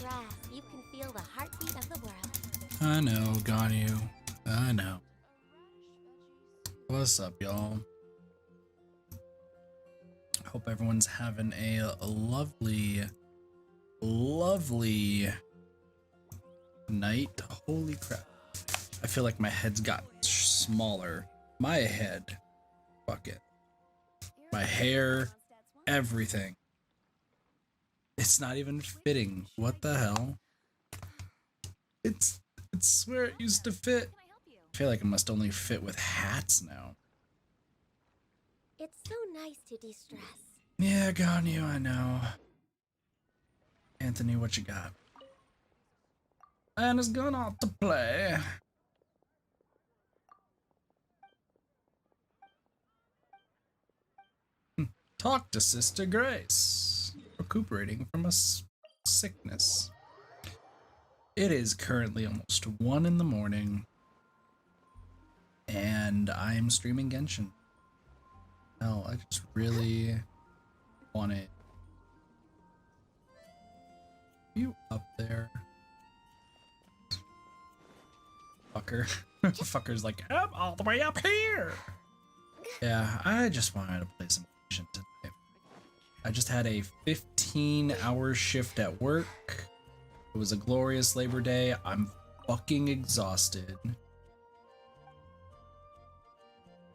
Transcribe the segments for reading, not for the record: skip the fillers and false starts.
grass, you can feel the heartbeat of the world. I know, got you. I know. What's up, y'all? Hope everyone's having a lovely, lovely night. Holy crap. I feel like my head's got smaller. My head. Fuck it. My hair. Everything. It's not even fitting. What the hell? It's where it used to fit. I feel like it must only fit with hats now. It's so nice to de-stress. Yeah, got you, I know. Anthony, what you got? Anna's going out to play. Talk to Sister Grace. Recuperating from a sickness. It is currently almost 1 in the morning. And I'm streaming Genshin. Hell, I just really want it. You up there? Fucker. Fucker's like, I'm all the way up here! Yeah, I just wanted to play some Genshin tonight. I just had a 15-hour shift at work. It was a glorious Labor Day. I'm fucking exhausted.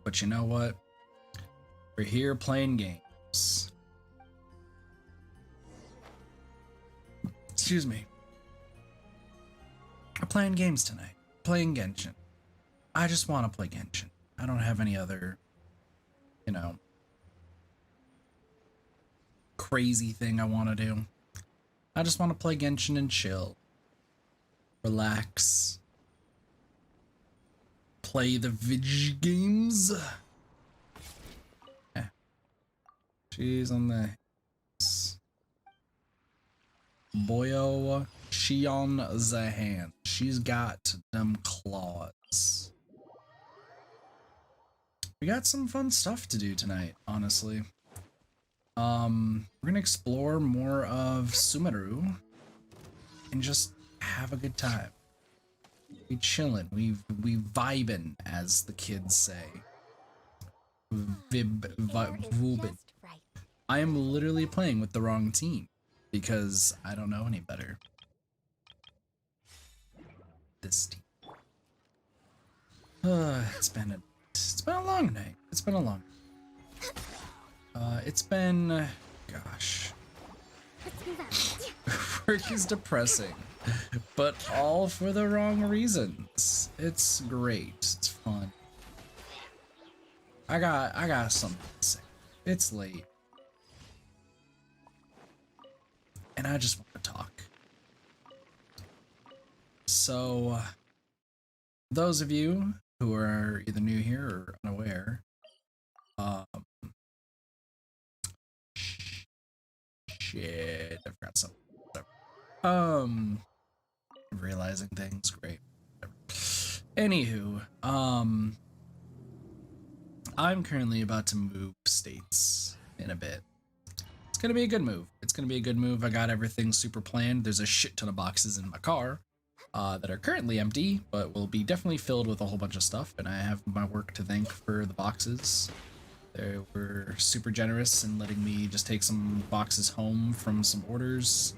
But you know what? We're here playing games. Excuse me. We're playing games tonight. Playing Genshin. I just want to play Genshin. I don't have any other, you know, crazy thing I want to do. I just want to play Genshin and chill. Relax. Play the video games. Yeah. She's on the boyo. She on the hand. She's got them claws. We got some fun stuff to do tonight, honestly. We're gonna explore more of Sumeru and just have a good time. We chillin', we vibin', as the kids say. Vubin. I am literally playing with the wrong team because I don't know any better. This team. It's been a long night. It's been a long. It's been, gosh. Work is depressing, but all for the wrong reasons. It's great. It's fun. I got something to say. It's late, and I just want to talk. So, those of you who are either new here or unaware, shit, I forgot something. Whatever. Realizing things, great. Whatever. Anywho, I'm currently about to move states in a bit. It's gonna be a good move. It's gonna be a good move. I got everything super planned. There's a shit ton of boxes in my car that are currently empty, but will be definitely filled with a whole bunch of stuff, and I have my work to thank for the boxes. They were super generous in letting me just take some boxes home from some orders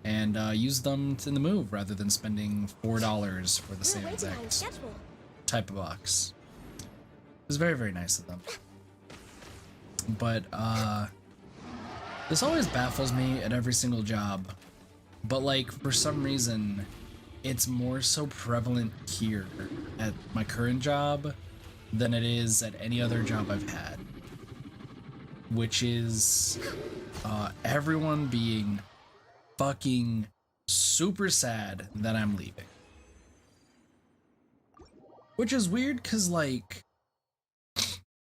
and use them in the move rather than spending $4 for the same exact type of box. It was very, very nice of them. But this always baffles me at every single job. But like, for some reason, it's more so prevalent here at my current job than it is at any other job I've had. Which is everyone being fucking super sad that I'm leaving. Which is weird because, like,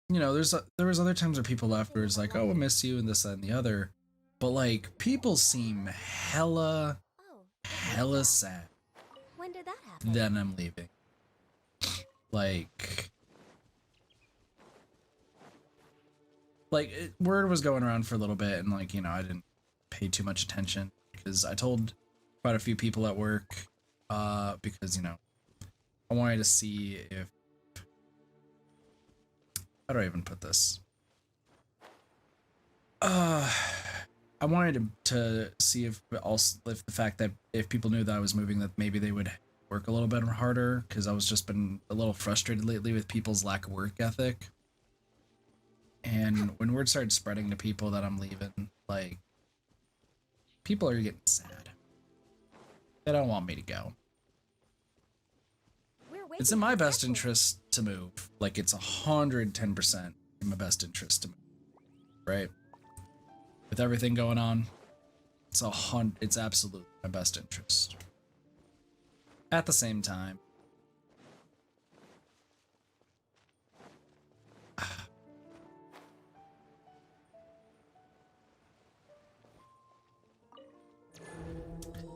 you know, there was other times where people left where it's like, oh, we'll miss you and this, that, and the other. But like, people seem hella sad When did that happen? that I'm leaving. Like word was going around for a little bit, and like, you know, I didn't pay too much attention because I told quite a few people at work, because, you know, I wanted to see if, how do I even put this? I wanted to see if also if the fact that if people knew that I was moving, that maybe they would work a little bit harder, because I was just been a little frustrated lately with people's lack of work ethic. And when word started spreading to people that I'm leaving, like, people are getting sad. They don't want me to go. It's in my best interest to move. Like, it's 110% in my best interest to move, right? With everything going on, it's absolutely my best interest. At the same time,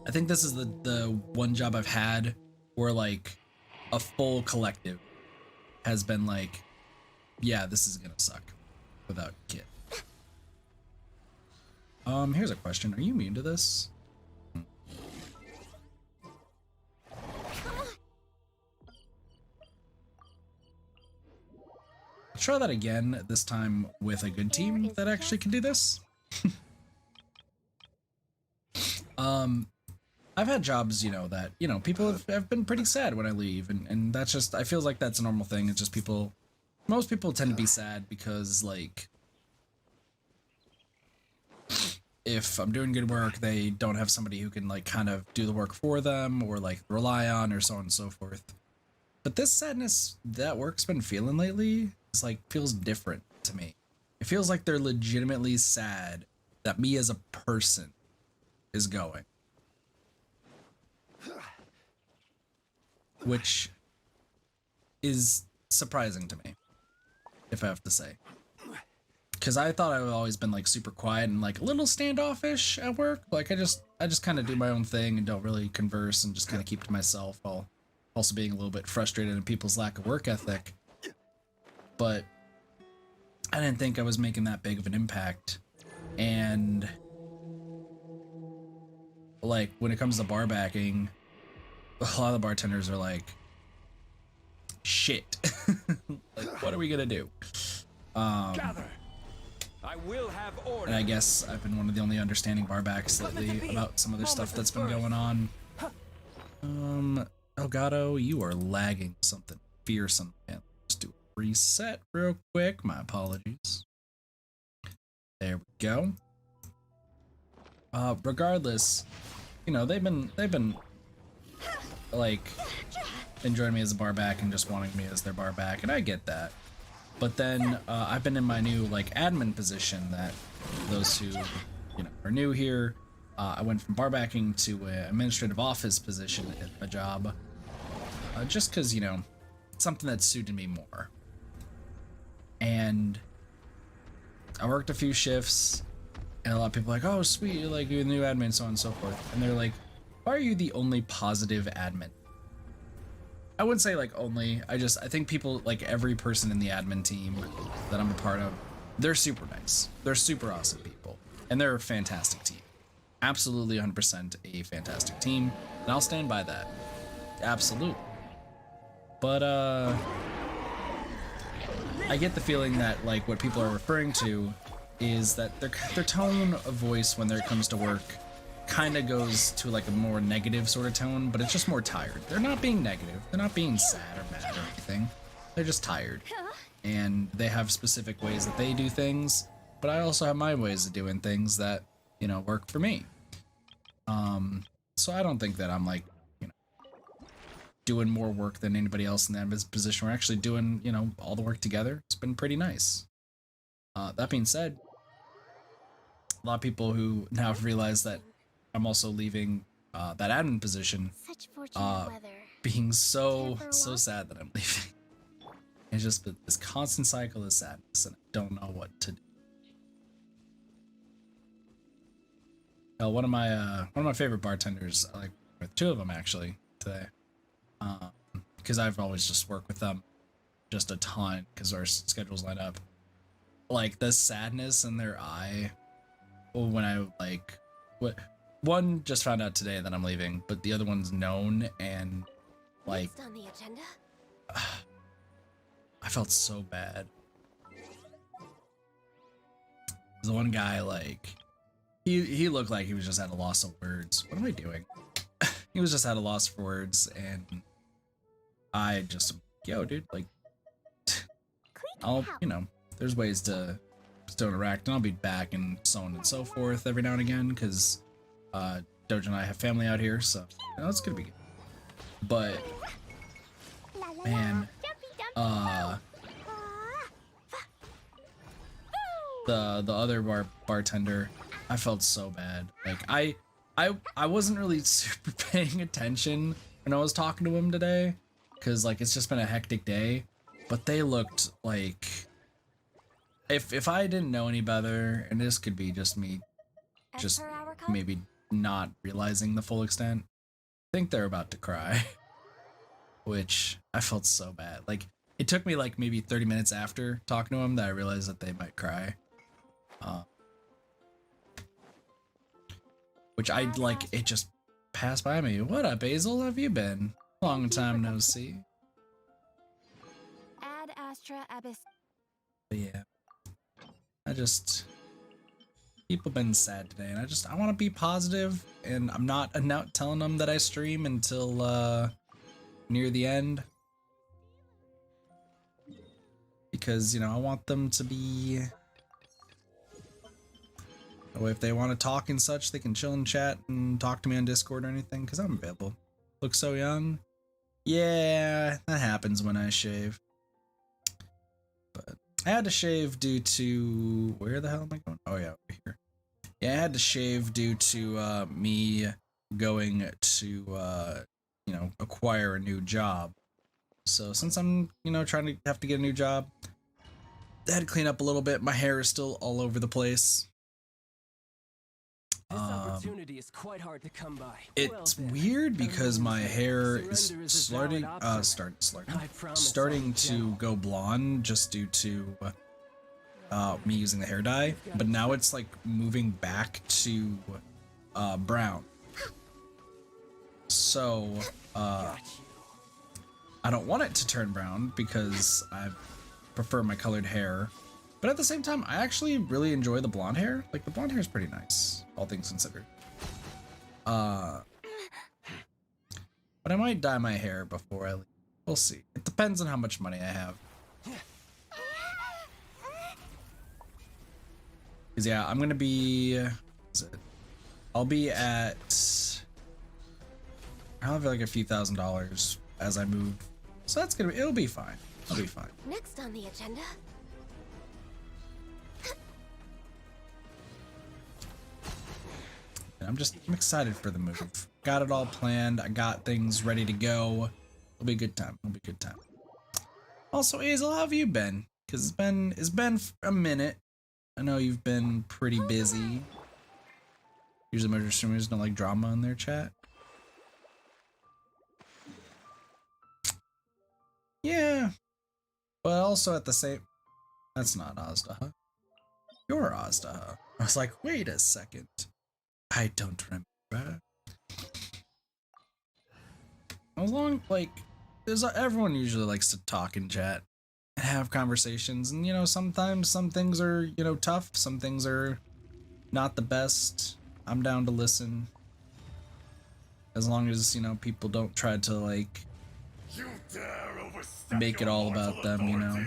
I think this is the one job I've had where, like, a full collective has been like, yeah, this is gonna suck without Kit. Here's a question. Are you immune to this? Let's try that again, this time with a good team that actually can do this. I've had jobs, you know, that, you know, people have been pretty sad when I leave, and that's just, I feel like that's a normal thing. It's just most people tend to be sad because, like, if I'm doing good work, they don't have somebody who can, like, kind of do the work for them or, like, rely on, or so on and so forth. But this sadness that work's been feeling lately is, like, feels different to me. It feels like they're legitimately sad that me as a person is going. Which is surprising to me, if I have to say. Because I thought I've always been, like, super quiet and, like, a little standoffish at work. Like, I just kind of do my own thing and don't really converse and just kind of keep to myself, while also being a little bit frustrated at people's lack of work ethic. But I didn't think I was making that big of an impact. And, like, when it comes to bar backing, a lot of the bartenders are like, shit. Like, what are we gonna do? Gather. I will have order. And I guess I've been one of the only understanding barbacks lately about some of the stuff that's been going on. Elgato, you are lagging something fearsome. Man, let's do a reset real quick. My apologies. There we go. Regardless, you know, they've been like enjoying me as a barback and just wanting me as their barback, and I get that. But then I've been in my new, like, admin position that those who, you know, are new here, I went from barbacking to an administrative office position at my job, just because, you know, it's something that suited me more. And I worked a few shifts, and a lot of people are like, oh, sweet, you're like, you're the new admin, so on and so forth. And they're like, why are you the only positive admin? I wouldn't say, like, only. I think people, like, every person in the admin team that I'm a part of, they're super nice. They're super awesome people. And they're a fantastic team. Absolutely 100% a fantastic team. And I'll stand by that. Absolutely. But, I get the feeling that, like, what people are referring to is that their tone of voice when it comes to work kind of goes to, like, a more negative sort of tone, but it's just more tired. They're not being negative. They're not being sad or mad or anything. They're just tired. And they have specific ways that they do things, but I also have my ways of doing things that, you know, work for me. So I don't think that I'm, like, you know, doing more work than anybody else in that position. We're actually doing, you know, all the work together. It's been pretty nice. That being said, a lot of people who now have realized that I'm also leaving that admin position, Such fortunate weather. being so Care for a walk? sad that I'm leaving. It's just this constant cycle of sadness, and I don't know what to do. Hell, one of my favorite bartenders, I like with two of them actually today, because I've always just worked with them just a ton because our schedules line up. Like, the sadness in their eye when I, like, one just found out today that I'm leaving, but the other one's known, and like Next on the agenda. I felt so bad. The one guy, like, he looked like he was just at a loss of words. What am I doing? He was just at a loss for words, and I just, yo, dude, like, I'll, you know, there's ways to still interact, and I'll be back and so on and so forth every now and again, because Doja and I have family out here, so you know, it's gonna be good. But man, the other bartender, I felt so bad. Like I wasn't really super paying attention when I was talking to him today, because like it's just been a hectic day. But they looked like, if I didn't know any better, and this could be just me, just maybe not realizing the full extent, I think they're about to cry. Which I felt so bad. Like it took me like maybe 30 minutes after talking to them that I realized that they might cry. Which I like, it just passed by me. What up, Hazel? How have you been? Long time no see. Ad Astra Abyss. But yeah, people been sad today, and I want to be positive, and I'm not telling them that I stream until near the end, because you know I want them to be, if they want to talk and such, they can chill and chat and talk to me on Discord or anything, because I'm available. Look so young. Yeah, that happens when I shave. But I had to shave due to, where the hell am I going? Oh yeah, over here. Yeah, I had to shave due to me going to you know, acquire a new job. So since I'm, you know, trying to have to get a new job, I had to clean up a little bit. My hair is still all over the place. This opportunity is quite hard to come by. It's weird because my hair is starting to go blonde just due to me using the hair dye, but now it's like moving back to brown. So I don't want it to turn brown because I prefer my colored hair. But at the same time, I actually really enjoy the blonde hair. Like, the blonde hair is pretty nice, all things considered. But I might dye my hair before I leave. We'll see. It depends on how much money I have. Because, yeah, I'm going to be... I'll be at... I'll have like a few $1,000s as I move. So that's going to be... It'll be fine. It'll be fine. Next on the agenda. I'm excited for the move. Got it all planned. I got things ready to go. It'll be a good time. It'll be a good time. Also, Hazel, how have you been? Because it's been a minute. I know you've been pretty busy. Usually major streamers don't like drama in their chat. Yeah. But also at the same... That's not Azdaha. You're Azdaha. I was like, wait a second. I don't remember. As long, like, everyone usually likes to talk and chat and have conversations, and you know, sometimes some things are, you know, tough, some things are not the best. I'm down to listen, as long as, you know, people don't try to like make it all about them, you know.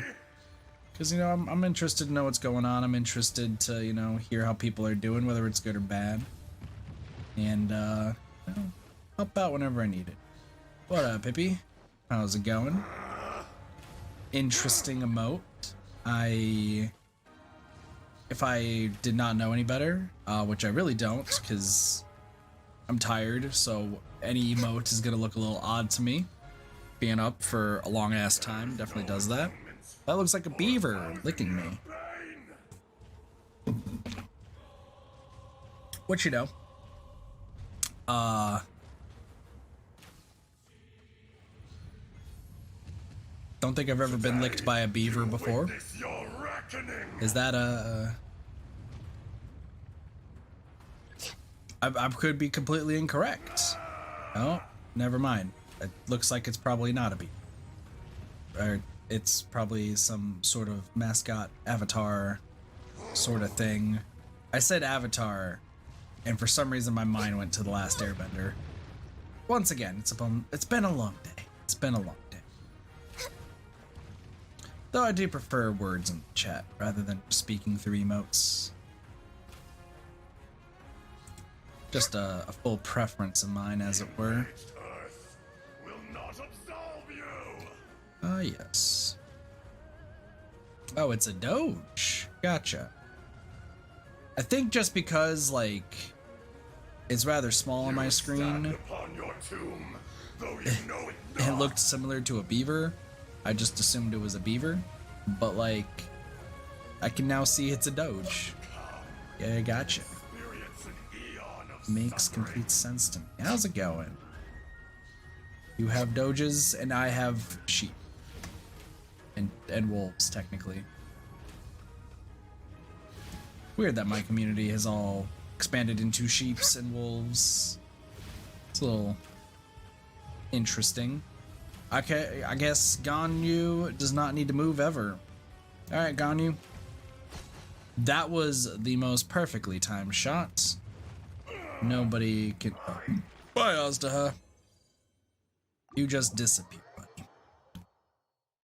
Because, you know, I'm interested to know what's going on. I'm interested to, you know, hear how people are doing, whether it's good or bad. And, you know, help out whenever I need it. What up, Pippi? How's it going? Interesting emote. If I did not know any better, which I really don't, because I'm tired, so any emote is gonna look a little odd to me. Being up for a long-ass time definitely does that. That looks like a beaver licking me. What you know? Don't think I've ever been licked by a beaver before. Is that a... I could be completely incorrect. Oh, never mind. It looks like it's probably not a beaver. Or it's probably some sort of mascot avatar sort of thing. I said avatar, and for some reason my mind went to The Last Airbender. Once again, it's been a long day. It's been a long day. Though I do prefer words in the chat rather than speaking through emotes. Just a full preference of mine, as it were. Ah, yes. Oh, it's a Doge. Gotcha. I think just because, like, it's rather small on my screen, it looked similar to a beaver. I just assumed it was a beaver, but, like, I can now see it's a Doge. Yeah, gotcha. Makes complete sense to me. How's it going? You have Doges, and I have sheep. And wolves, technically. Weird that my community has all expanded into sheeps and wolves. It's a little interesting. Okay, I guess Ganyu does not need to move ever. Alright, Ganyu. That was the most perfectly timed shot. Nobody can... Bye, Aztaha. You just disappeared, buddy.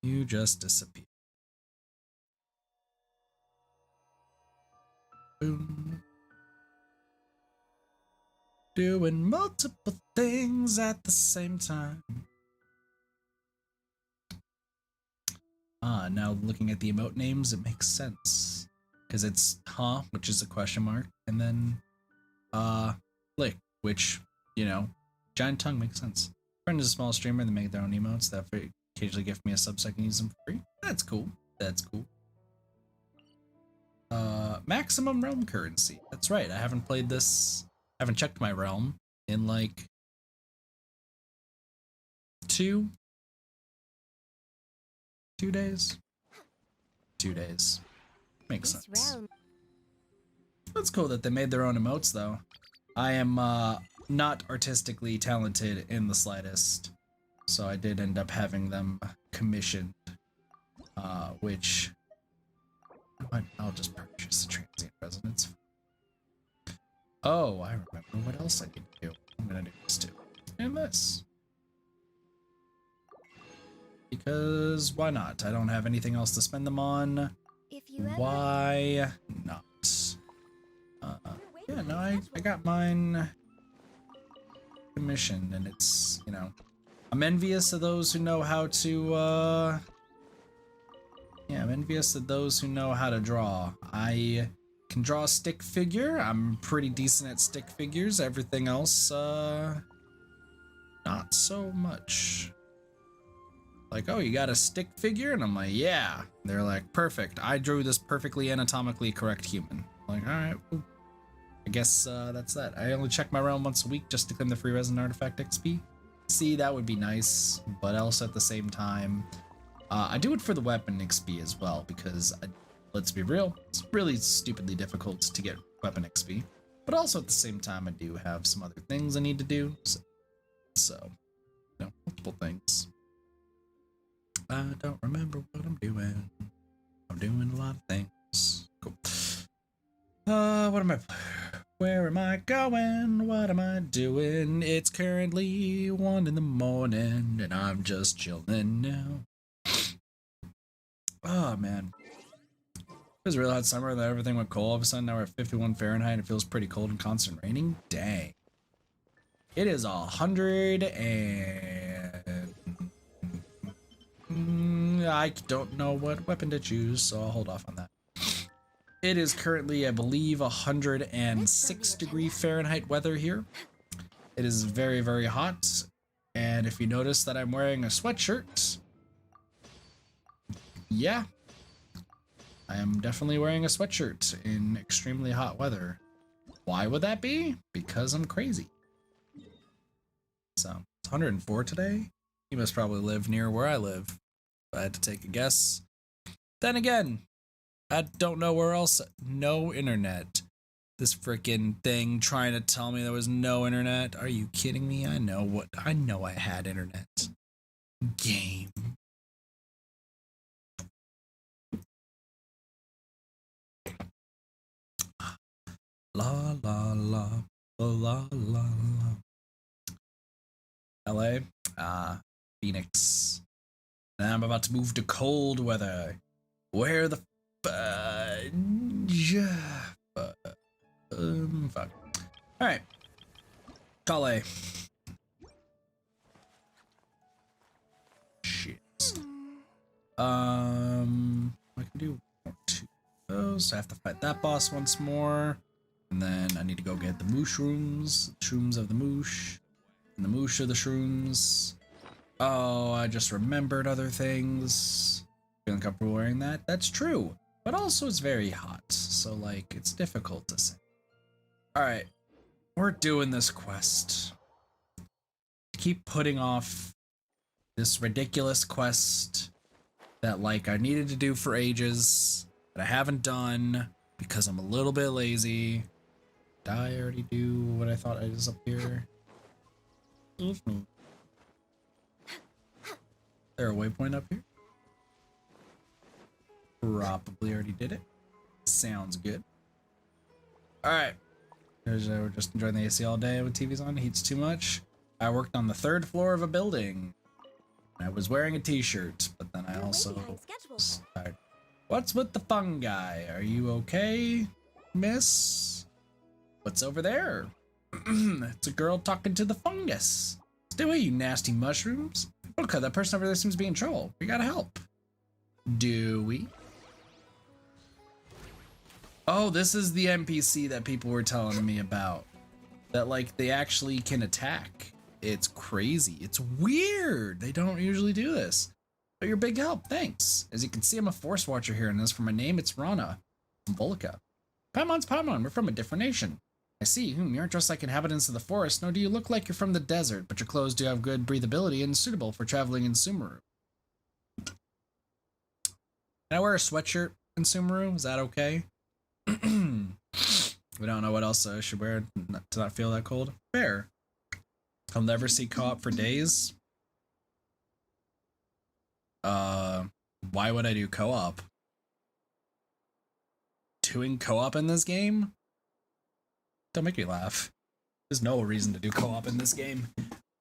You just disappeared. Boom. Doing multiple things at the same time. Ah, now looking at the emote names, it makes sense. Because it's huh, which is a question mark, and then flick, which, you know, giant tongue makes sense. Friend is a small streamer that make their own emotes that occasionally give me a sub so I can use them for free. That's cool. That's cool. Maximum realm currency. That's right. I haven't played this. I haven't checked my realm in like 2 days. 2 days. Makes sense. That's cool that they made their own emotes, though. I am not artistically talented in the slightest, so I did end up having them commissioned, which I'll just purchase the transient resonance. Oh, I remember what else I need to do. I'm gonna do this too, and this, because why not? I don't have anything else to spend them on. Why not? Yeah, no, I got mine commissioned, and it's, you know, I'm envious of those who know how to, yeah, I'm envious of those who know how to draw. I can draw a stick figure. I'm pretty decent at stick figures. Everything else, not so much. Like, oh, you got a stick figure? And I'm like, yeah. They're like, perfect. I drew this perfectly anatomically correct human. I'm like, all right, well, I guess that's that. I only check my realm once a week just to claim the free resin artifact XP. See, that would be nice, but also at the same time, I do it for the weapon XP as well, because let's be real, it's really stupidly difficult to get weapon XP. But also at the same time, I do have some other things I need to do. So you know, multiple things. I don't remember what I'm doing. I'm doing a lot of things. Cool. What am I? Where am I going? What am I doing? It's currently 1 in the morning, and I'm just chilling now. Oh man, it was a real hot summer, and then everything went cold. All of a sudden, now we're at 51 Fahrenheit, and it feels pretty cold and constant raining. Dang. It is 100 and I don't know what weapon to choose, so I'll hold off on that. It is currently, I believe, 106 degree Fahrenheit weather here. It is very, very hot. And if you notice that I'm wearing a sweatshirt, yeah, I am definitely wearing a sweatshirt in extremely hot weather. Why would that be? Because I'm crazy. So, it's 104 today. You must probably live near where I live, if I had to take a guess. Then again, I don't know where else. No internet. This freaking thing trying to tell me there was no internet. Are you kidding me? I know I had internet. Game. La la la la la la. LA, Phoenix. And I'm about to move to cold weather. Where the fudge? Fuck. All right, Calais. Shit. I can do 2 of those. I have to fight that boss once more. And then I need to go get the mushrooms, shrooms of the moosh, and the moosh of the shrooms. Oh, I just remembered other things. Feeling comfortable wearing that? That's true. But also it's very hot, so like it's difficult to say. Alright, we're doing this quest. Keep putting off this ridiculous quest that like I needed to do for ages, that I haven't done because I'm a little bit lazy. Did I already do what I thought I was up here? Excuse me. Is there a waypoint up here? Probably already did it. Sounds good. Alright. We're just enjoying the AC all day with TVs on. Heats too much. I worked on the 3rd floor of a building. I was wearing a t-shirt, but then I also... What's with the fungi? Are you okay, miss? What's over there? It's a girl talking to the fungus. Stay away, you nasty mushrooms. Okay, that person over there seems to be in trouble. We gotta help. Do we? Oh, this is the NPC that people were telling me about. That, like, they actually can attack. It's crazy. It's weird. They don't usually do this. But you're a big help, thanks. As you can see, I'm a Force Watcher here, and as for my name, it's Rana. I'm Volca. Paimon's Paimon, we're from a different nation. I see, you aren't dressed like inhabitants of the forest, nor do you look like you're from the desert, but your clothes do have good breathability and suitable for traveling in Sumeru. Can I wear a sweatshirt in Sumeru? Is that okay? We don't know what else I should wear to not feel that cold. Fair. I'll never see co-op for days. Why would I do co-op? Doing co-op in this game? Don't make me laugh. There's no reason to do co-op in this game.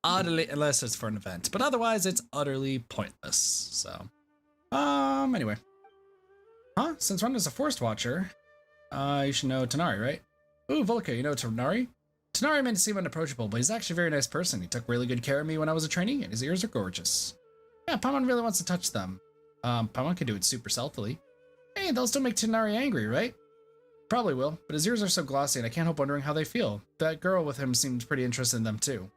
Utterly, unless it's for an event. But otherwise, it's utterly pointless. So, anyway. Huh? Since Rana's a Forest Watcher, you should know Tanari, right? Ooh, Volca, you know Tanari? Tanari may seem unapproachable, but he's actually a very nice person. He took really good care of me when I was a trainee, and his ears are gorgeous. Yeah, Paimon really wants to touch them. Paimon can do it super stealthily. Hey, they'll still make Tanari angry, right? Probably will, but his ears are so glossy and I can't help wondering how they feel. That girl with him seemed pretty interested in them too.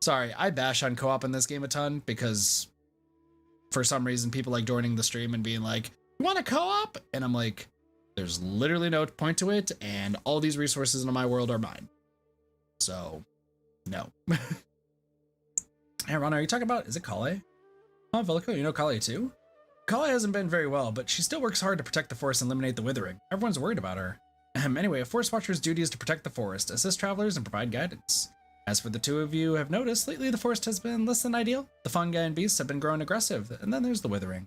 Sorry, I bash on co-op in this game a ton because for some reason people like joining the stream and being like, you want a co-op? And I'm like, there's literally no point to it and all these resources in my world are mine. So, no. Hey, Ron, are you talking about, is it Kale? Oh, Velico, you know Kale too? Kale hasn't been very well, but she still works hard to protect the forest and eliminate the withering. Everyone's worried about her. Anyway, a Forest Watcher's duty is to protect the forest, assist travelers, and provide guidance. As for the two of you have noticed, lately the forest has been less than ideal. The fungi and beasts have been growing aggressive, and then there's the withering.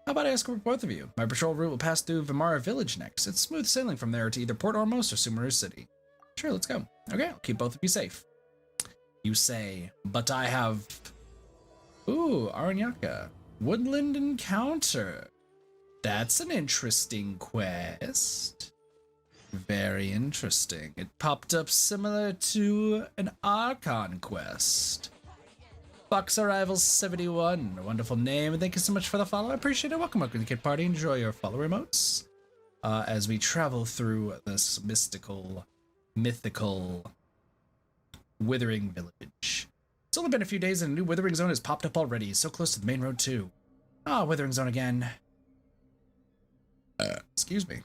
How about I escort both of you? My patrol route will pass through Vimara village next. It's smooth sailing from there to either Port Ormos or Sumeru City. Sure, let's go. Okay, I'll keep both of you safe. You say, but I have... Ooh, Aranyaka. Woodland Encounter. That's an interesting quest. Very interesting. It popped up similar to an Archon quest. Box Arrivals 71. A wonderful name, and thank you so much for the follow. I appreciate it. Welcome to the Kid Party. Enjoy your follow remotes. As we travel through this mythical Withering Village. It's only been a few days and a new Withering Zone has popped up already. So close to the main road too. Ah, Withering Zone again. Excuse me.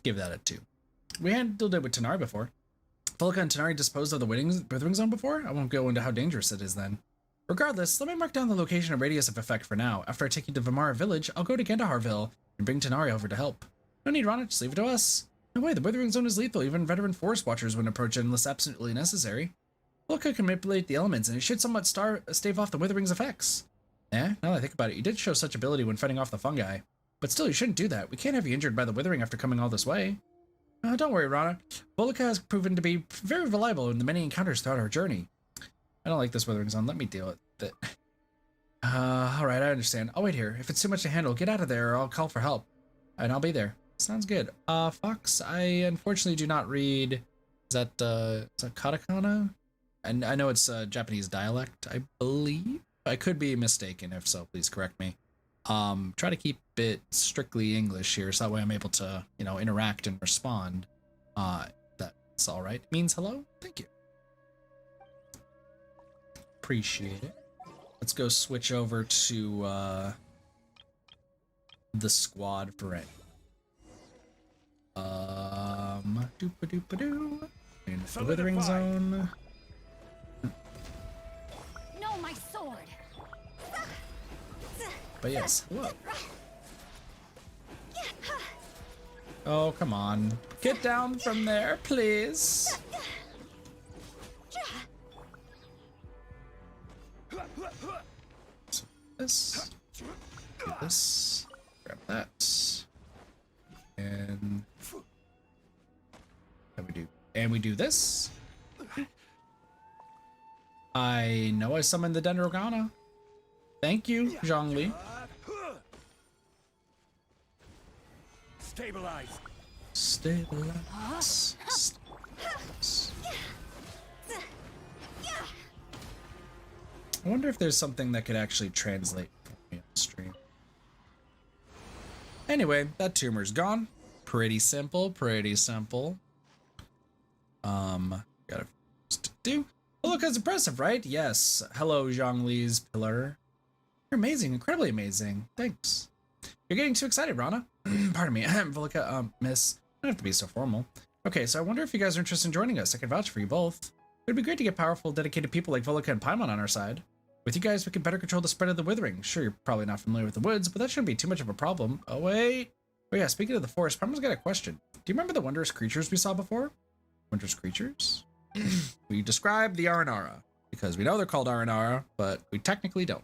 Give that a 2. We handled it with Tanari before. Volca and Tanari disposed of the Withering Zone before? I won't go into how dangerous it is then. Regardless, let me mark down the location and radius of effect for now. After I take you to Vimara Village, I'll go to Gandaharville and bring Tanari over to help. No need, Rana, just leave it to us. No way, the withering zone is lethal. Even veteran forest watchers wouldn't approach it unless absolutely necessary. Volca can manipulate the elements, and it should somewhat stave off the withering's effects. Now that I think about it, you did show such ability when fighting off the fungi. But still, you shouldn't do that. We can't have you injured by the withering after coming all this way. Don't worry, Rana. Volca has proven to be very reliable in the many encounters throughout our journey. I don't like this withering zone. Let me deal with it. Alright, I understand. I'll wait here. If it's too much to handle, get out of there or I'll call for help. And I'll be there. Sounds good. Fox, I unfortunately do not read... is that katakana? And I know it's Japanese dialect, I believe. I could be mistaken. If so, please correct me. Try to keep it strictly English here, so that way I'm able to, interact and respond. That's all right. Means hello? Thank you. Appreciate it. Let's go switch over to the squad for it. Doopa-doopa-doo. In the withering zone. No, my sword. But yes, hello. Oh, come on. Get down from there, please. So this. Do this. Grab that. And we do this. I know I summoned the Dendrogana. Thank you, Zhongli. Stabilize. Stabilize. I wonder if there's something that could actually translate for me on the stream. Anyway, that tumor's gone. Pretty simple, pretty simple. Got a few things to do. Oh, look, that's impressive, right? Yes. Hello, Zhongli's pillar. You're amazing, incredibly amazing. Thanks. You're getting too excited, Rana. Pardon me. Volca, miss. Don't have to be so formal. Okay, so I wonder if you guys are interested in joining us. I can vouch for you both. It'd be great to get powerful, dedicated people like Volca and Paimon on our side. With you guys, we can better control the spread of the withering. Sure, you're probably not familiar with the woods, but that shouldn't be too much of a problem. Oh, wait. Oh, yeah, speaking of the forest, Paimon's got a question. Do you remember the wondrous creatures we saw before? Wondrous creatures? We described the Aranara, because we know they're called Aranara, but we technically don't.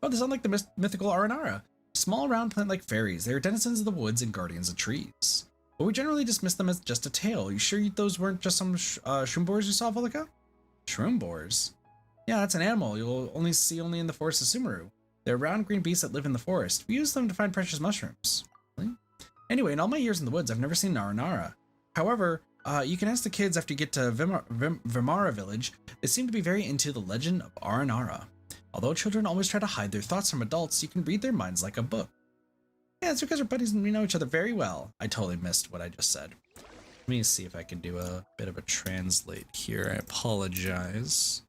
Oh, they sound like the mythical Aranara. Small, round plant-like fairies. They are denizens of the woods and guardians of trees. But we generally dismiss them as just a tale. You sure those weren't just some shroomboars you saw, Volca? Shroomboars? Yeah, that's an animal you'll only see in the forest of Sumeru. They're round green beasts that live in the forest. We use them to find precious mushrooms. Really? Anyway, in all my years in the woods, I've never seen an Aranara. However, you can ask the kids after you get to Vimara village. They seem to be very into the legend of Aranara. Although children always try to hide their thoughts from adults, you can read their minds like a book. Yeah, it's because we're buddies and we know each other very well. I totally missed what I just said. Let me see if I can do a bit of a translate here. I apologize.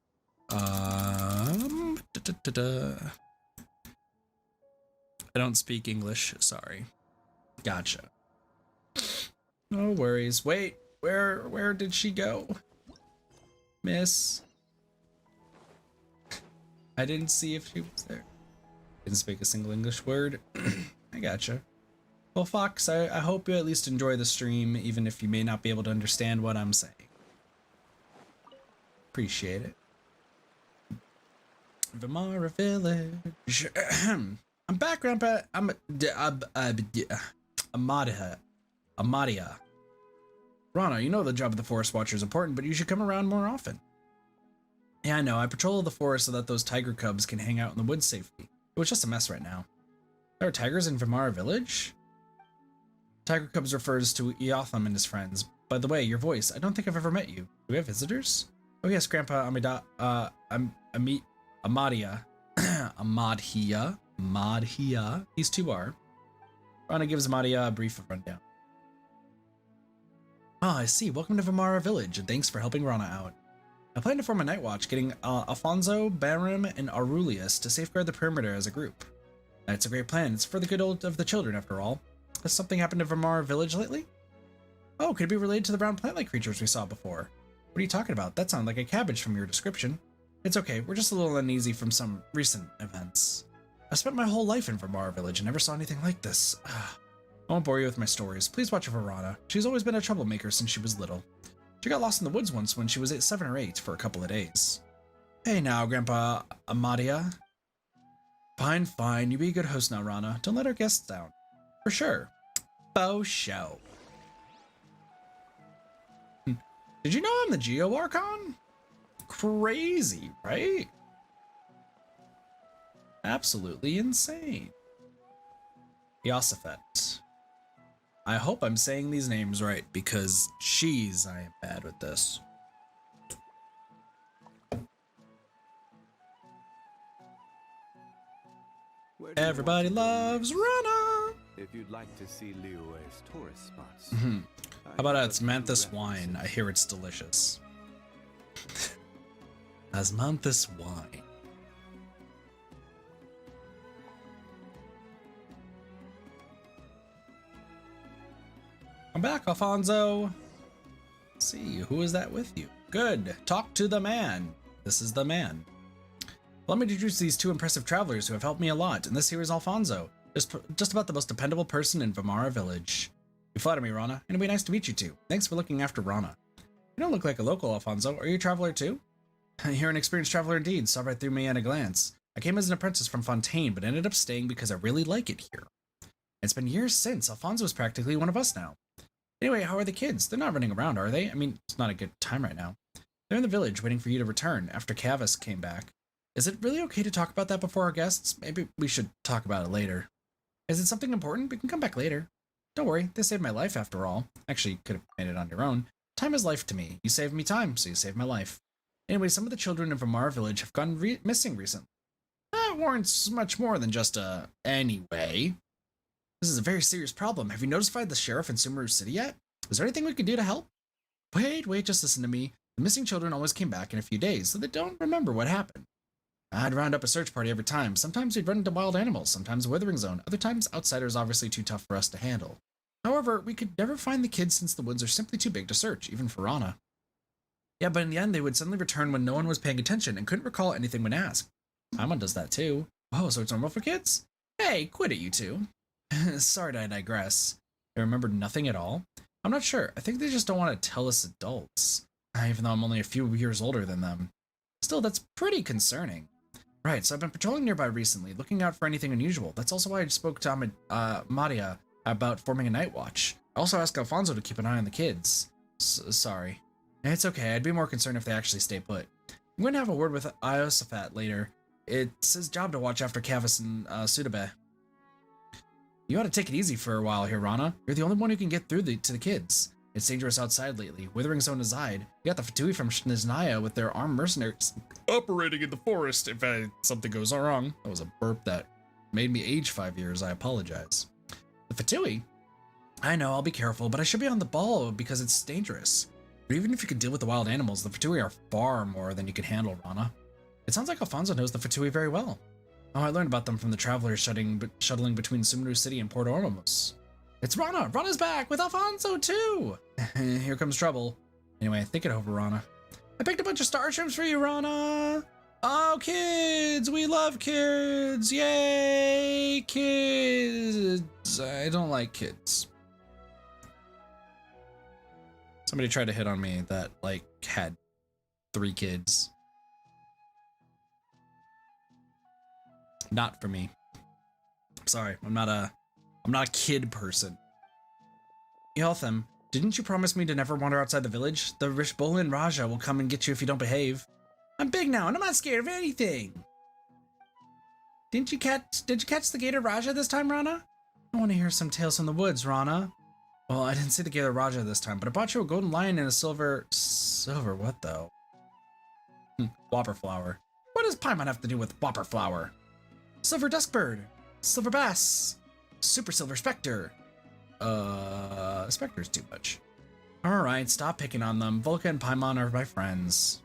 I don't speak English, sorry. Gotcha. No worries. Wait, where did she go? Miss? I didn't see if she was there. Didn't speak a single English word. I gotcha. Well, Fox, I hope you at least enjoy the stream, even if you may not be able to understand what I'm saying. Appreciate it. Vimara Village. I'm back, Grandpa. I'm Amadia. Rana, you know the job of the Forest Watcher is important, but you should come around more often. Yeah, I know. I patrol the forest so that those tiger cubs can hang out in the woods safely. It was just a mess right now. There are tigers in Vimara Village? Tiger cubs refers to Eotham and his friends. By the way, your voice. I don't think I've ever met you. Do we have visitors? Oh yes, Grandpa Amadia. Amadhia. These two are. Rana gives Amadia a brief rundown. Ah, I see. Welcome to Vimara Village, and thanks for helping Rana out. I plan to form a night watch, getting Alfonso, Barim, and Aurelius to safeguard the perimeter as a group. That's a great plan. It's for the good of the children, after all. Has something happened to Vimara Village lately? Oh, could it be related to the brown plant-like creatures we saw before? What are you talking about? That sounded like a cabbage from your description. It's okay. We're just a little uneasy from some recent events. I spent my whole life in Vimara Village and never saw anything like this. won't bore you with my stories. Please watch over Rana. She's always been a troublemaker since she was little. She got lost in the woods once when she was 7 or 8 for a couple of days. Hey now, Grandpa Amadia. Fine, fine. You be a good host now, Rana. Don't let our guests down. For sure. Faux show. Did you know I'm the Geo Archon? Crazy, right? Absolutely insane. Yosafet. I hope I'm saying these names right, because jeez, I am bad with this. Everybody loves Rana! If you'd like to see Liyue's tourist spots. How about Asmanthus wine? I hear it's delicious. Asmanthus wine. I'm back, Alfonso. Let's see, who is that with you? Good. Talk to the man. This is the man. Let me introduce these 2 impressive travelers who have helped me a lot, and this here is Alfonso, just about the most dependable person in Vamara Village. You flatter me, Rana, and it'd be nice to meet you two. Thanks for looking after Rana. You don't look like a local, Alfonso. Are you a traveler too? You're an experienced traveler indeed, saw right through me at a glance. I came as an apprentice from Fontaine, but ended up staying because I really like it here. It's been years since. Alfonso is practically one of us now. Anyway, how are the kids? They're not running around, are they? I mean, it's not a good time right now. They're in the village waiting for you to return after Cavus came back. Is it really okay to talk about that before our guests? Maybe we should talk about it later. Is it something important? We can come back later. Don't worry, they saved my life after all. Actually, you could have made it on your own. Time is life to me. You saved me time, so you saved my life. Anyway, some of the children in Vamara Village have gone missing recently. That warrants much more than just a anyway. This is a very serious problem. Have you notified the sheriff in Sumeru City yet? Is there anything we can do to help? Wait, just listen to me. The missing children always came back in a few days, so they don't remember what happened. I'd round up a search party every time. Sometimes we'd run into wild animals, sometimes a withering zone, other times outsiders obviously too tough for us to handle. However, we could never find the kids since the woods are simply too big to search, even for Rana. Yeah, but in the end they would suddenly return when no one was paying attention and couldn't recall anything when asked. Paimon does that too. Oh, so it's normal for kids? Hey, quit it, you two. Sorry to digress. They remembered nothing at all? I'm not sure. I think they just don't want to tell us adults. Even though I'm only a few years older than them. Still, that's pretty concerning. Right, so I've been patrolling nearby recently, looking out for anything unusual. That's also why I spoke to Maria about forming a night watch. I also asked Alfonso to keep an eye on the kids. Sorry. It's okay, I'd be more concerned if they actually stay put. I'm going to have a word with Iosafat later. It's his job to watch after Cavus and Sudabe. You ought to take it easy for a while here, Rana. You're the only one who can get through to the kids. It's dangerous outside lately. Withering Zone aside, you got the Fatui from Niznaya with their armed mercenaries operating in the forest if something goes wrong. That was a burp that made me age 5 years. I apologize. The Fatui? I know, I'll be careful, but I should be on the ball because it's dangerous. But even if you can deal with the wild animals, the Fatui are far more than you can handle, Rana. It sounds like Alfonso knows the Fatui very well. Oh, I learned about them from the travelers shuttling between Sumeru City and Port Ormuz. It's Rana! Rana's back with Alfonso too! Here comes trouble. Anyway, think it over, Rana. I picked a bunch of star shrooms for you, Rana! Oh, kids! We love kids! Yay! Kids! I don't like kids. Somebody tried to hit on me that, like, had 3 kids. Not for me. Sorry, I'm not a kid person. Yeltham, didn't you promise me to never wander outside the village? The Rishbolin Raja will come and get you if you don't behave. I'm big now and I'm not scared of anything. Did you catch the Gator Raja this time, Rana? I want to hear some tales from the woods, Rana. Well, I didn't see the Gator Raja this time, but I bought you a golden lion and a silver what though? Whopper flower. What does Paimon have to do with Whopper flower? Silver Duskbird, Silver Bass, Super Silver Spectre. Spectre's too much. Alright, stop picking on them. Volca and Paimon are my friends.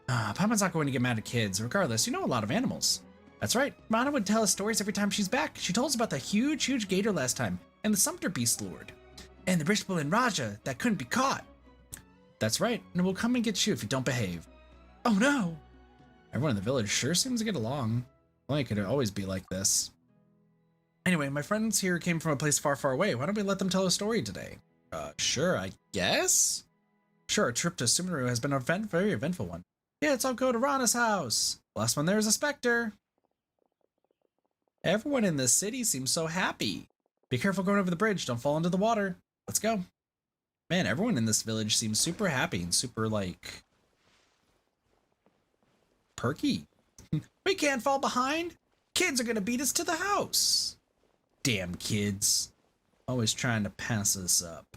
Paimon's not going to get mad at kids. Regardless, you know a lot of animals. That's right. Rana would tell us stories every time she's back. She told us about the huge gator last time, and the Sumter Beast Lord, and the Rishbolin Raja that couldn't be caught. That's right, and we'll come and get you if you don't behave. Oh no! Everyone in the village sure seems to get along. Well, it could always be like this. Anyway, my friends here came from a place far, far away. Why don't we let them tell a story today? Sure, I guess? Sure, a trip to Sumeru has been a very eventful one. Yeah, let's all go to Rana's house. Last one there is a specter. Everyone in this city seems so happy. Be careful going over the bridge. Don't fall into the water. Let's go. Man, everyone in this village seems super happy and super, like, perky. We can't fall behind. Kids are gonna beat us to the house. Damn kids. Always trying to pass us up.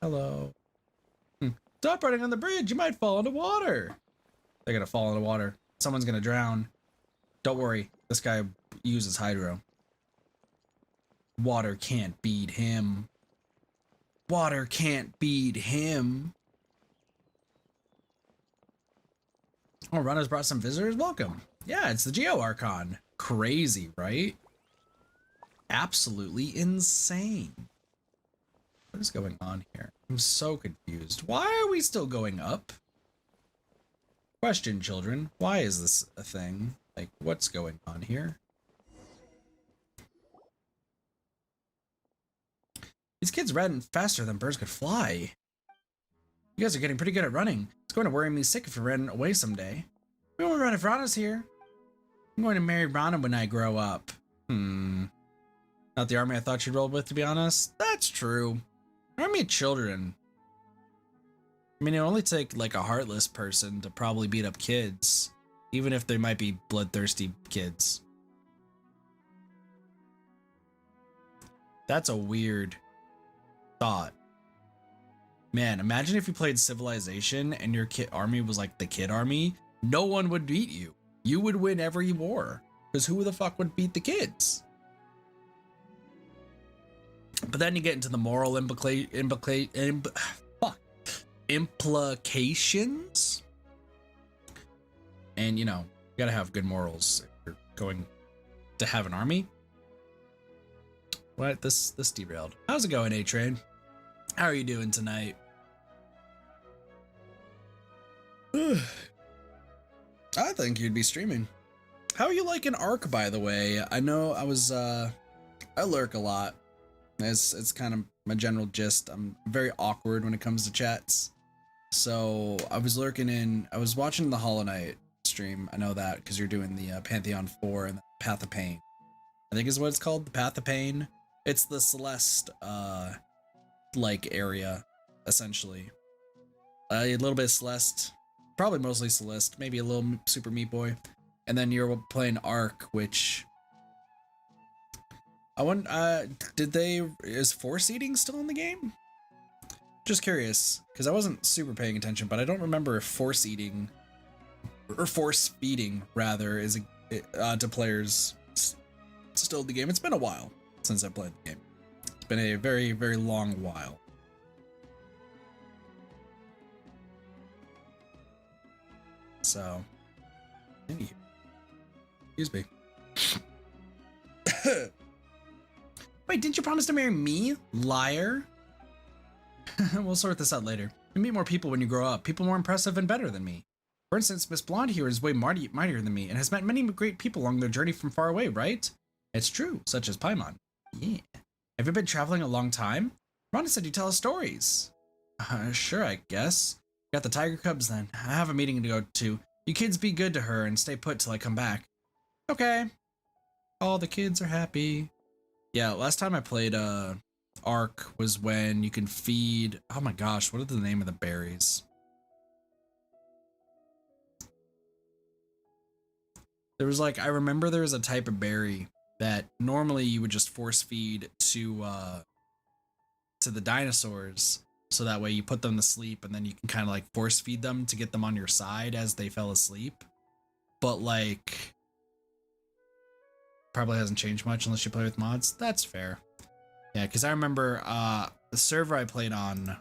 Hello. Stop running on the bridge. You might fall into water. They're gonna fall into water. Someone's gonna drown. Don't worry. This guy uses hydro. Water can't beat him. Water can't beat him. Oh, Runner's brought some visitors. Welcome. Yeah, it's the Geo Archon. Crazy, right? Absolutely insane. What is going on here? I'm so confused. Why are we still going up? Question, children. Why is this a thing? Like, what's going on here? These kids ran faster than birds could fly. You guys are getting pretty good at running. It's going to worry me sick if we ran away someday. We won't run if Rana's here. I'm going to marry Rana when I grow up. Not the army I thought you'd roll with, to be honest. That's true. Army of children. I mean, it only take like a heartless person to probably beat up kids, even if they might be bloodthirsty kids. That's a weird thought. Man, imagine if you played Civilization and your kid army was like the kid army. No one would beat you. You would win every war. Because who the fuck would beat the kids? But then you get into the moral implications. And, you know, you gotta have good morals if you're going to have an army. What? This derailed. How's it going, A-Train? How are you doing tonight? I think you'd be streaming. How are you liking Ark, by the way? I know I lurk a lot. It's kind of my general gist. I'm very awkward when it comes to chats. So I was watching the Hollow Knight stream. I know that because you're doing the Pantheon 4 and the Path of Pain. I think is what it's called, the Path of Pain. It's the Celeste like area, essentially. A little bit of Celeste, probably mostly Celeste, maybe a little Super Meat Boy. And then you're playing Ark, which I want. Is Force Eating still in the game? Just curious, because I wasn't super paying attention, but I don't remember if Force Eating or Force Feeding rather is to players still in the game. It's been a while since I played the game. It's been a very, very long while. So, anywho. Excuse me. Wait, didn't you promise to marry me? Liar. We'll sort this out later. You meet more people when you grow up. People more impressive and better than me. For instance, Miss Blonde here is way mightier than me and has met many great people along their journey from far away, right? It's true, such as Paimon. Yeah. Have you been traveling a long time? Rhonda said you tell us stories. Sure, I guess. Got the tiger cubs then. I have a meeting to go to. You kids be good to her and stay put till I come back. Okay. All the kids are happy. Yeah, last time I played Ark was when you can feed. Oh my gosh, what are the name of the berries? There was like, I remember there was a type of berry that normally you would just force feed to the dinosaurs, so that way you put them to sleep and then you can kind of like force feed them to get them on your side as they fell asleep. But like, probably hasn't changed much unless you play with mods. That's fair. Yeah, because I remember the server I played on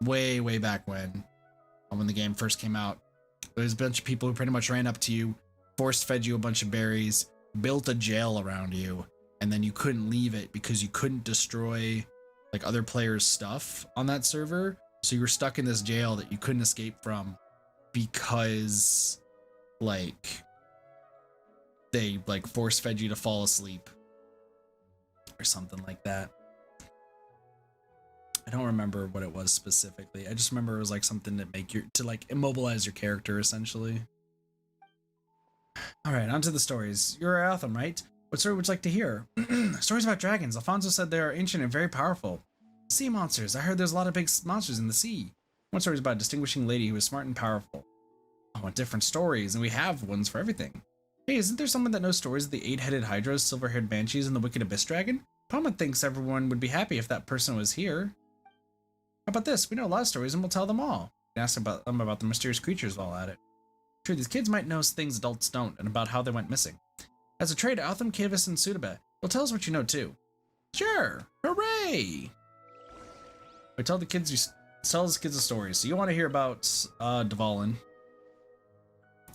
way back when the game first came out, there was a bunch of people who pretty much ran up to you, force fed you a bunch of berries, built a jail around you, and then you couldn't leave it because you couldn't destroy like other players' stuff on that server. So you were stuck in this jail that you couldn't escape from because like they like force fed you to fall asleep or something like that. I don't remember what it was specifically. I just remember it was like something to like immobilize your character essentially. All right, on to the stories. You're Atham, right? What story would you like to hear? Stories about dragons. Alfonso said they are ancient and very powerful. Sea monsters. I heard there's a lot of big monsters in the sea. One story is about a distinguishing lady who is smart and powerful. I want different stories, and we have ones for everything. Hey, isn't there someone that knows stories of the 8-headed hydras, silver-haired banshees, and the wicked abyss dragon? Palma thinks everyone would be happy if that person was here. How about this? We know a lot of stories, and we'll tell them all. We can ask them about the mysterious creatures while at it. Sure, these kids might know things adults don't, and about how they went missing. As a trade, Altham, Kavis, and Sudaba, well, tell us what you know too. Sure! Hooray! We tell the kids a story. So you want to hear about Dvalin.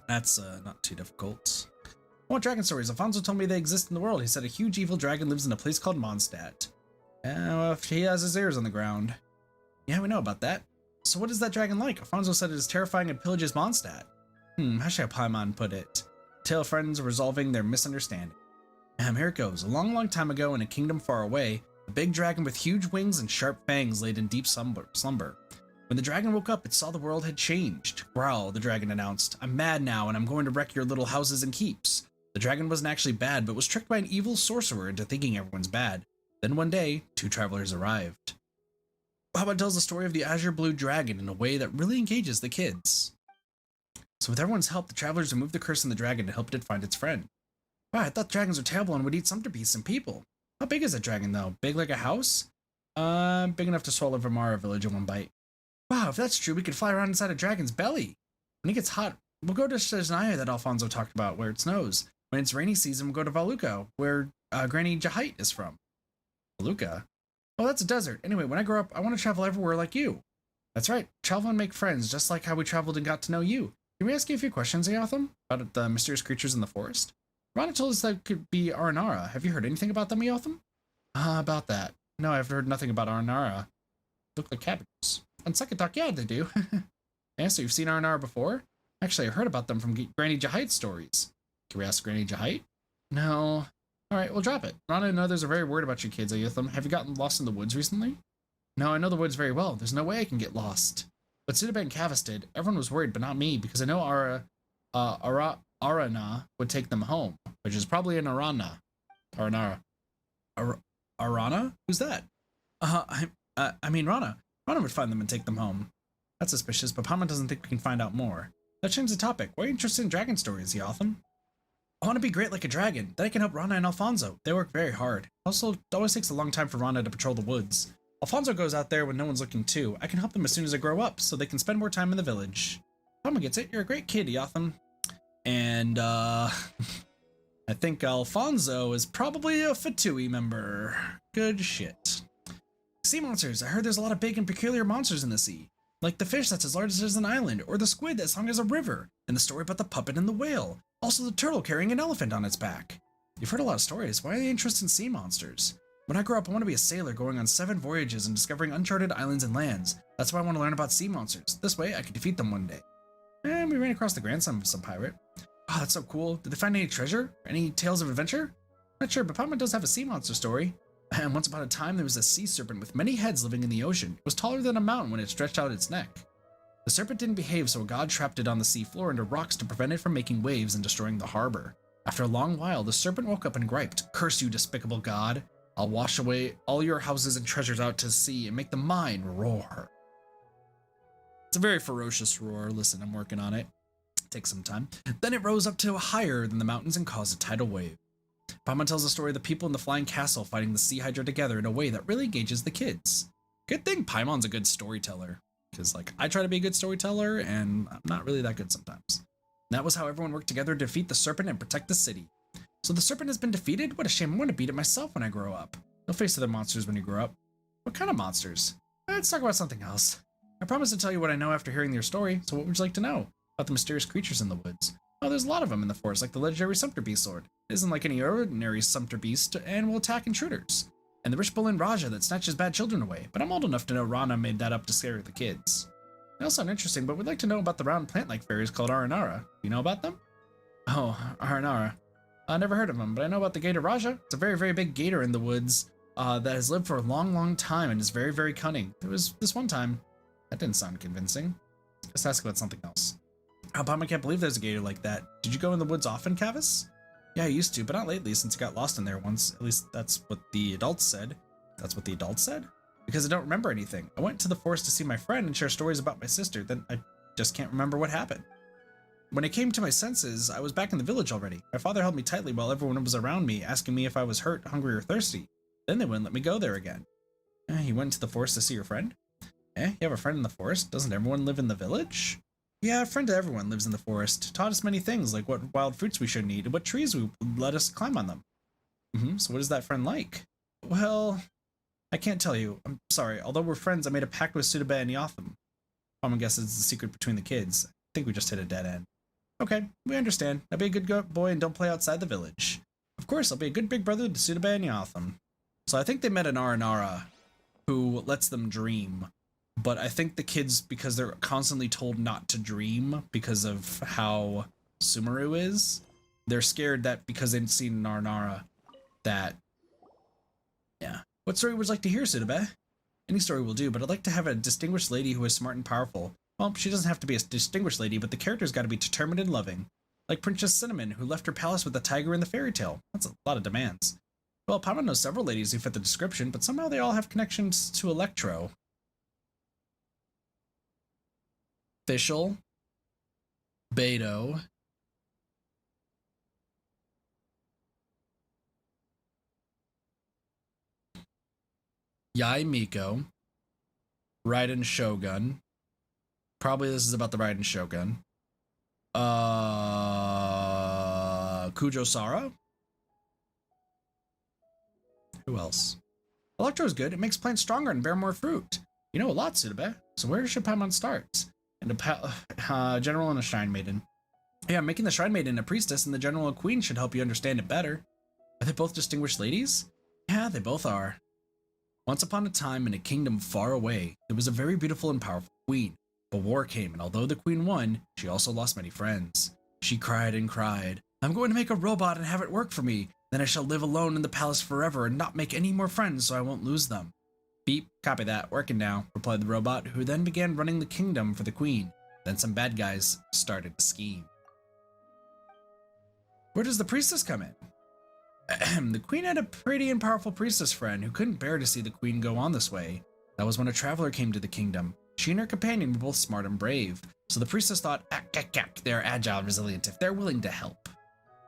That's not too difficult. I want dragon stories. Alfonso told me they exist in the world. He said a huge evil dragon lives in a place called Mondstadt. Well, if he has his ears on the ground. Yeah, we know about that. So what is that dragon like? Alfonso said it is terrifying and pillages Mondstadt. How should Paimon put it? Tale of friends resolving their misunderstanding. Here it goes. A long, long time ago in a kingdom far away, a big dragon with huge wings and sharp fangs laid in deep slumber. When the dragon woke up, it saw the world had changed. Growl, the dragon announced. I'm mad now, and I'm going to wreck your little houses and keeps. The dragon wasn't actually bad, but was tricked by an evil sorcerer into thinking everyone's bad. Then one day, 2 travelers arrived. Baba tells the story of the azure blue dragon in a way that really engages the kids. So with everyone's help, the travelers removed the curse on the dragon and helped it find its friend. Wow, I thought dragons were terrible and would eat Sumter beasts and people. How big is that dragon, though? Big like a house? Big enough to swallow Vermara village in one bite. Wow, if that's true, we could fly around inside a dragon's belly. When it gets hot, we'll go to Shesnaya that Alfonso talked about, where it snows. When it's rainy season, we'll go to Valuka, where Granny Jahite is from. Valuka? Oh, that's a desert. Anyway, when I grow up, I want to travel everywhere like you. That's right. Travel and make friends, just like how we traveled and got to know you. Can we ask you a few questions, Eotham? About the mysterious creatures in the forest? Rana told us that could be Aranara. Have you heard anything about them, Eotham? About that. No, I've heard nothing about Aranara. Look like cabbages. On second thought, yeah, they do. Yeah, so you've seen Aranara before? Actually, I heard about them from Granny Jahite's stories. Can we ask Granny Jahite? No. Alright, we'll drop it. Rana and others are very worried about you kids, Eotham. Have you gotten lost in the woods recently? No, I know the woods very well. There's no way I can get lost. But Sudaba and Kavis did. Everyone was worried, but not me, because I know Arana would take them home, which is probably an Aranara. Arana? Who's that? I mean Rana. Rana would find them and take them home. That's suspicious, but Paimon doesn't think we can find out more. Let's change the topic. Why are you interested in dragon stories, Eotham? I want to be great like a dragon. Then I can help Rana and Alfonso. They work very hard. Also, it always takes a long time for Rana to patrol the woods. Alfonso goes out there when no one's looking too. I can help them as soon as I grow up, so they can spend more time in the village. Paimon gets it. You're a great kid, Eotham. And, I think Alfonso is probably a Fatui member. Good shit. Sea monsters. I heard there's a lot of big and peculiar monsters in the sea. Like the fish that's as large as an island, or the squid that's long as a river, and the story about the puppet and the whale. Also the turtle carrying an elephant on its back. You've heard a lot of stories. Why are you interested in sea monsters? When I grow up, I want to be a sailor going on 7 voyages and discovering uncharted islands and lands. That's why I want to learn about sea monsters. This way, I can defeat them one day. And we ran across the grandson of some pirate. Wow, that's so cool. Did they find any treasure? Any tales of adventure? Not sure, but Paimon does have a sea monster story. And once upon a time, there was a sea serpent with many heads living in the ocean. It was taller than a mountain when it stretched out its neck. The serpent didn't behave, so a god trapped it on the sea floor under rocks to prevent it from making waves and destroying the harbor. After a long while, the serpent woke up and griped, "Curse you, despicable god! I'll wash away all your houses and treasures out to sea and make the mine roar." It's a very ferocious roar. Listen, I'm working on it. Take some time. Then it rose up to higher than the mountains and caused a tidal wave. Paimon tells the story of the people in the flying castle fighting the sea hydra together in a way that really engages the kids. Good thing Paimon's a good storyteller, because like I try to be a good storyteller and I'm not really that good sometimes. And that was how everyone worked together to defeat the serpent and protect the city. So the serpent has been defeated? What a shame. I want to beat it myself when I grow up. You'll face other monsters when you grow up. What kind of monsters? Let's talk about something else. I promise to tell you what I know after hearing your story, so what would you like to know? About the mysterious creatures in the woods. Oh, there's a lot of them in the forest, like the legendary Sumter Beast Lord. It isn't like any ordinary Sumter Beast and will attack intruders. And the rich Bulin Raja that snatches bad children away, but I'm old enough to know Rana made that up to scare the kids. They all sound interesting, but we'd like to know about the round plant-like fairies called Aranara. Do you know about them? Oh, Aranara. I never heard of him, but I know about the gator Raja. It's a very, very big gator in the woods that has lived for a long, long time and is very, very cunning. There was this one time. That didn't sound convincing. Let's ask about something else. I can't believe there's a gator like that. Did you go in the woods often, Cavis? Yeah, I used to, but not lately since I got lost in there once. At least that's what the adults said. That's what the adults said? Because I don't remember anything. I went to the forest to see my friend and share stories about my sister, then I just can't remember what happened. When I came to my senses, I was back in the village already. My father held me tightly while everyone was around me, asking me if I was hurt, hungry, or thirsty. Then they wouldn't let me go there again. You went to the forest to see your friend? You have a friend in the forest? Doesn't everyone live in the village? Yeah, a friend to everyone lives in the forest. Taught us many things, like what wild fruits we shouldn't eat and what trees would let us climb on them. So what is that friend like? Well, I can't tell you. I'm sorry. Although we're friends, I made a pact with Sudaba and Yotham. I'm guessing it's the secret between the kids. I think we just hit a dead end. Okay, we understand. Now be a good boy and don't play outside the village. Of course, I'll be a good big brother to Sudaba and Yotham. So I think they met an Aranara who lets them dream. But I think the kids, because they're constantly told not to dream because of how Sumeru is, they're scared that because they've seen an Aranara, that, yeah. What story would you like to hear, Sudaba? Any story will do, but I'd like to have a distinguished lady who is smart and powerful. Well, she doesn't have to be a distinguished lady, but the character's got to be determined and loving. Like Princess Cinnamon, who left her palace with a tiger in the fairy tale. That's a lot of demands. Well, Paimon knows several ladies who fit the description, but somehow they all have connections to Electro. Fischl, Beto, Yai Miko, Raiden Shogun. Probably this is about the Raiden Shogun. Kujo Sara. Who else? Electro is good. It makes plants stronger and bear more fruit. You know a lot, Sudaba. So where should Paimon start? And a general and a shrine maiden. Yeah, making the shrine maiden a priestess and the general a queen should help you understand it better. Are they both distinguished ladies? Yeah, they both are. Once upon a time in a kingdom far away, there was a very beautiful and powerful queen. But war came, and although the queen won, she also lost many friends. She cried and cried. I'm going to make a robot and have it work for me. Then I shall live alone in the palace forever and not make any more friends so I won't lose them. Beep, copy that, working now, replied the robot, who then began running the kingdom for the queen. Then some bad guys started to scheme. Where does the priestess come in? The queen had a pretty and powerful priestess friend who couldn't bear to see the queen go on this way. That was when a traveler came to the kingdom. She and her companion were both smart and brave, so the priestess thought, they're agile and resilient if they're willing to help.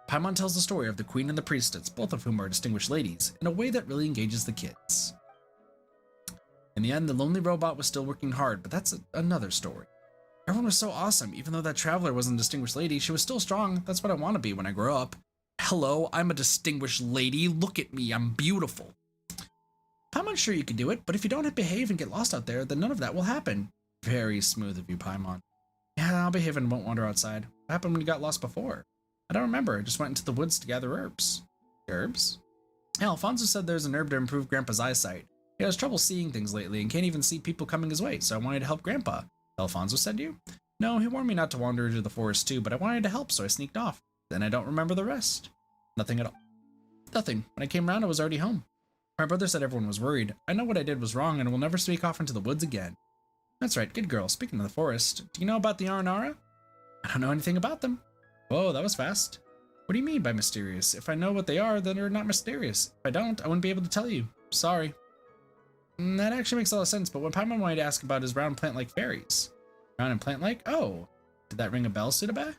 Paimon tells the story of the queen and the priestess, both of whom are distinguished ladies, in a way that really engages the kids. In the end, the lonely robot was still working hard, but that's another story. Everyone was so awesome. Even though that traveler wasn't a distinguished lady, she was still strong. That's what I want to be when I grow up. Hello, I'm a distinguished lady. Look at me, I'm beautiful. Paimon's sure you can do it, but if you don't behave and get lost out there, then none of that will happen. Very smooth of you, Paimon. Yeah, I'll behave and won't wander outside. What happened when you got lost before? I don't remember. I just went into the woods to gather herbs. Herbs? Yeah, Alfonso said there's an herb to improve Grandpa's eyesight. He has trouble seeing things lately and can't even see people coming his way, so I wanted to help Grandpa. Alfonso send you? No, he warned me not to wander into the forest too, but I wanted to help, so I sneaked off. Then I don't remember the rest. Nothing at all. Nothing. When I came around, I was already home. My brother said everyone was worried. I know what I did was wrong and will never sneak off into the woods again. That's right, good girl. Speaking of the forest, do you know about the Aranara? I don't know anything about them. Whoa, that was fast. What do you mean by mysterious? If I know what they are, then they're not mysterious. If I don't, I wouldn't be able to tell you. Sorry. That actually makes a lot of sense, but what Paimon wanted to ask about is round plant-like fairies. Round and plant-like? Oh. Did that ring a bell, Sudaba?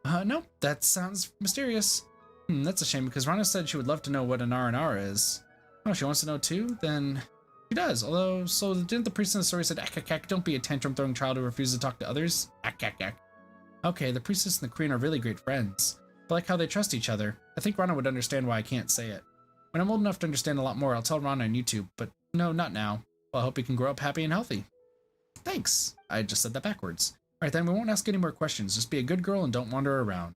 No, that sounds mysterious. That's a shame, because Rana said she would love to know what an Aranara is. Oh, she wants to know too? Then she does. Although, so didn't the priest in the story said, don't be a tantrum-throwing child who refuses to talk to others? Okay, the priestess and the queen are really great friends. I like how they trust each other. I think Rana would understand why I can't say it. When I'm old enough to understand a lot more, I'll tell Rana on YouTube, but no, not now. Well, I hope he can grow up happy and healthy. Thanks. I just said that backwards. Alright then, we won't ask any more questions. Just be a good girl and don't wander around.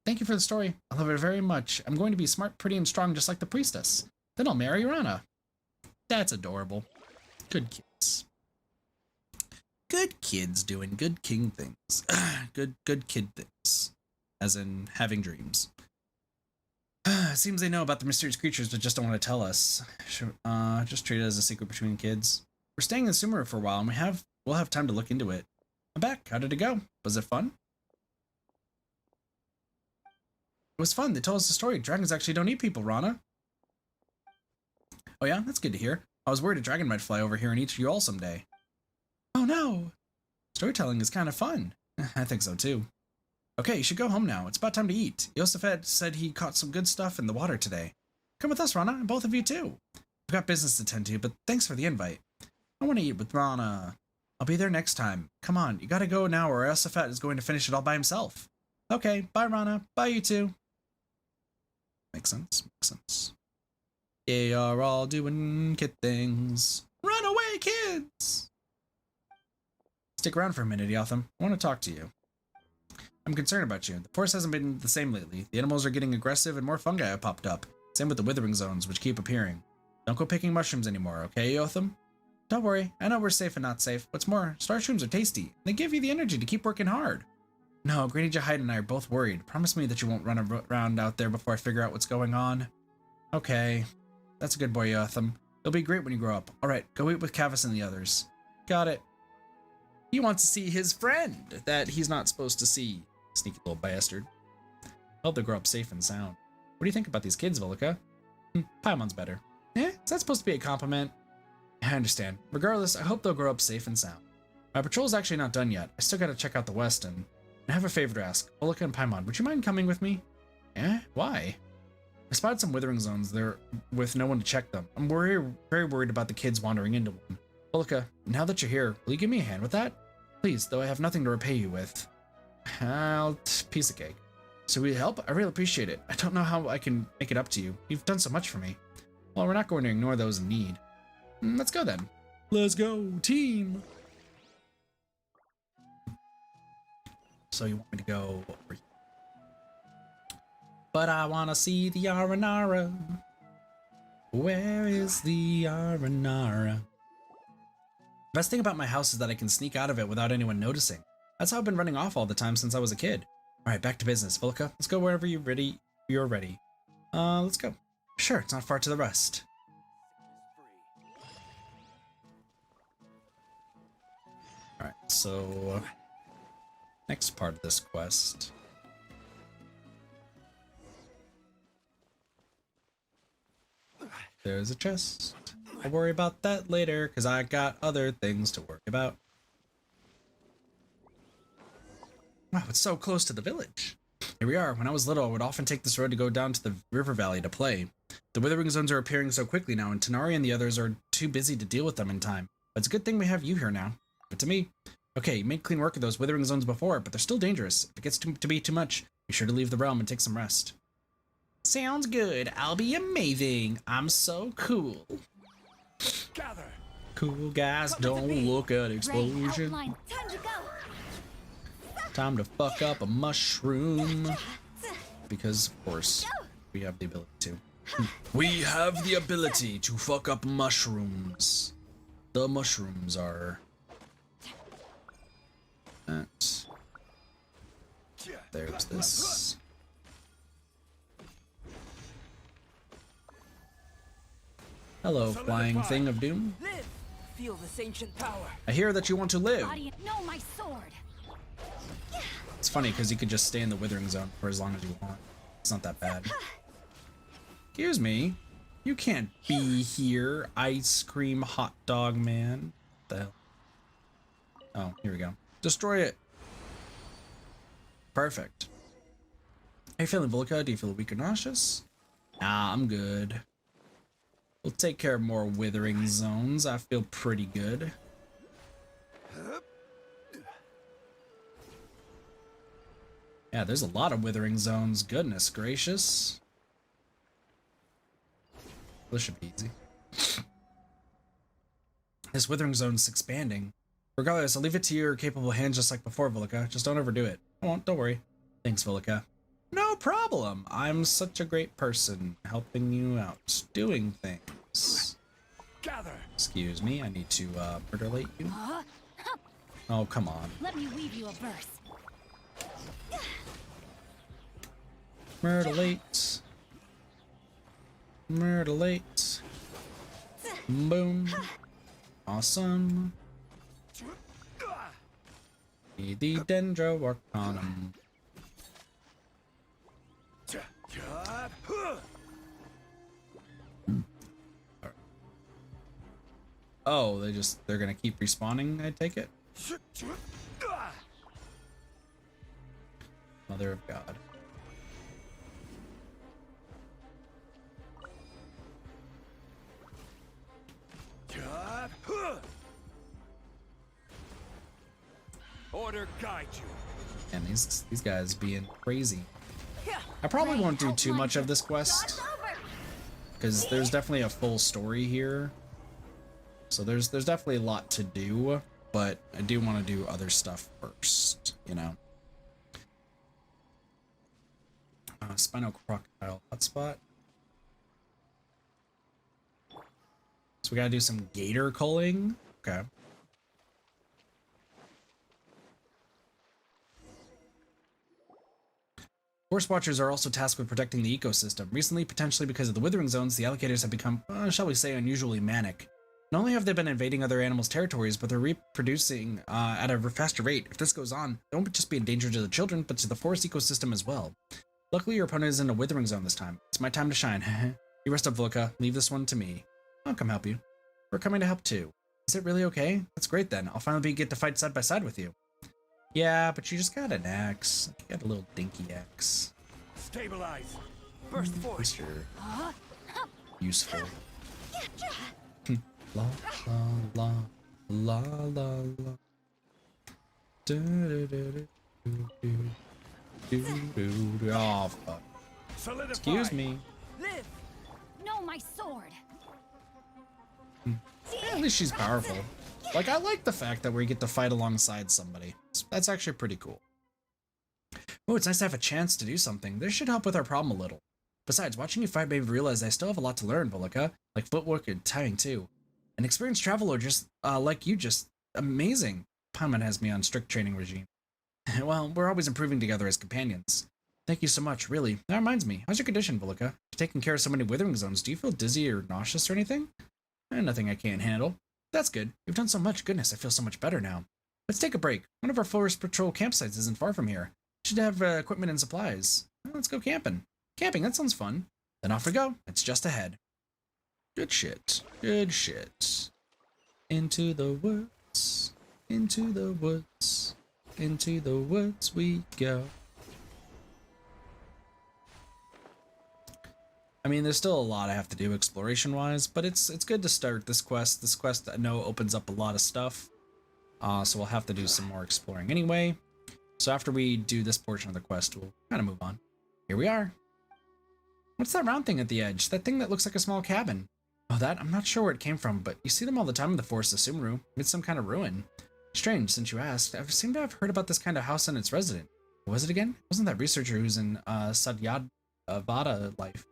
Thank you for the story. I love it very much. I'm going to be smart, pretty, and strong just like the priestess. Then I'll marry Rana. That's adorable. Good kids. Good kids doing good king things. good kid things. As in having dreams. It seems they know about the mysterious creatures, but just don't want to tell us. Just treat it as a secret between kids. We're staying in Sumeru for a while, and we'll have time to look into it. I'm back. How did it go? Was it fun? It was fun. They told us the story. Dragons actually don't eat people, Rana. Oh yeah? That's good to hear. I was worried a dragon might fly over here and eat you all someday. Oh no! Storytelling is kind of fun. I think so too. Okay, you should go home now. It's about time to eat. Yosefet said he caught some good stuff in the water today. Come with us, Rana, and both of you too. I've got business to tend to, but thanks for the invite. I want to eat with Rana. I'll be there next time. Come on, you gotta go now or Yosefet is going to finish it all by himself. Okay, bye Rana. Bye you two. Makes sense, makes sense. They are all doing kid things. Run away, kids! Stick around for a minute, Yotham. I want to talk to you. I'm concerned about you. The forest hasn't been the same lately. The animals are getting aggressive and more fungi have popped up. Same with the withering zones, which keep appearing. Don't go picking mushrooms anymore, okay, Yotham? Don't worry. I know we're safe and not safe. What's more, star shrooms are tasty. They give you the energy to keep working hard. No, Granny Jahide and I are both worried. Promise me that you won't run around out there before I figure out what's going on. Okay. That's a good boy, Yotham. You'll be great when you grow up. Alright, go eat with Kavis and the others. Got it. He wants to see his friend that he's not supposed to see. Sneaky little bastard. Hope they grow up safe and sound. What do you think about these kids, Volika? Paimon's better. Eh? Is that supposed to be a compliment? I understand. Regardless, I hope they'll grow up safe and sound. My patrol's actually not done yet. I still gotta check out the west and I have a favor to ask. Volika and Paimon, would you mind coming with me? Eh? Why? I spotted some withering zones there with no one to check them. I'm very worried about the kids wandering into one. Volika, now that you're here, will you give me a hand with that? Please, though I have nothing to repay you with. Piece of cake. So will you help? I really appreciate it. I don't know how I can make it up to you. You've done so much for me. Well, we're not going to ignore those in need. Let's go then. Let's go, team! So you want me to go over here? But I want to see the Aranara. Where is the Aranara? The best thing about my house is that I can sneak out of it without anyone noticing. That's how I've been running off all the time since I was a kid. All right, back to business. Volika, let's go wherever you're ready. Let's go. Sure, it's not far to the rest. All right, so next part of this quest. There's a chest. I'll worry about that later, because I got other things to worry about. Wow, it's so close to the village. Here we are. When I was little, I would often take this road to go down to the river valley to play. The withering zones are appearing so quickly now, and Tanari and the others are too busy to deal with them in time. But it's a good thing we have you here now. But to me, okay, you made clean work of those withering zones before, but they're still dangerous. If it gets to be too much, be sure to leave the realm and take some rest. Sounds good. I'll be amazing. I'm so cool. Gather. Cool guys don't look at explosion. Time to go. Time to fuck up a mushroom. Because, of course, we have the ability to. We have the ability to fuck up mushrooms. The mushrooms are... that. There's this. Hello, flying thing of doom. Live! Feel this ancient power. I hear that you want to live. No, my sword. It's funny because you could just stay in the withering zone for as long as you want. It's not that bad. Excuse me. You can't be here, ice cream hot dog man. What the hell? Oh, here we go. Destroy it. Perfect. How you feeling, Volika? Do you feel weak or nauseous? Nah, I'm good. We'll take care of more withering zones. I feel pretty good. Yeah, there's a lot of withering zones. Goodness gracious. This should be easy. This withering zone's expanding. Regardless, I'll leave it to your capable hands just like before, Volika. Just don't overdo it. I won't, don't worry. Thanks, Volika. No problem. I'm such a great person, helping you out, doing things. Gather. Excuse me, I need to murderlate you. Oh, come on. Let me weave you a verse. Murderlate. Myrtlate. Boom. Awesome. The Dendro Arcanum. Oh, they're gonna keep respawning, I take it? Mother of God. Order guide you. And these guys being crazy. I probably won't do too much of this quest because there's definitely a full story here. So there's definitely a lot to do, but I do want to do other stuff first, you know. Spinal crocodile hotspot. So we gotta do some gator culling. Okay. Forest Watchers are also tasked with protecting the ecosystem. Recently, potentially because of the withering zones, the alligators have become, shall we say, unusually manic. Not only have they been invading other animals' territories, but they're reproducing at a faster rate. If this goes on, they won't just be a danger to the children, but to the forest ecosystem as well. Luckily, your opponent is in a withering zone this time. It's my time to shine. You rest up, Volka. Leave this one to me. I'll come help you. We're coming to help too. Is it really okay? That's great then. I'll finally get to fight side by side with you. Yeah, but you just got an axe. You got a little dinky axe. Stabilize. Burst force. Sure. Useful. La la la la la la. Do do do do do do do do. Oh fuck! Solidify. Excuse me. Live. No, my sword. At least she's powerful. Like, I like the fact that we get to fight alongside somebody. That's actually pretty cool. Oh, it's nice to have a chance to do something. This should help with our problem a little. Besides, watching you fight made me realize I still have a lot to learn, Volika. Like footwork and timing too. An experienced traveler just like you, just amazing. Paimon has me on strict training regime. Well, we're always improving together as companions. Thank you so much, really. That reminds me, how's your condition, Volika? You're taking care of so many withering zones. Do you feel dizzy or nauseous or anything? Nothing I can't handle. That's good. You've done so much. Goodness, I feel so much better now. Let's take a break. One of our forest patrol campsites isn't far from here. We should have equipment and supplies. Well, let's go camping. Camping, that sounds fun. Then off we go. It's just ahead. Good shit. Good shit. Into the woods. Into the woods. Into the woods we go. I mean, there's still a lot I have to do exploration-wise, but it's good to start this quest. This quest, I know, opens up a lot of stuff, so we'll have to do some more exploring anyway. So after we do this portion of the quest, we'll kind of move on. Here we are. What's that round thing at the edge? That thing that looks like a small cabin. Oh, that? I'm not sure where it came from, but you see them all the time in the forest of Sumru. It's some kind of ruin. Strange, since you asked. I seem to have heard about this kind of house and its resident. What was it again? Wasn't that researcher who's in Sadyavada life?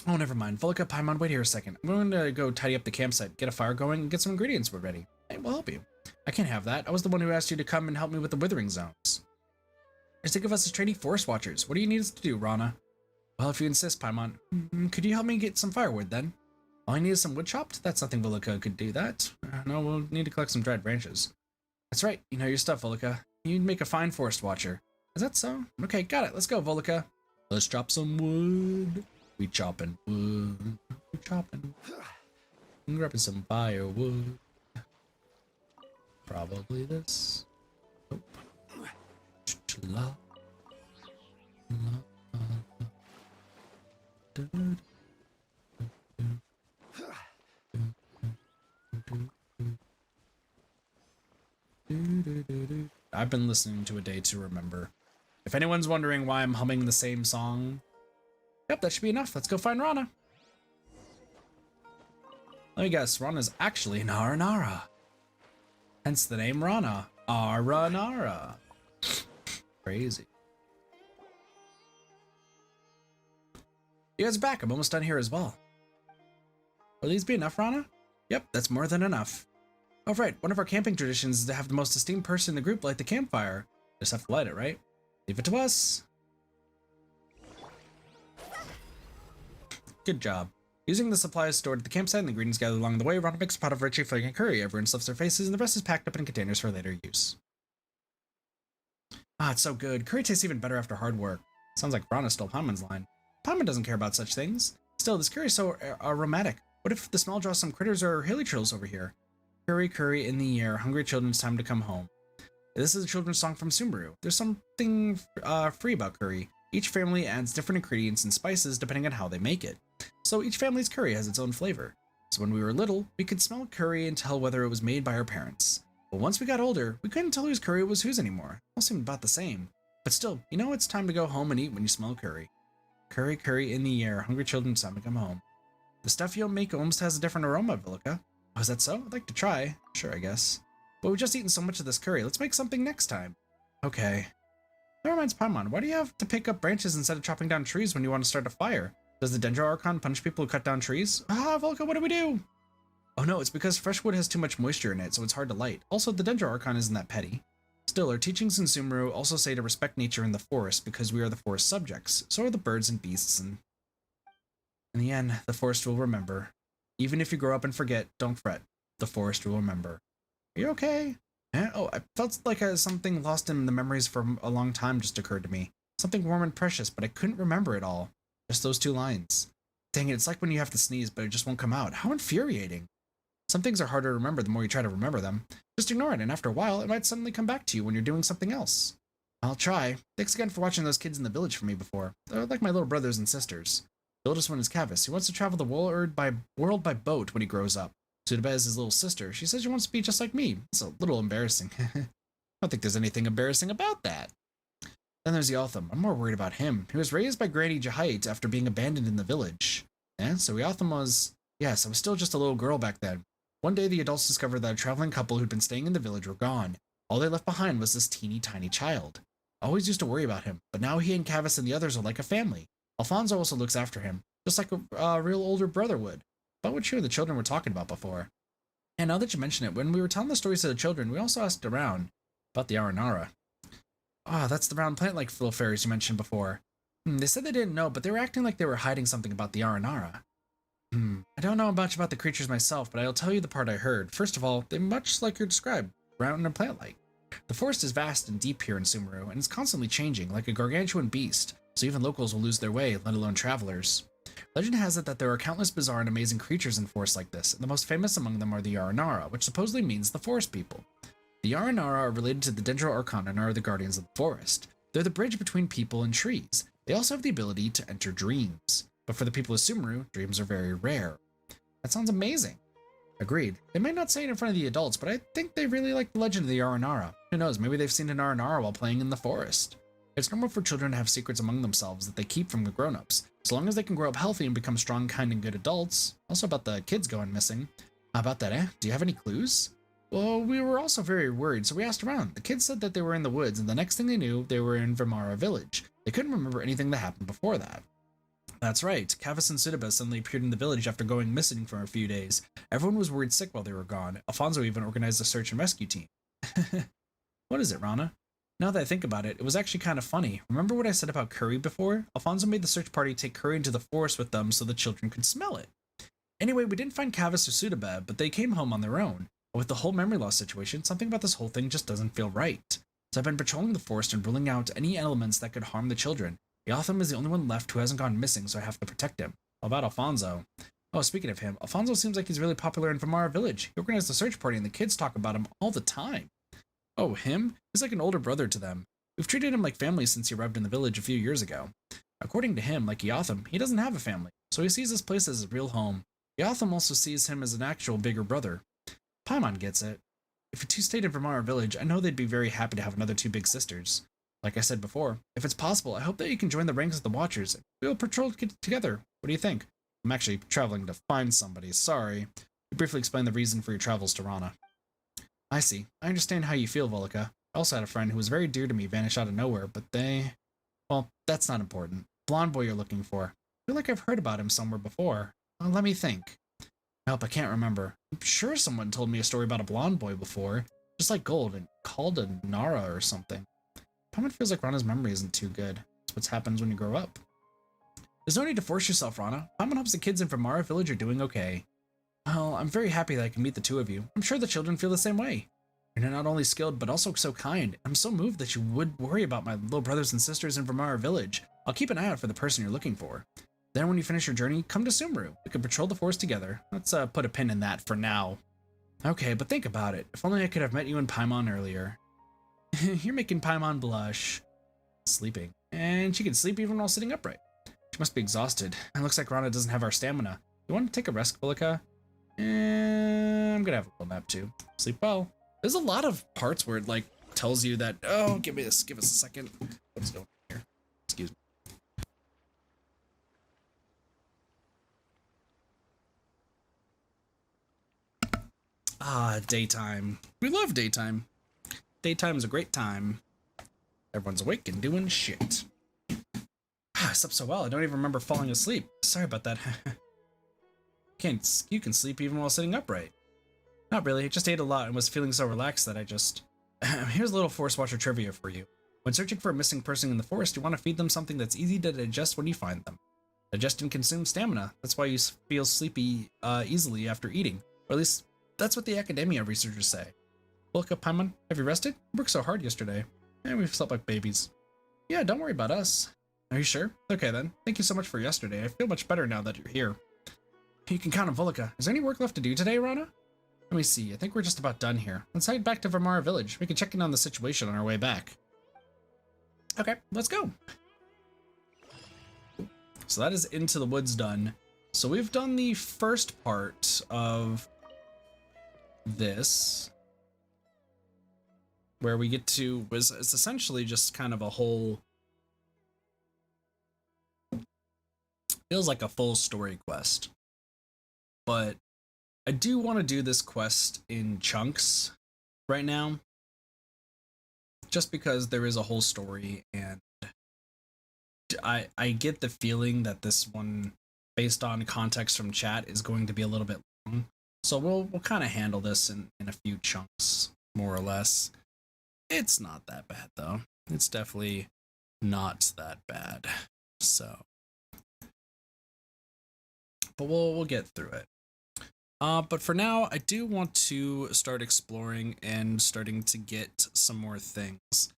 Oh, never mind. Volika, Paimon, wait here a second. I'm going to go tidy up the campsite, get a fire going, and get some ingredients ready. Hey, we'll help you. I can't have that. I was the one who asked you to come and help me with the withering zones. Just think of us as trainee forest watchers. What do you need us to do, Rana? Well, if you insist, Paimon. Could you help me get some firewood, then? All I need is some wood chopped? That's nothing Volika could do that. No, we'll need to collect some dried branches. That's right. You know your stuff, Volika. You'd make a fine forest watcher. Is that so? Okay, got it. Let's go, Volika. Let's chop some wood. We chopping wood. We chopping. I'm grabbing some firewood. Probably this. Nope. La. La. I've been listening to A Day to Remember. If anyone's wondering why I'm humming the same song, yep, that should be enough. Let's go find Rana. Let me guess, Rana's actually an Aranara. Hence the name Rana. Aranara. Crazy. You guys are back. I'm almost done here as well. Will these be enough, Rana? Yep, that's more than enough. Oh, right. One of our camping traditions is to have the most esteemed person in the group light the campfire. Just have to light it, right? Leave it to us. Good job. Using the supplies stored at the campsite and the ingredients gathered along the way, Rana makes a pot of richly flavoring curry. Everyone stuffs their faces, and the rest is packed up in containers for later use. Ah, it's so good. Curry tastes even better after hard work. Sounds like Rana stole Paimon's line. Paimon doesn't care about such things. Still, this curry is so aromatic. What if the smell draws some critters or hilly trills over here? Curry, curry in the air, hungry children, it's time to come home. This is a children's song from Sumeru. There's something free about curry. Each family adds different ingredients and spices depending on how they make it. So each family's curry has its own flavor. So when we were little, we could smell curry and tell whether it was made by our parents. But once we got older, we couldn't tell whose curry was whose anymore. All seemed about the same. But still, you know it's time to go home and eat when you smell curry. Curry, curry in the air, hungry children, it's time to come home. The stuff you'll make almost has a different aroma, Villica. Oh, is that so? I'd like to try. Sure, I guess. But we've just eaten so much of this curry, let's make something next time. Okay. That reminds Paimon, why do you have to pick up branches instead of chopping down trees when you want to start a fire? Does the Dendro Archon punish people who cut down trees? Ah, Villica, what do we do? Oh no, it's because fresh wood has too much moisture in it, so it's hard to light. Also, the Dendro Archon isn't that petty. Still, our teachings in Sumeru also say to respect nature in the forest because we are the forest subjects. So are the birds and beasts, and in the end, the forest will remember. Even if you grow up and forget, don't fret. The forest will remember. Are you okay? Yeah? Oh, I felt like something lost in the memories for a long time just occurred to me. Something warm and precious, but I couldn't remember it all. Just those 2 lines. Dang it, it's like when you have to sneeze, but it just won't come out. How infuriating. Some things are harder to remember the more you try to remember them. Just ignore it, and after a while, it might suddenly come back to you when you're doing something else. I'll try. Thanks again for watching those kids in the village for me before. They're like my little brothers and sisters. The oldest one is Kavis. He wants to travel the world by boat when he grows up. Sudaba is his little sister. She says she wants to be just like me. It's a little embarrassing. I don't think there's anything embarrassing about that. Then there's Eotham. I'm more worried about him. He was raised by Granny Jahait after being abandoned in the village. So Eotham was... Yes, I was still just a little girl back then. One day, the adults discovered that a traveling couple who'd been staying in the village were gone. All they left behind was this teeny tiny child. I always used to worry about him, but now he and Kavis and the others are like a family. Alfonso also looks after him, just like a real older brother would. About what you and the children were talking about before. And now that you mention it, when we were telling the stories to the children, we also asked around about the Aranara. Ah, that's the round plant-like little fairies you mentioned before. They said they didn't know, but they were acting like they were hiding something about the Aranara. I don't know much about the creatures myself, but I'll tell you the part I heard. First of all, they're much like you described, round and plant-like. The forest is vast and deep here in Sumeru, and it's constantly changing, like a gargantuan beast, so even locals will lose their way, let alone travelers. Legend has it that there are countless bizarre and amazing creatures in forests like this, and the most famous among them are the Aranara, which supposedly means the forest people. The Aranara are related to the Dendro Archon and are the guardians of the forest. They're the bridge between people and trees. They also have the ability to enter dreams. But for the people of Sumeru, dreams are very rare. That sounds amazing. Agreed. They might not say it in front of the adults, but I think they really like the legend of the Aranara. Who knows, maybe they've seen an Aranara while playing in the forest. It's normal for children to have secrets among themselves that they keep from the grown-ups, so long as they can grow up healthy and become strong, kind, and good adults. Also about the kids going missing. How about that, Do you have any clues? Well, we were also very worried, so we asked around. The kids said that they were in the woods, and the next thing they knew, they were in Vimara village. They couldn't remember anything that happened before that. That's right, Kavis and Sudaba suddenly appeared in the village after going missing for a few days. Everyone was worried sick while they were gone. Alfonso even organized a search and rescue team. What is it, Rana? Now that I think about it, it was actually kind of funny. Remember what I said about curry before? Alfonso made the search party take curry into the forest with them so the children could smell it. Anyway, we didn't find Kavis or Sudaba, but they came home on their own. With the whole memory loss situation, something about this whole thing just doesn't feel right. So I've been patrolling the forest and ruling out any elements that could harm the children. Eotham is the only one left who hasn't gone missing, so I have to protect him. How about Alfonso? Oh, speaking of him, Alfonso seems like he's really popular in Vimara village. He organized a search party and the kids talk about him all the time. Oh, him? He's like an older brother to them. We've treated him like family since he arrived in the village a few years ago. According to him, like Eotham, he doesn't have a family, so he sees this place as his real home. Eotham also sees him as an actual bigger brother. Paimon gets it. If you two stayed in Vimara village, I know they'd be very happy to have another 2 big sisters. Like I said before, if it's possible, I hope that you can join the ranks of the Watchers. We'll patrol together. What do you think? I'm actually traveling to find somebody, sorry. You briefly explained the reason for your travels to Rana. I see. I understand how you feel, Villica. I also had a friend who was very dear to me vanish out of nowhere, but they... Well, that's not important. Blonde boy you're looking for. I feel like I've heard about him somewhere before. Well, let me think. Nope, I can't remember. I'm sure someone told me a story about a blonde boy before. Just like gold and called a Nara or something. Paimon feels like Rana's memory isn't too good. That's what happens when you grow up. There's no need to force yourself, Rana. Paimon hopes the kids in Vermara village are doing okay. Well, I'm very happy that I can meet the two of you. I'm sure the children feel the same way. You're not only skilled, but also so kind. I'm so moved that you would worry about my little brothers and sisters in Vermara village. I'll keep an eye out for the person you're looking for. Then when you finish your journey, come to Sumeru. We can patrol the forest together. Let's put a pin in that for now. Okay, but think about it. If only I could have met you and Paimon earlier. You're making Paimon blush. Sleeping. And she can sleep even while sitting upright. She must be exhausted. It looks like Rana doesn't have our stamina. You want to take a rest, Kulika? I'm gonna have a little nap too. Sleep well. There's a lot of parts where it like tells you that, oh, give us a second. What's going on here? Excuse me. Ah, daytime. We love daytime. Daytime is a great time. Everyone's awake and doing shit. I slept so well, I don't even remember falling asleep. Sorry about that. You can sleep even while sitting upright. Not really, I just ate a lot and was feeling so relaxed that I just... Here's a little Forest Watcher trivia for you. When searching for a missing person in the forest, you want to feed them something that's easy to digest when you find them. Digest and consume stamina. That's why you feel sleepy easily after eating. Or at least, that's what the academia researchers say. Look up, Paimon. Have you rested? You worked so hard yesterday. And we've slept like babies. Yeah, don't worry about us. Are you sure? Okay then. Thank you so much for yesterday. I feel much better now that you're here. You can count on Volika. Is there any work left to do today, Rana? Let me see. I think we're just about done here. Let's head back to Vermara village. We can check in on the situation on our way back. Okay, let's go. So that is Into the Woods done. So we've done the first part of this, where we get to, it's essentially just kind of a whole, feels like a full story quest. But I do want to do this quest in chunks right now, just because there is a whole story, and I get the feeling that this one, based on context from chat, is going to be a little bit long. So we'll kind of handle this in a few chunks, more or less. It's not that bad though. It's definitely not that bad. So, but we'll get through it. But for now, I do want to start exploring and starting to get some more things.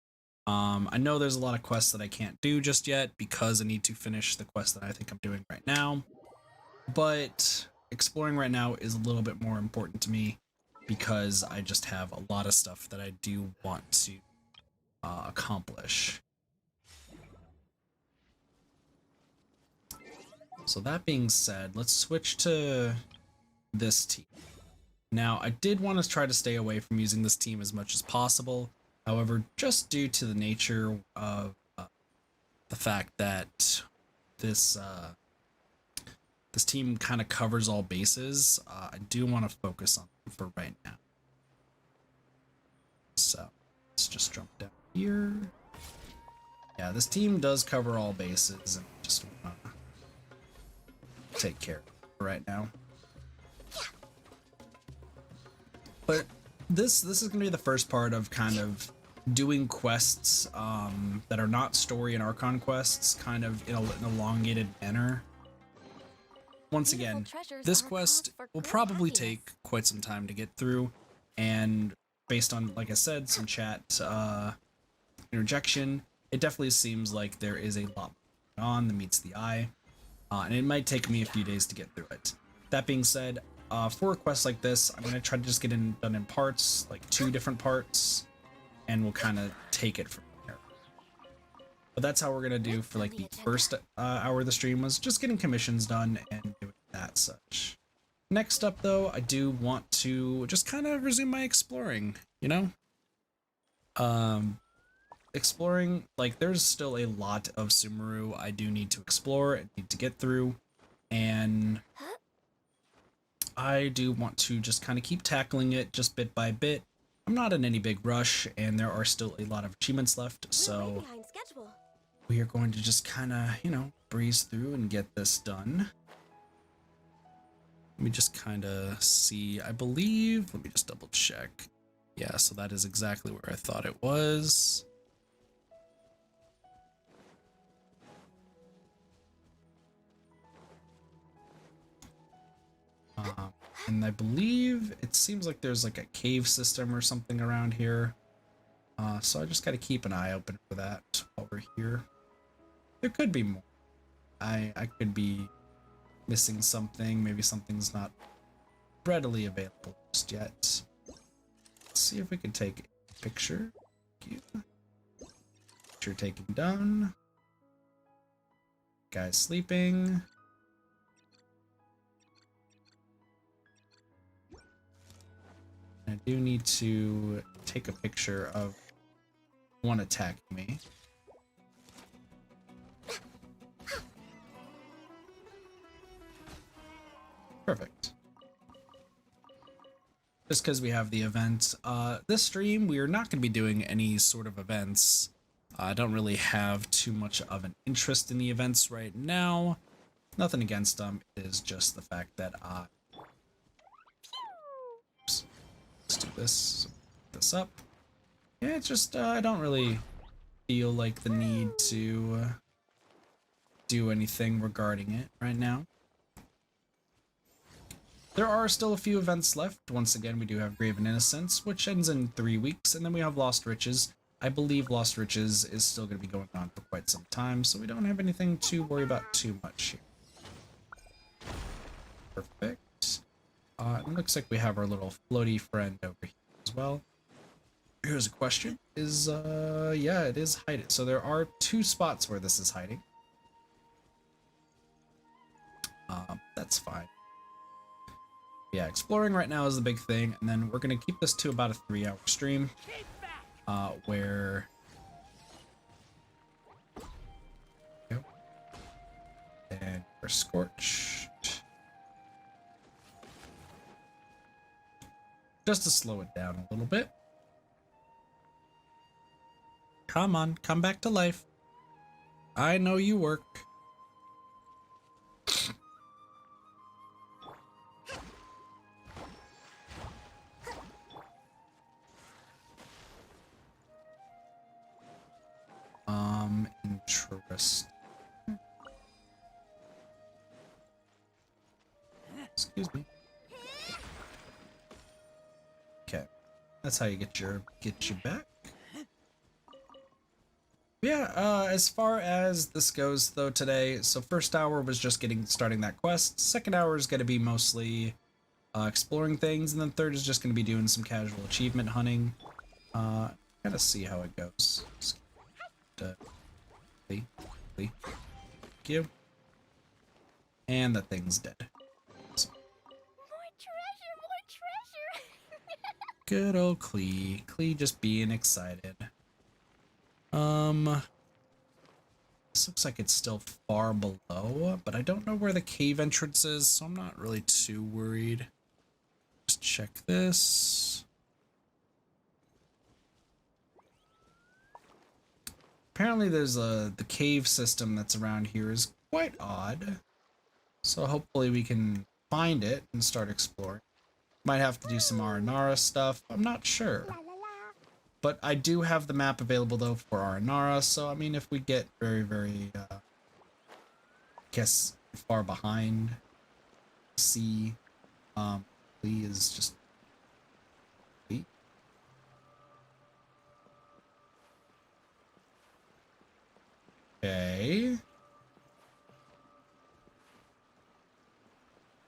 I know there's a lot of quests that I can't do just yet because I need to finish the quest that I think I'm doing right now. But exploring right now is a little bit more important to me because I just have a lot of stuff that I do want to accomplish. So that being said, let's switch to this team. Now, I did want to try to stay away from using this team as much as possible. However, just due to the nature of the fact that this team kind of covers all bases, I do want to focus on them for right now. So let's just jump down here. Yeah, this team does cover all bases, and I just want to take care of it right now. But this is going to be the first part of kind of doing quests that are not story and Archon quests, kind of in an elongated manner. Once again, this quest will probably take quite some time to get through, and based on, like I said, some chat interjection, it definitely seems like there is a lot going on that meets the eye, and it might take me a few days to get through it. That being said, for a quest like this, I'm going to try to just get it done in parts, like 2 different parts, and we'll kind of take it from there. But that's how we're going to do for like the first hour of the stream, was just getting commissions done and doing that such. Next up though, I do want to just kind of resume my exploring, you know? Exploring, like there's still a lot of Sumeru I do need to explore and need to get through, and I do want to just kind of keep tackling it just bit by bit. I'm not in any big rush, and there are still a lot of achievements left, so we are going to just kind of, you know, breeze through and get this done. Let me just kind of see, I believe, let me just double check. Yeah, so that is exactly where I thought it was. And I believe it seems like there's like a cave system or something around here. So I just got to keep an eye open for that while we're here. There could be more. I could be missing something. Maybe something's not readily available just yet. Let's see if we can take a picture. Thank you. Picture taken done. Guy's sleeping. I do need to take a picture of one attacking me. Perfect. Just because we have the event. This stream, we are not going to be doing any sort of events. I don't really have too much of an interest in the events right now. Nothing against them. It is just the fact that oops. Let's do this. Put this up. Yeah, it's just I don't really feel like the need to do anything regarding it right now. There are still a few events left. Once again, we do have Graven Innocence, which ends in 3 weeks, and then we have Lost Riches. I believe Lost Riches is still going to be going on for quite some time, so we don't have anything to worry about too much here. Perfect. It looks like we have our little floaty friend over here as well. Here's a question. Yeah, it is hiding. So there are 2 spots where this is hiding. That's fine. Yeah, exploring right now is the big thing, and then we're going to keep this to about a 3-hour stream, where... Yep. And we're scorched. Just to slow it down a little bit. Come on, come back to life. I know you work. Interest. Excuse me. Okay, that's how you get you back. Yeah, as far as this goes though today, so first hour was just starting that quest. Second hour is going to be mostly exploring things, and then third is just going to be doing some casual achievement hunting. Gotta see how it goes. Thank you. And the thing's dead. So. More treasure! Good old Klee. Klee just being excited. This looks like it's still far below, but I don't know where the cave entrance is, so I'm not really too worried. Just check this. Apparently there's the cave system that's around here is quite odd. So hopefully we can find it and start exploring. Might have to do some Aranara stuff. I'm not sure. But I do have the map available though for Aranara. So I mean, if we get very, very, guess far behind, Lee is just Lee. Okay.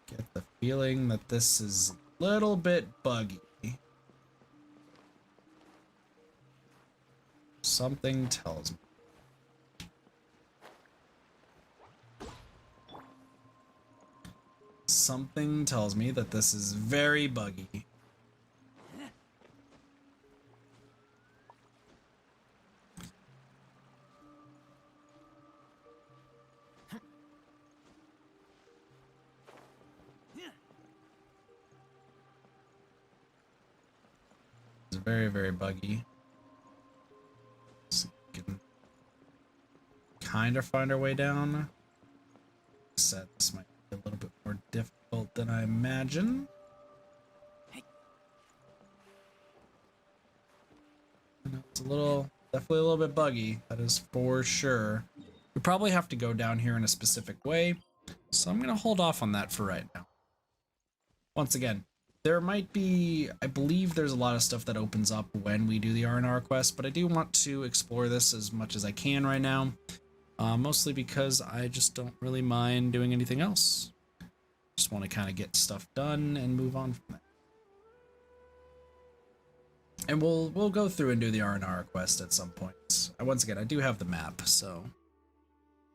Get the feeling that this is a little bit buggy. Something tells me. Something tells me that this is very buggy. It's very, very buggy. So we can kind of find our way down. Said this might be a little bit more difficult than I imagine. It's definitely a little bit buggy. That is for sure. We probably have to go down here in a specific way, so I'm gonna hold off on that for right now. once again, there might be, I believe there's a lot of stuff that opens up when we do the Aranara quest, but I do want to explore this as much as I can right now, mostly because I just don't really mind doing anything else. Just want to kind of get stuff done and move on from there. And we'll go through and do the Aranara quest at some point. Once again, I do have the map, so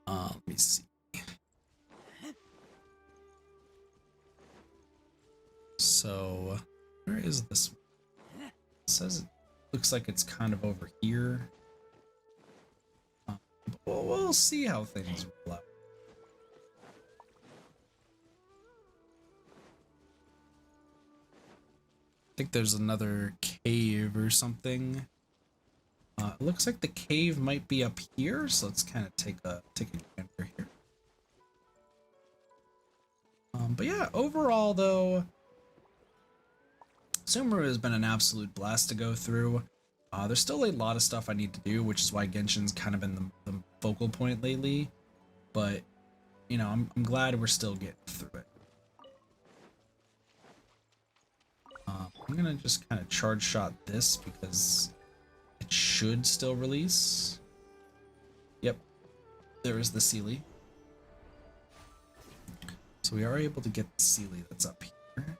let me see. So where is this? It says it looks like it's kind of over here. We'll see how things roll out. I think there's another cave or something. It looks like the cave might be up here, so let's kind of take a gander here. But yeah, overall though, Sumeru has been an absolute blast to go through. There's still a lot of stuff I need to do, which is why Genshin's kind of been the focal point lately. But you know, I'm glad we're still getting through it. I'm gonna just kind of charge shot this because it should still release. Yep, there is the Sealy. So we are able to get the Sealy that's up here.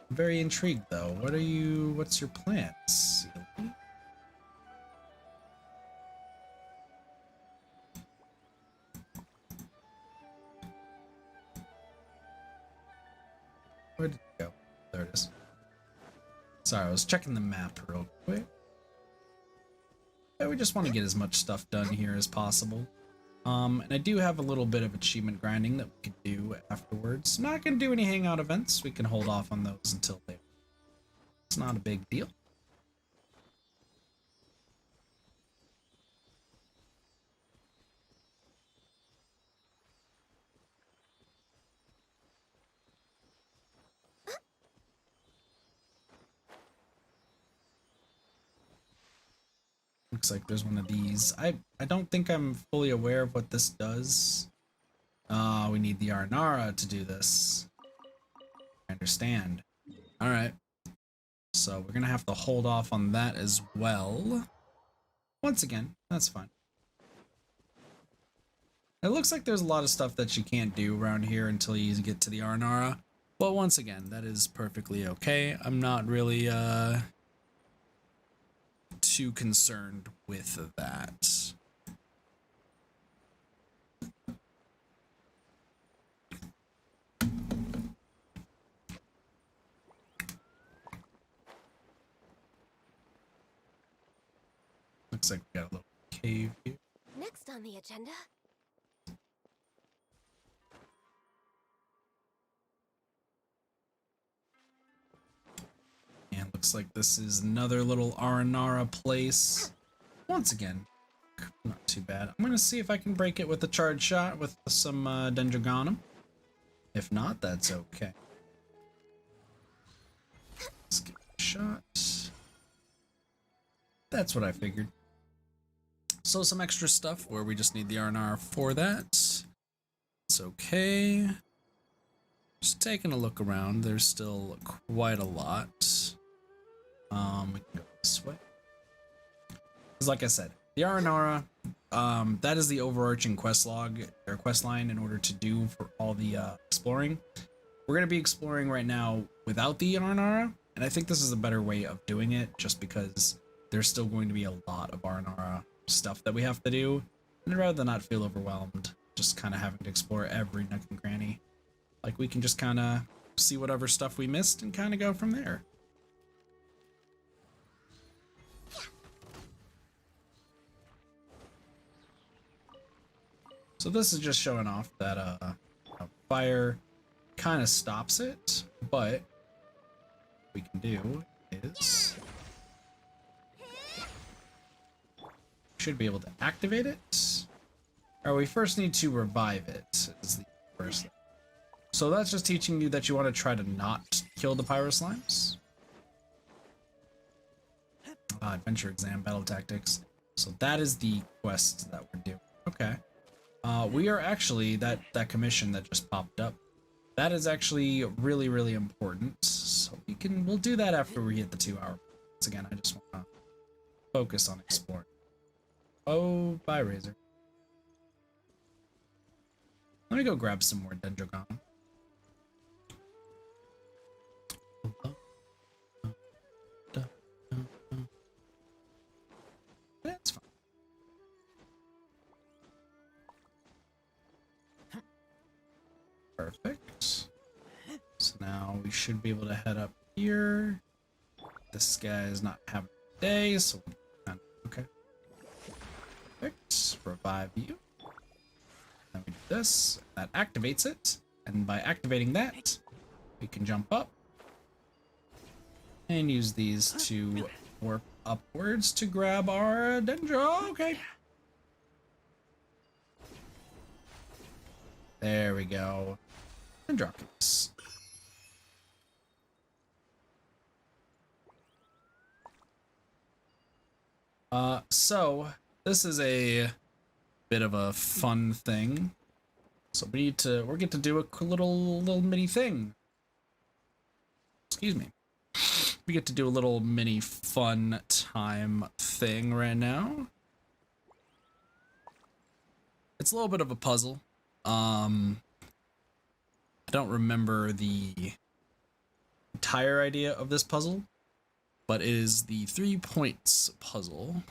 I'm very intrigued though. What's your plans, Sealy? Where did it go? There it is. Sorry, I was checking the map real quick. Yeah, we just want to get as much stuff done here as possible. And I do have a little bit of achievement grinding that we could do afterwards. I'm not going to do any hangout events. We can hold off on those until later. It's not a big deal. Looks like there's one of these. I don't think I'm fully aware of what this does. We need the Aranara to do this. I understand. Alright. So we're gonna have to hold off on that as well. Once again, that's fine. It looks like there's a lot of stuff that you can't do around here until you get to the Aranara. But once again, that is perfectly okay. I'm not really too concerned with that. Looks like we got a little cave here. Next on the agenda. And looks like this is another little Aranara place. Once again, not too bad. I'm gonna see if I can break it with a charge shot with some Dendrogonum. If not, that's okay. Let's give it a shot. That's what I figured. So some extra stuff where we just need the Aranara for that. It's okay. Just taking a look around. There's still quite a lot. We can go this way. Because like I said, the Aranara, that is the overarching quest log or quest line in order to do for all the exploring. We're going to be exploring right now without the Aranara, and I think this is a better way of doing it just because there's still going to be a lot of Aranara stuff that we have to do, and I'd rather not feel overwhelmed just kind of having to explore every nook and cranny. Like, we can just kind of see whatever stuff we missed and kind of go from there. So this is just showing off that fire kind of stops it, but what we can do is should be able to activate it. Or we first need to revive it is the first thing. So that's just teaching you that you want to try to not kill the pyro slimes. Adventure exam, battle tactics. So that is the quest that we're doing. Okay. We are actually that commission that just popped up. That is actually really, really important. So we'll do that after we hit the 2-hour. Once again, I just want to focus on exploring. Oh, bye, Razor. Let me go grab some more Dendrogon. That's fine. Perfect. So now we should be able to head up here. This guy is not having a day, so okay. Perfect. Revive you. Then we do this. That activates it. And by activating that, we can jump up and use these to warp upwards to grab our Dendro. Okay. There we go. Dendrocus. So this is a bit of a fun thing. So we get to do a little mini thing. Excuse me. We get to do a little mini fun time thing right now. It's a little bit of a puzzle. I don't remember the entire idea of this puzzle, but it is the 3 points puzzle.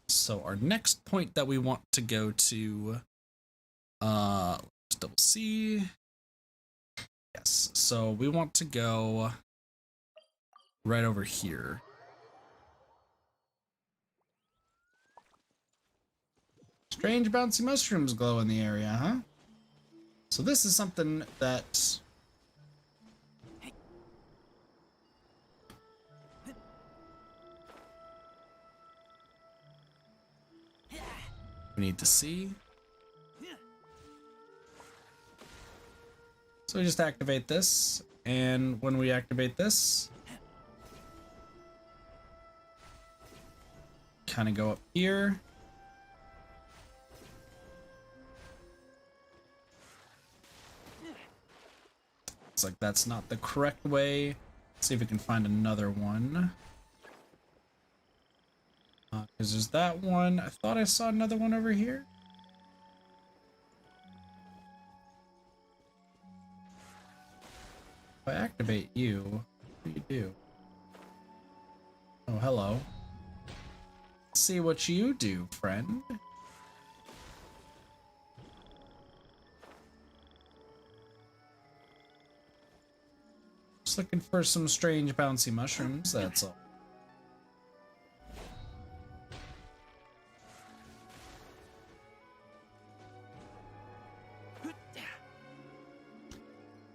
So our next point that we want to go to, let's double C. Yes, so we want to go right over here. Strange bouncy mushrooms glow in the area, huh? So this is something that we need to see. So we just activate this, and when we activate this, kind of go up here. It's like that's not the correct way. Let's see if we can find another one. Because there's that one. I thought I saw another one over here. If I activate you, what do you do? Oh, hello. Let's see what you do, friend. Just looking for some strange bouncy mushrooms, that's all.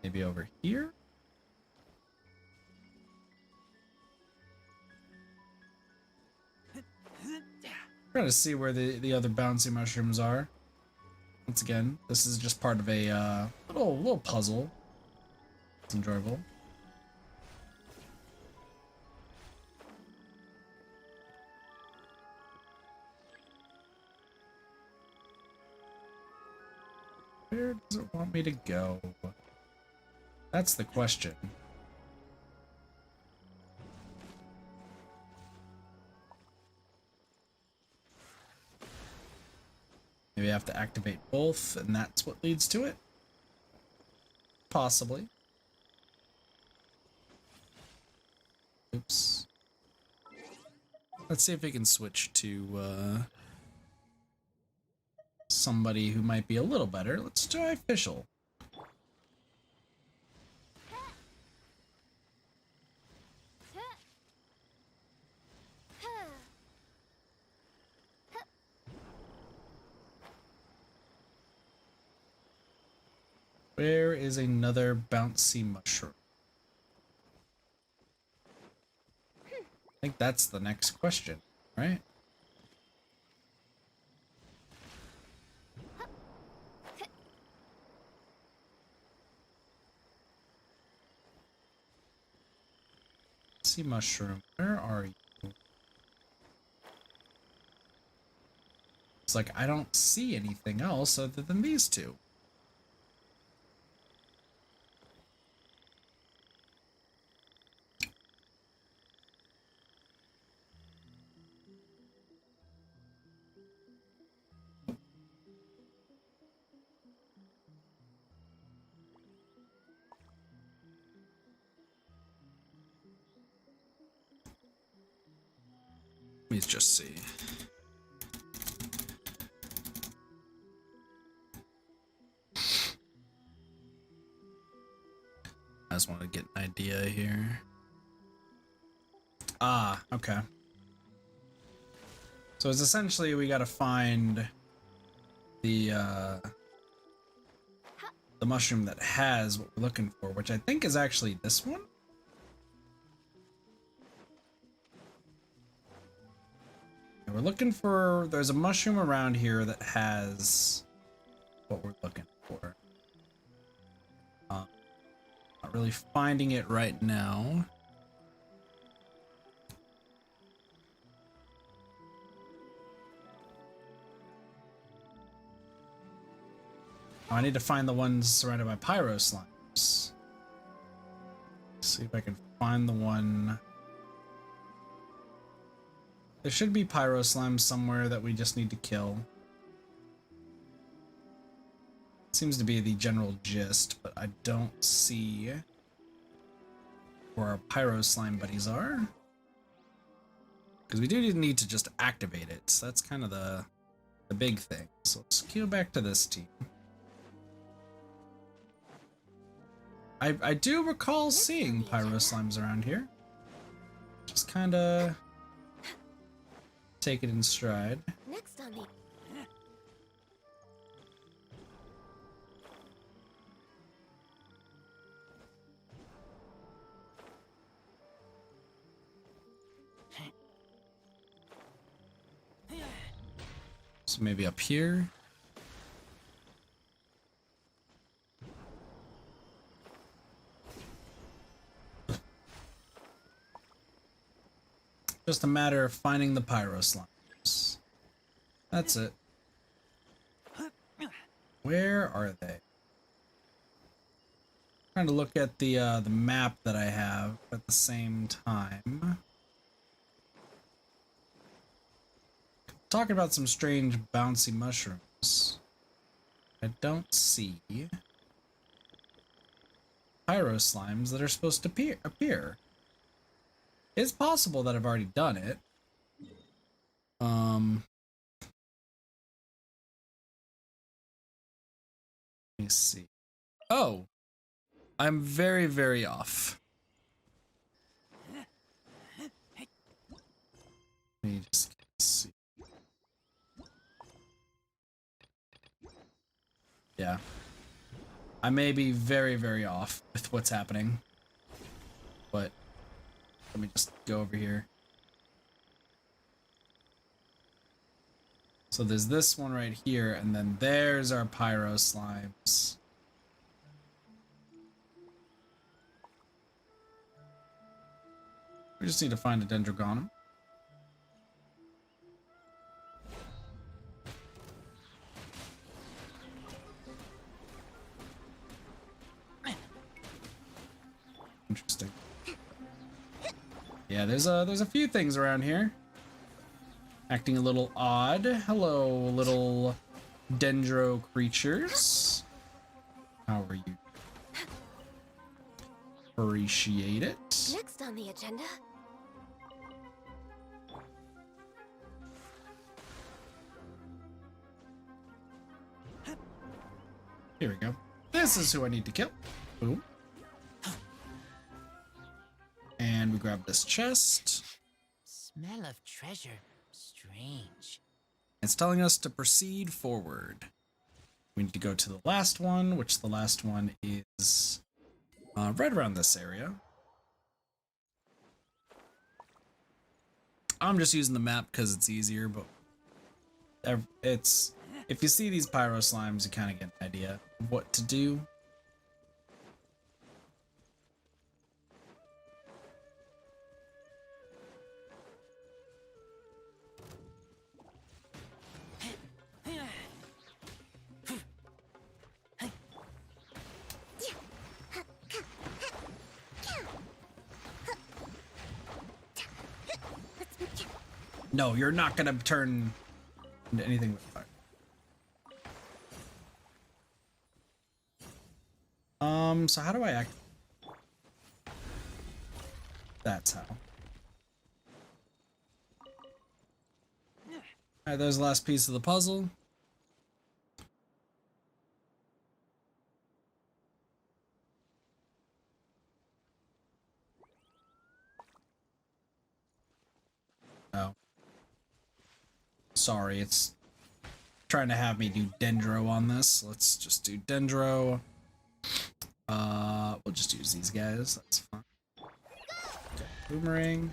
Maybe over here? Trying to see where the other bouncy mushrooms are. Once again, this is just part of a little puzzle. It's enjoyable. Where does it want me to go? That's the question. Maybe I have to activate both, and that's what leads to it? Possibly. Oops. Let's see if we can switch to somebody who might be a little better. Let's try Fischl. Where is another bouncy mushroom? I think that's the next question, right? Bouncy mushroom, where are you? It's like I don't see anything else other than these two. me just see. I just want to get an idea here. Ah, okay. So it's essentially we gotta find the mushroom that has what we're looking for, which I think is actually this one. And we're looking for, there's a mushroom around here that has what we're looking for. Not really finding it right now. Oh, I need to find the ones surrounded by pyro slimes. See if I can find the one. There should be pyro slimes somewhere that we just need to kill. Seems to be the general gist, but I don't see where our pyro slime buddies are. Because we do need to just activate it. So that's kind of the big thing. So let's go back to this team. I do recall seeing pyro slimes around here. Just kind of take it in stride. Next on the... So maybe up here. Just a matter of finding the pyro slimes. That's it. Where are they? Trying to look at the map that I have at the same time. Talking about some strange bouncy mushrooms. I don't see pyro slimes that are supposed to appear. It's possible that I've already done it. Let me see. Oh, I'm very, very off. Let me just see. Yeah. I may be very, very off with what's happening. But let me just go over here. So there's this one right here, and then there's our pyro slimes. We just need to find a dendrogonum. Interesting. Yeah, there's a few things around here. Acting a little odd. Hello, little dendro creatures. How are you? Appreciate it. Next on the agenda... Here we go. This is who I need to kill. Boom. And we grab this chest. Smell of treasure. Strange. It's telling us to proceed forward. We need to go to the last one, which the last one is right around this area. I'm just using the map because it's easier, but it's if you see these pyro slimes, you kind of get an idea of what to do. No, you're not gonna turn into anything with fire. So how do I act? That's how. Alright, there's the last piece of the puzzle. Oh. Sorry, it's trying to have me do Dendro on this. Let's just do Dendro. We'll just use these guys. That's fine. Okay, Boomerang.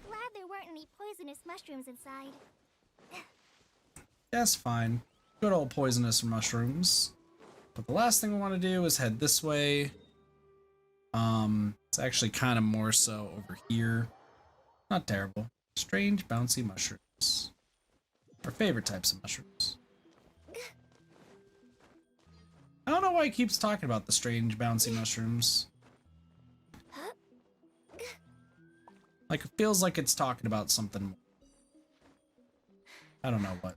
Glad there weren't any poisonous mushrooms inside. That's fine. Good old poisonous mushrooms. But the last thing we want to do is head this way. It's actually kind of more so over here. Not terrible. Strange bouncy mushrooms. Our favorite types of mushrooms. I don't know why he keeps talking about the strange bouncy mushrooms. Like, it feels like it's talking about something more. I don't know what.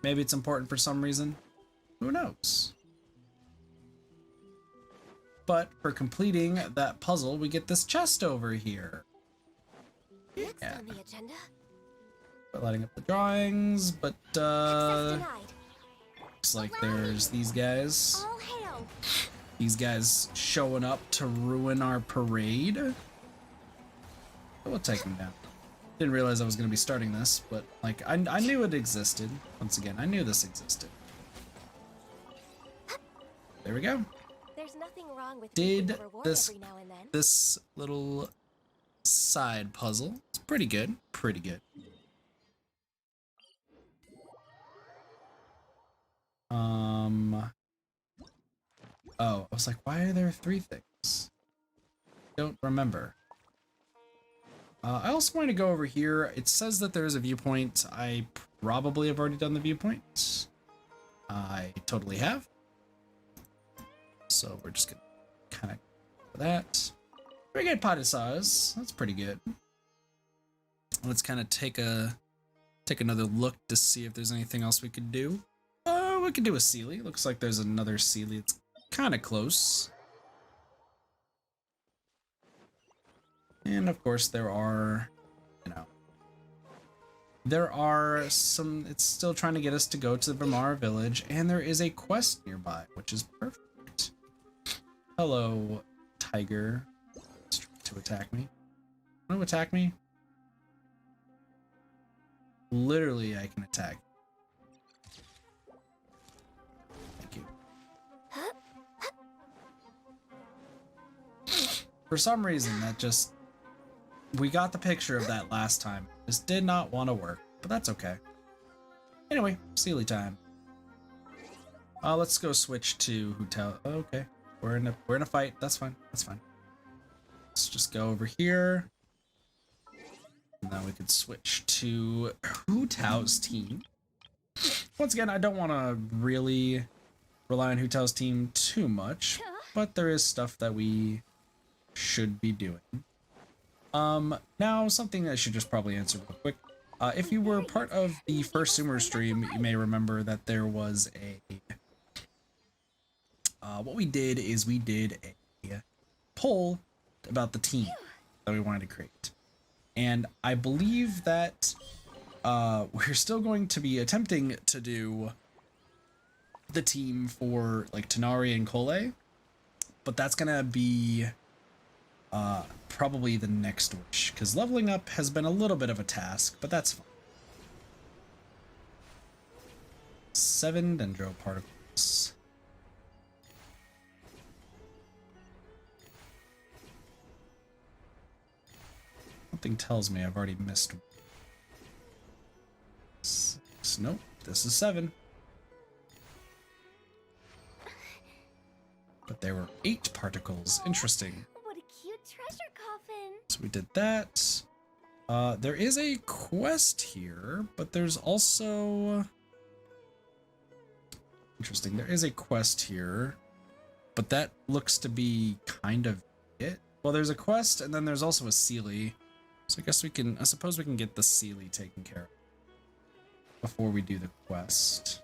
Maybe it's important for some reason. Who knows? But for completing that puzzle, we get this chest over here. Next on the agenda. But lighting up the drawings, but Access denied. looks like there's these guys. All hail. These guys showing up to ruin our parade. But we'll take them down. Didn't realize I was going to be starting this, but like I knew it existed. Once again, I knew this existed. There we go. There's nothing wrong with Did reaping a reward this every now and then. this little side puzzle? It's pretty good. Pretty good. Oh, I was like, why are there 3 things? Don't remember. I also want to go over here. It says that there's a viewpoint. I probably have already done the viewpoint. I totally have. So we're just gonna kind of go for that. Very good potted size. That's pretty good. Let's kind of take another look to see if there's anything else we could do. We could do a Sealy. Looks like there's another Sealy. It's kind of close. And of course there are, there are some, it's still trying to get us to go to the Vamara village, and there is a quest nearby, which is perfect. Hello, tiger. To attack me. Want to attack me? Literally, I can attack. Thank you. For some reason, that just... We got the picture of that last time. This did not want to work, but that's okay. Anyway, Sealy time. Let's go switch to Hotel. Okay, we're in a fight. That's fine. That's fine. Let's just go over here. And then we could switch to Hu Tao's team. Once again, I don't want to really rely on Hu Tao's team too much, but there is stuff that we should be doing. Now, something I should just probably answer real quick. If you were part of the first Sumer stream, you may remember that there was a... what we did is we did a poll about the team that we wanted to create. And I believe that we're still going to be attempting to do the team for like Tanari and Kole, but that's gonna be probably the next wish, because leveling up has been a little bit of a task, but that's fine. 7 dendro particles. Something tells me I've already missed 6. Nope, this is 7. But there were 8 particles. Interesting. What a cute treasure coffin. So we did that. There is a quest here, but there's also... Interesting, there is a quest here, but that looks to be kind of it. Well, there's a quest, and then there's also a Sealy. So I guess we can, I suppose we can get the Sealy taken care of before we do the quest.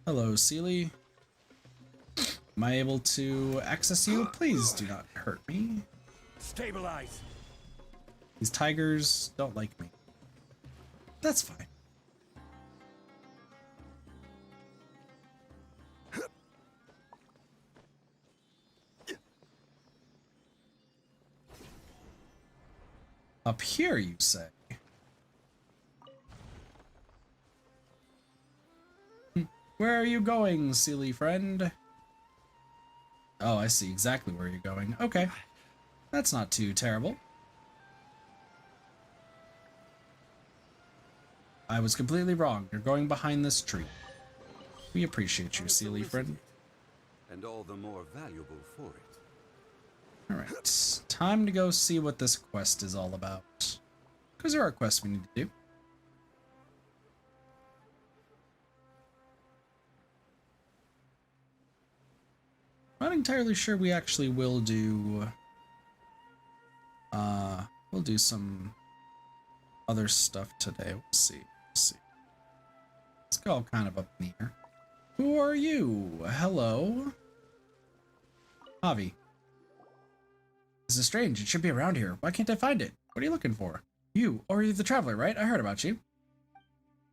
Hello, Sealy. Am I able to access you? Please do not hurt me. Stabilize. These tigers don't like me. That's fine. Up here, you say? Where are you going, silly friend? Oh, I see exactly where you're going. Okay. That's not too terrible. I was completely wrong. You're going behind this tree. We appreciate you, silly friend. And all the more valuable for it. Alright. Time to go see what this quest is all about. Because there are quests we need to do. Not entirely sure we actually will do we'll do some other stuff today. We'll see. Let's go all kind of up in the air. Who are you? Hello? Javi. This is strange. It should be around here. Why can't I find it? What are you looking for? You, or you're the traveler, right? I heard about you.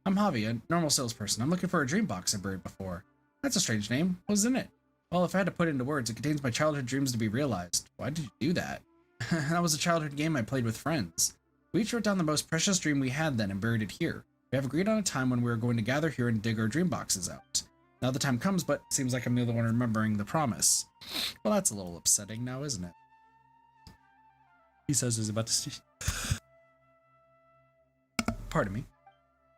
I'm Javi, a normal salesperson. I'm looking for a dream box I buried before. That's a strange name. What's in it? Well, if I had to put it into words, it contains my childhood dreams to be realized. Why did you do that? That was a childhood game I played with friends. We each wrote down the most precious dream we had then and buried it here. We have agreed on a time when we were going to gather here and dig our dream boxes out. Now the time comes, but it seems like I'm the only one remembering the promise. Well, that's a little upsetting now, isn't it? He says he's about to... Pardon me.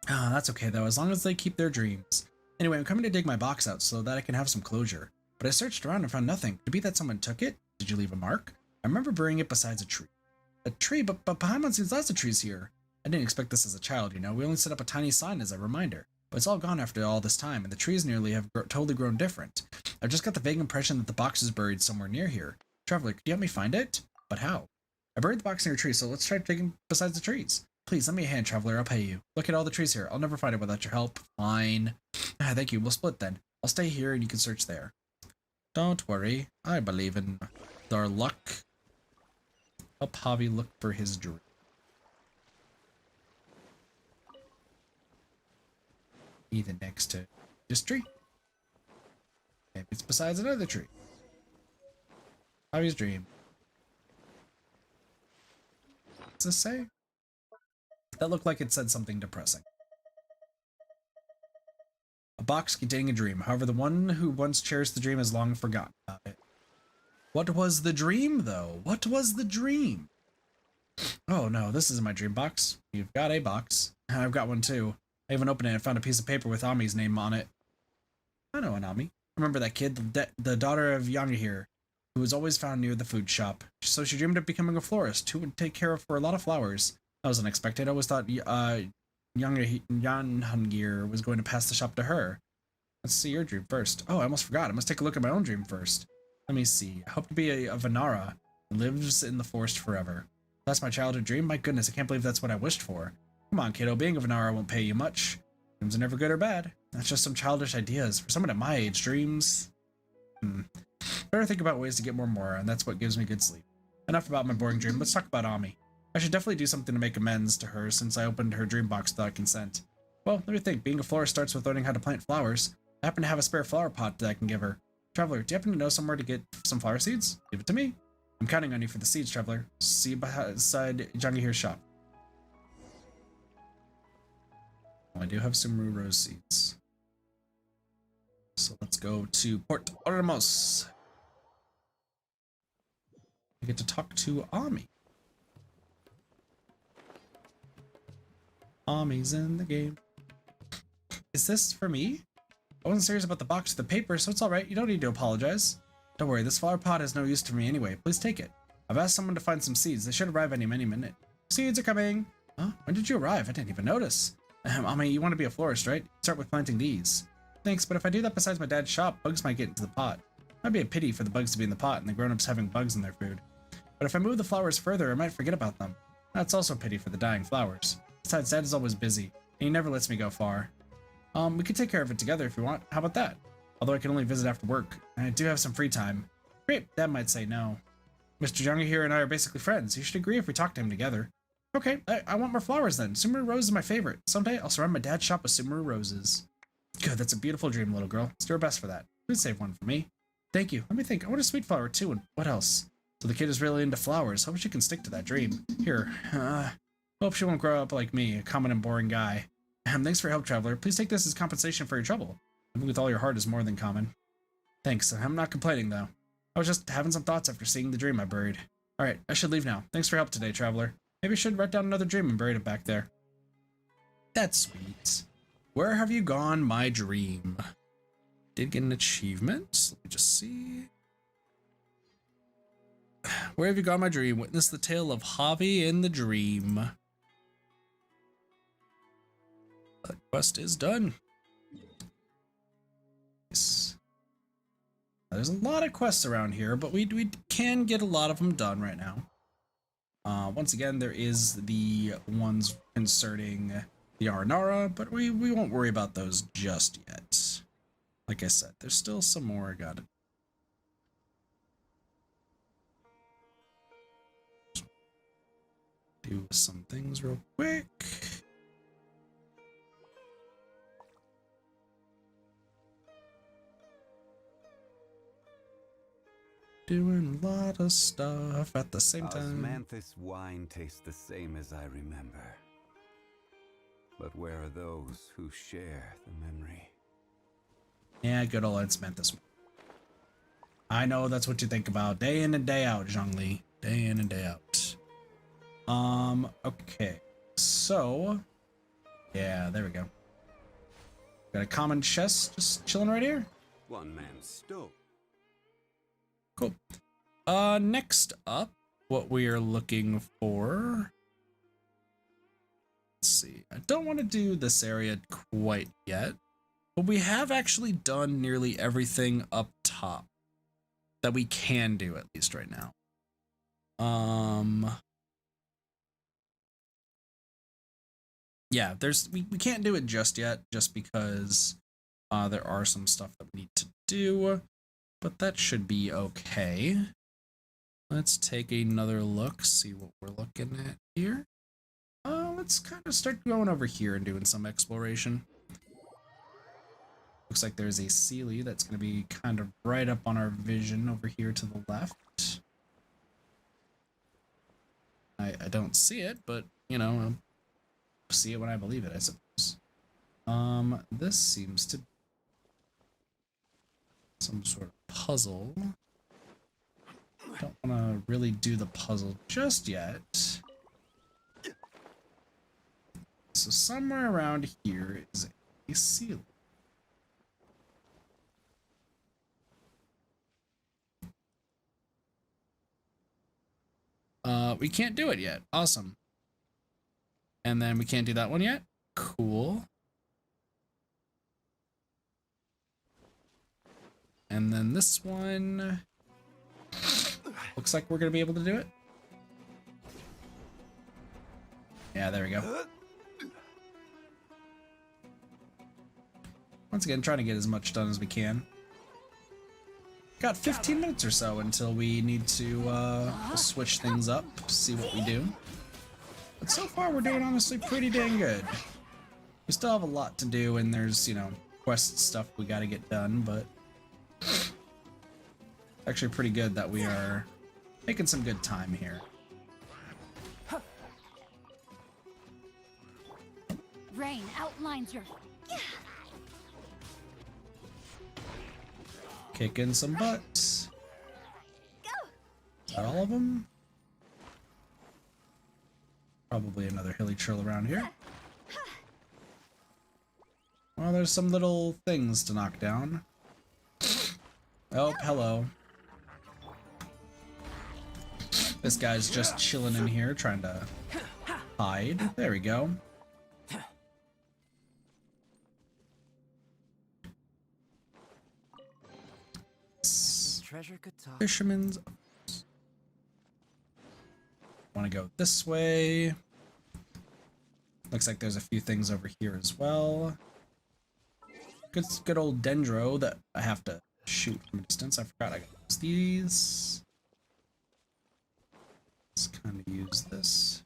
That's okay, though, as long as they keep their dreams. Anyway, I'm coming to dig my box out so that I can have some closure. But I searched around and found nothing. Could it be that someone took it? Did you leave a mark? I remember burying it beside a tree. A tree? But Paimon sees lots of trees here. I didn't expect this as a child, you know. We only set up a tiny sign as a reminder. But it's all gone after all this time, and the trees nearly have totally grown different. I've just got the vague impression that the box is buried somewhere near here. Traveler, could you help me find it? But how? I buried the box near a tree, so let's try digging besides the trees. Please, lend me a hand, Traveler. I'll pay you. Look at all the trees here. I'll never find it without your help. Fine. Thank you. We'll split then. I'll stay here and you can search there. Don't worry. I believe in our luck. Help Javi look for his dream. Either next to this tree. Maybe it's besides another tree. Javi's dream. What's this say? That looked like it said something depressing. A box containing a dream. However, the one who once cherished the dream has long forgotten about it. What was the dream, though? What was the dream? Oh no, this isn't my dream box. You've got a box. I've got one too. I even opened it and found a piece of paper with Ami's name on it. I know an Ami. Remember that kid, the daughter of Yanga here, who was always found near the food shop. So she dreamed of becoming a florist who would take care of for a lot of flowers. That was unexpected. I always thought Yanhangir was going to pass the shop to her. Let's see your dream first. Oh, I almost forgot. I must take a look at my own dream first. Let me see. I hope to be a Aranara who lives in the forest forever. That's my childhood dream? My goodness, I can't believe that's what I wished for. Come on, kiddo. Being a Aranara won't pay you much. Dreams are never good or bad. That's just some childish ideas. For someone at my age, dreams... Better think about ways to get more, and that's what gives me good sleep. Enough about my boring dream. Let's talk about Ami. I should definitely do something to make amends to her since I opened her dream box without consent. Well, let me think. Being a florist starts with learning how to plant flowers. I happen to have a spare flower pot that I can give her. Traveler, do you happen to know somewhere to get some flower seeds? Give it to me. I'm counting on you for the seeds, Traveler. See you beside Jangahir's shop. Oh, I do have some rose seeds. So let's go to Port Ormos. I get to talk to Ami. Ami's in the game. Is this for me? I wasn't serious about the box or the paper, so it's alright. You don't need to apologize. Don't worry, this flower pot has no use to me anyway. Please take it. I've asked someone to find some seeds. They should arrive any minute. Seeds are coming. Huh? When did you arrive? I didn't even notice. Ami, you want to be a florist, right? Start with planting these. Thanks, but if I do that besides my dad's shop, bugs might get into the pot. Might be a pity for the bugs to be in the pot and the grown-ups having bugs in their food. But if I move the flowers further, I might forget about them. That's also a pity for the dying flowers. Besides, Dad is always busy, and he never lets me go far. We could take care of it together if you want. How about that? Although I can only visit after work, and I do have some free time. Great, Dad might say no. Mr. Junga here and I are basically friends. You should agree if we talk to him together. Okay, I want more flowers then. Sumeru Rose is my favorite. Someday I'll surround my dad's shop with Sumeru Roses. Good, that's a beautiful dream, little girl. Let's do our best for that. Please save one for me. Thank you. Let me think. I want a sweet flower too, and what else? So the kid is really into flowers. Hope she can stick to that dream. Here, hope she won't grow up like me, a common and boring guy. Thanks for your help, traveler. Please take this as compensation for your trouble. Living with all your heart is more than common. Thanks. I'm not complaining, though. I was just having some thoughts after seeing the dream I buried. Alright, I should leave now. Thanks for your help today, traveler. Maybe I should write down another dream and bury it back there. That's sweet. Where have you gone, my dream? Did get an achievement. Let me just see. Where have you gone, my dream? Witness the tale of Javi in the dream. That quest is done. Nice. There's a lot of quests around here, but we can get a lot of them done right now. Once again, there is the ones concerning the Aranara, but we won't worry about those just yet. Like I said, there's still some more I gotta do some things real quick. Doing a lot of stuff at the same time. Osmanthus wine tastes the same as I remember. But where are those who share the memory? Yeah, good old Osmanthus. I know that's what you think about day in and day out, Zhongli. Day in and day out. Okay. So, yeah, there we go. Got a common chest just chilling right here. One man's stove. Cool. Next up, what we are looking for. Let's see. I don't want to do this area quite yet, but we have actually done nearly everything up top that we can do, at least right now. Yeah, we can't do it just yet, just because there are some stuff that we need to do. But that should be okay. Let's take another look, see what we're looking at here. Let's kind of start going over here and doing some exploration. Looks like there's a Sealy that's going to be kind of right up on our vision over here to the left. I don't see it, but, you know, I'll see it when I believe it, I suppose. This seems to be some sort of puzzle. Don't want to really do the puzzle just yet. So somewhere around here is a seal. We can't do it yet. Awesome. And then we can't do that one yet. Cool. And then this one looks like we're gonna be able to do it. Yeah, there we go. Once again, trying to get as much done as we can. Got 15 minutes or so until we need to switch things up, see what we do. But so far we're doing honestly pretty dang good. We still have a lot to do and there's, you know, quest stuff we gotta get done, but actually pretty good that we are making some good time here. Rain outlines your... Kicking some butts. Is that all of them? Probably another hilly trill around here. Well, there's some little things to knock down. Oh, hello. This guy's just chilling in here, trying to hide. There we go. Treasure could talk. Fisherman's. Want to go this way. Looks like there's a few things over here as well. good old Dendro that I have to shoot from a distance. I forgot I got these. Let's kind of use this.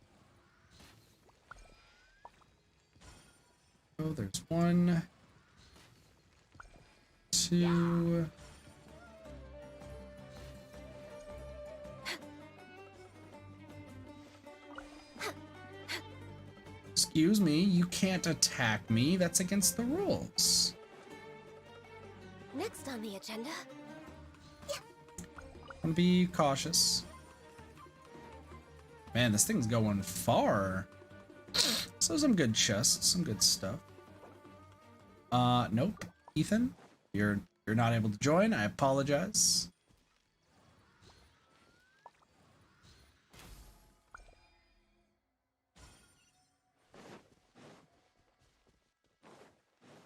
Oh, there's 1, 2. Excuse me, you can't attack me. That's against the rules. Next on the agenda. Be cautious. Man, this thing's going far. So some good chests, some good stuff. Nope. Ethan, you're not able to join. I apologize.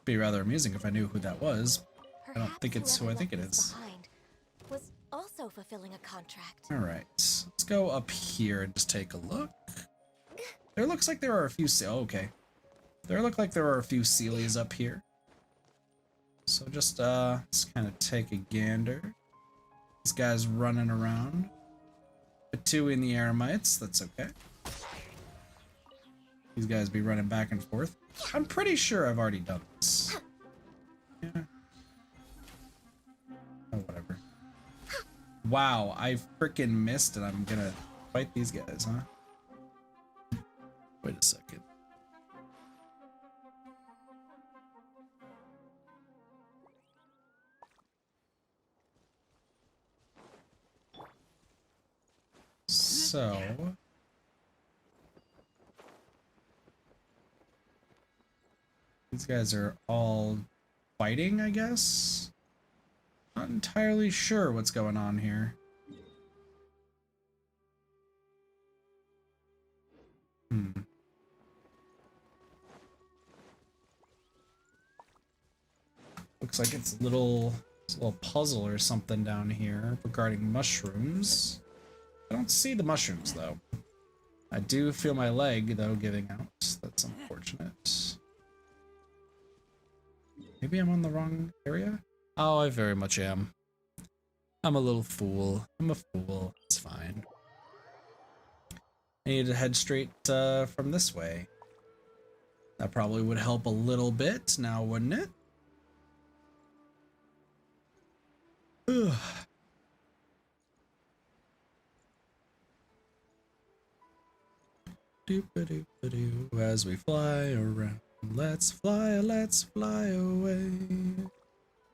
Be rather amusing if I knew who that was. I don't think it's who I think it is. Was also fulfilling a contract. All right, let's go up here and just take a look. There looks like there are a few. Oh, okay. There look like there are a few Sealies up here. So just let's kind of take a gander. This guy's running around. But 2 in the Aramites. That's okay. These guys be running back and forth. I'm pretty sure I've already done this. Yeah. Oh, whatever. Wow, I freaking missed and I'm gonna fight these guys, huh? Wait a second. So... these guys are all fighting, I guess? Not entirely sure what's going on here. Looks like it's a little puzzle or something down here regarding mushrooms. I don't see the mushrooms, though. I do feel my leg, though, giving out. That's unfortunate. Maybe I'm on the wrong area? Oh, I very much am. I'm a little fool. I'm a fool. It's fine. I need to head straight from this way. That probably would help a little bit now, wouldn't it? Ugh. Doop-a-doop-a-doo. As we fly around, let's fly away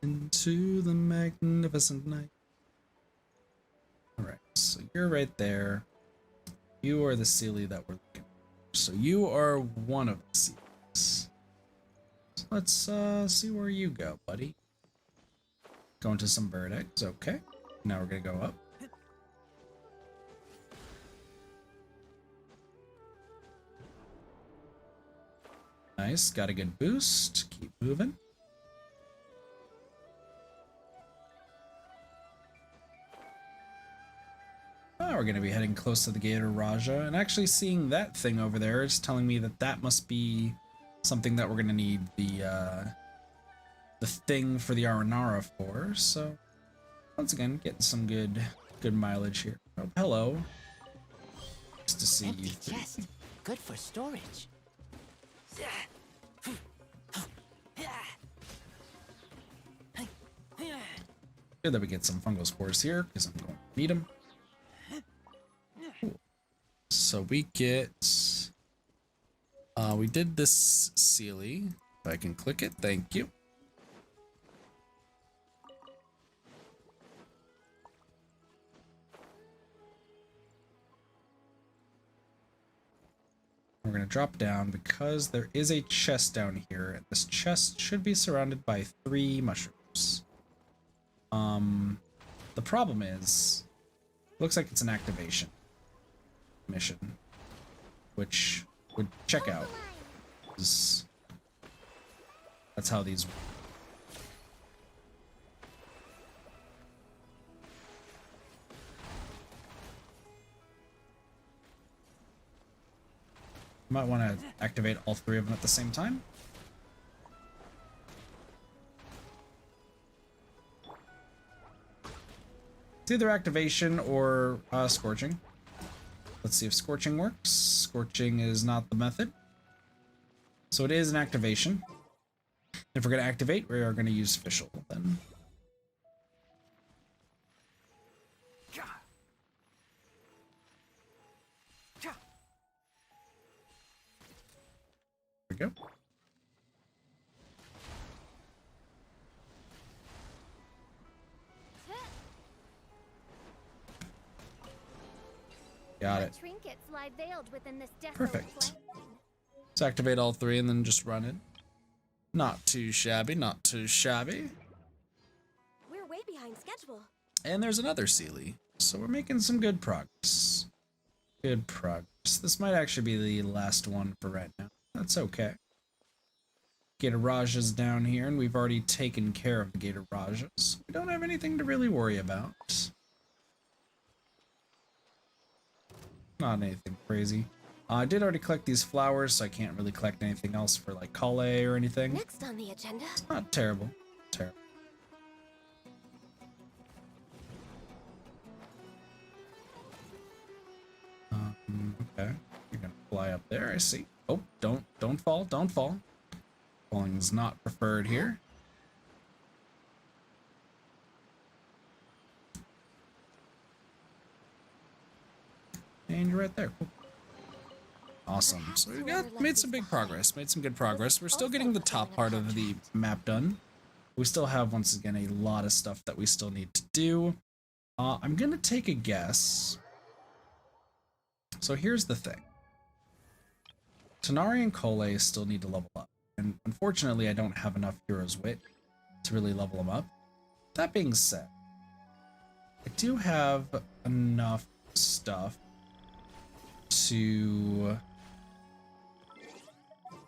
into the magnificent night. Alright, so you're right there. You are the Sealy that we're looking for. So you are one of the Sealies. So let's see where you go, buddy. Going to some bird eggs, okay. Now we're gonna go up. Nice, got a good boost. Keep moving. Oh, we're gonna be heading close to the Gator Raja, and actually seeing that thing over there is telling me that that must be something that we're gonna need the thing for the Aranara for. So once again, getting some good mileage here. Oh, hello. Nice to see Empty you. chest. Good for storage. Good that we get some fungal spores here, because I'm going to need them. Cool. So we get... we did this Sealy. If I can click it, thank you. We're going to drop down because there is a chest down here, and this chest should be surrounded by 3 mushrooms. The problem is, looks like it's an activation mission, which would check out. That's how these. Might want to activate all 3 of them at the same time. It's either activation or scorching. Let's see if scorching works. Scorching is not the method. So it is an activation. If we're going to activate, we are going to use official then. There we go. Got it. Trinkets lie veiled within this desolate Perfect. plain. Let's activate all three and then just run it. Not too shabby, not too shabby. We're way behind schedule. And there's another Sealy. So we're making some good progress. Good progress. This might actually be the last one for right now. That's okay. Gator Raja's down here, and we've already taken care of the Gator Rajas. We don't have anything to really worry about. Not anything crazy. I did already collect these flowers, so I can't really collect anything else for like Kale or anything. Next on the agenda. It's not terrible. Terrible. Okay. You're gonna fly up there, I see. Oh, don't fall, don't fall. Falling is not preferred here. And you're right there. Cool. Awesome. So we made some big progress. Made some good progress. We're still getting the top part of the map done. We still have, once again, a lot of stuff that we still need to do. I'm gonna take a guess. So here's the thing. Tonari and Kole still need to level up. And unfortunately, I don't have enough Hero's Wit to really level them up. That being said, I do have enough stuff to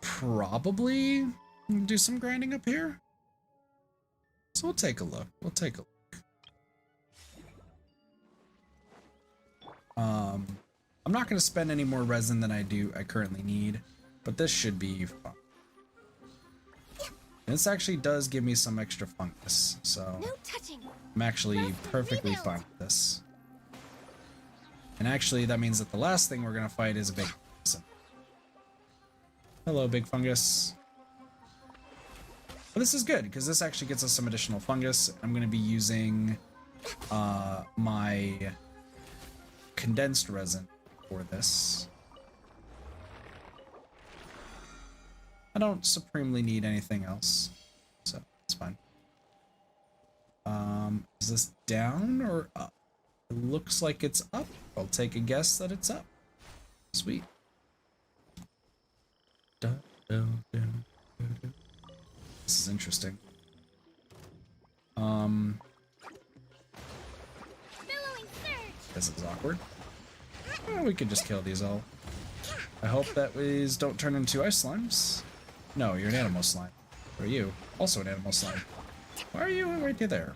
probably do some grinding up here. So we'll take a look. We'll take a look. I'm not going to spend any more resin than I currently need, but this should be fun. And this actually does give me some extra fungus, so No touching. I'm actually perfectly fine with this. And actually, that means that the last thing we're going to fight is a big fungus. Hello, big fungus. But this is good, because this actually gets us some additional fungus. I'm going to be using my condensed resin for this. I don't supremely need anything else, so it's fine. Is this down or up? It looks like it's up. I'll take a guess that it's up. Sweet. This is interesting. This is awkward. Well, we could just kill these all. I hope that these don't turn into ice slimes. No, you're an animal slime. Or you? Also an animal slime. Why are you right there?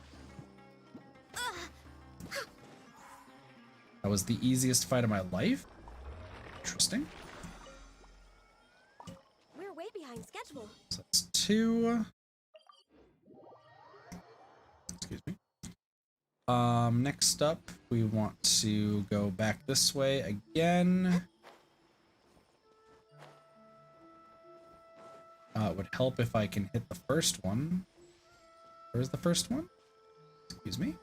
That was the easiest fight of my life? Interesting. We're way behind schedule. So that's 2. Excuse me. Next up, we want to go back this way again. It would help if I can hit the first one. Where's the first one? Excuse me.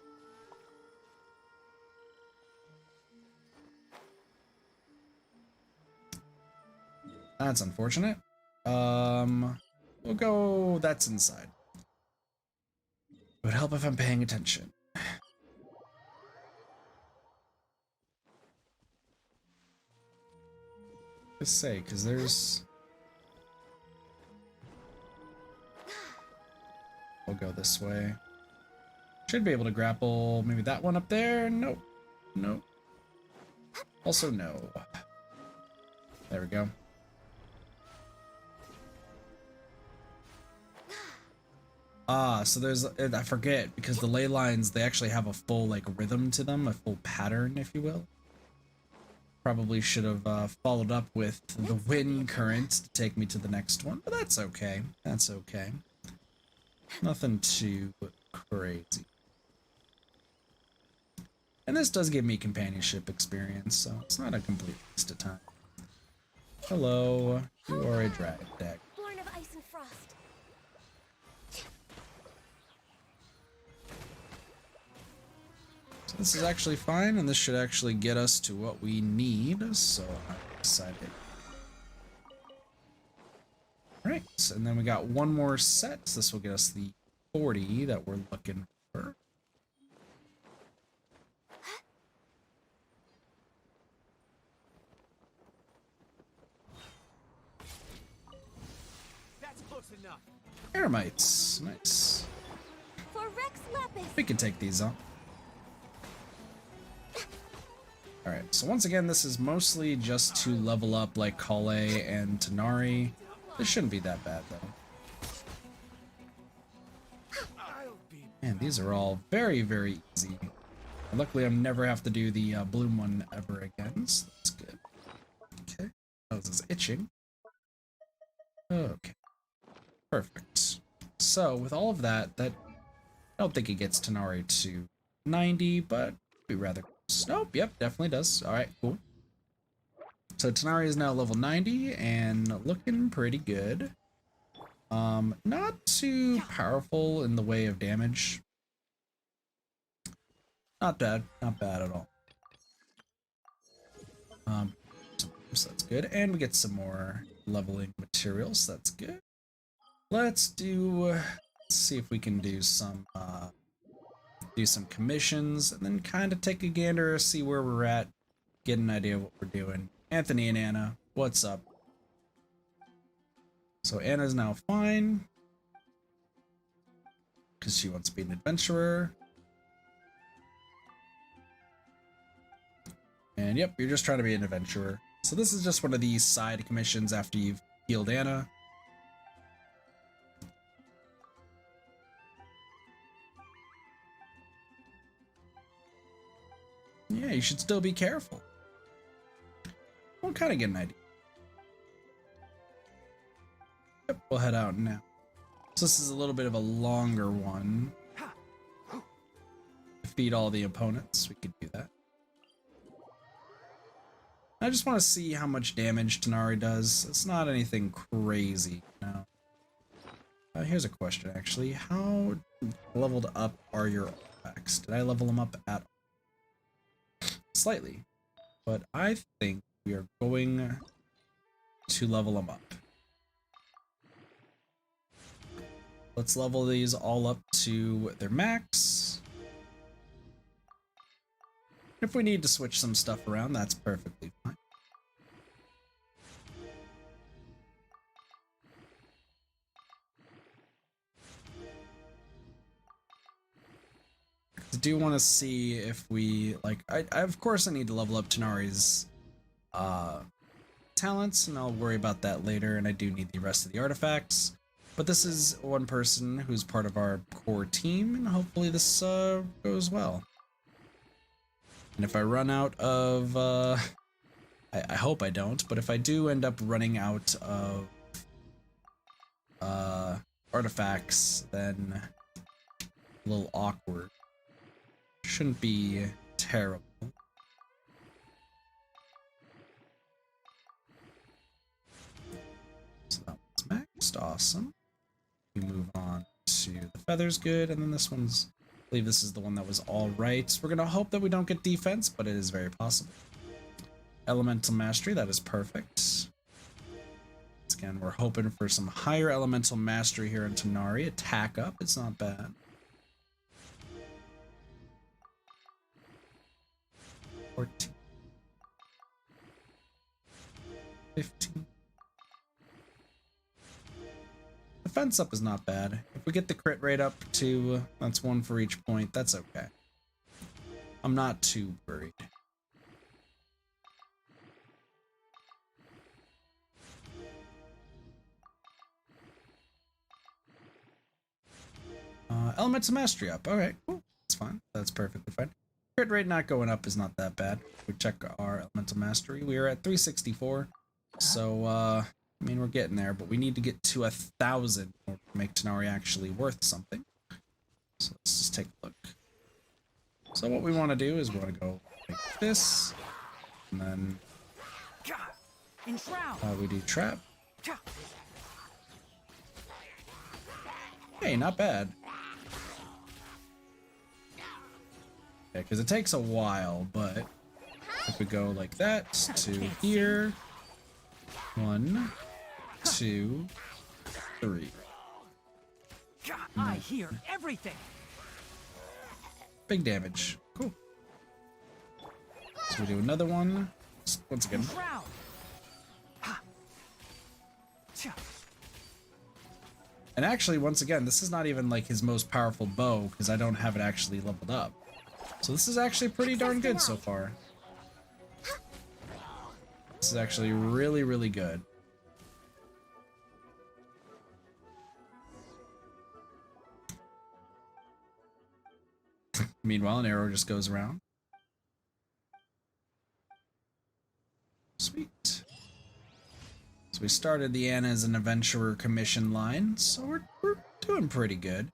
That's unfortunate. We'll go, that's inside. It would help if I'm paying attention. Just say, because there's... We'll go this way. Should be able to grapple maybe that one up there. Nope. Nope. Also no. There we go. So there's, I forget, because the ley lines, they actually have a full, like, rhythm to them, a full pattern, if you will. Probably should have followed up with the wind current to take me to the next one, but that's okay. That's okay. Nothing too crazy. And this does give me companionship experience, so it's not a complete waste of time. Hello, you are a drag deck. Born of ice and frost. So this is actually fine, and this should actually get us to what we need, so I'm excited. Alright, and then we got one more set, so this will get us the 40 that we're looking for. That's close enough. Eremites, nice. For Rex Lapis. We can take these on. Alright, so once again, this is mostly just to level up like Kale and Tanari. This shouldn't be that bad, though. Man, these are all very, very easy. And luckily, I'm never have to do the bloom one ever again, so that's good. Okay, oh, this is itching. Okay, perfect. So, with all of that, I don't think it gets Tanari to 90, but it'd be rather close. Nope, yep, definitely does. Alright, cool. So Tanari is now level 90 and looking pretty good. Not too powerful in the way of damage. Not bad at all. So that's good, and we get some more leveling materials. That's good. Let's see if we can do some commissions, and then kind of take a gander, see where we're at, get an idea of what we're doing. Anthony and Anna, what's up? So Anna's now fine because she wants to be an adventurer. And yep, you're just trying to be an adventurer. So this is just one of these side commissions after you've healed Anna. Yeah, you should still be careful. We'll kind of get an idea. Yep, we'll head out now. So this is a little bit of a longer one. Defeat all the opponents, we could do that. I just want to see how much damage Tanari does. It's not anything crazy, no. Here's a question, actually. How leveled up are your artifacts? Did I level them up at all? Slightly. But I think we are going to level them up. Let's level these all up to their max. If we need to switch some stuff around, that's perfectly fine. I do want to see if we, like, I of course I need to level up Tanari's talents, and I'll worry about that later, and I do need the rest of the artifacts. But this is one person who's part of our core team, and hopefully this goes well. And if I run out of, I hope I don't, but if I do end up running out of artifacts, then a little awkward. Shouldn't be terrible. So that one's maxed, awesome. We move on to the feathers, good, and then this one's, I believe this is the one that was all right. We're gonna hope that we don't get defense, but it is very possible. Elemental mastery, that is perfect. Again, we're hoping for some higher elemental mastery here in Tanari. Attack up, it's not bad. 14. 15. Defense up is not bad. If we get the crit rate up to, that's one for each point, that's okay. I'm not too worried. Elemental mastery up. Alright, cool. That's fine. That's perfectly fine. Crit rate not going up is not that bad. We check our elemental mastery. We are at 364. So, I mean, we're getting there, but we need to get to 1,000 to make Tanari actually worth something. So let's just take a look. So what we want to do is we want to go like this, and then Enshroud. we do trap. Hey, not bad. Yeah, because it takes a while, but if we go like that to here, 1, 2, 3. I hear everything. Big damage. Cool. So we do another one. Once again. Enshroud. And actually, once again, this is not even like his most powerful bow because I don't have it actually leveled up. So this is actually pretty darn good so far. This is actually really, really good. Meanwhile, an arrow just goes around. Sweet. So we started the Anna as an adventurer commission line, so we're doing pretty good.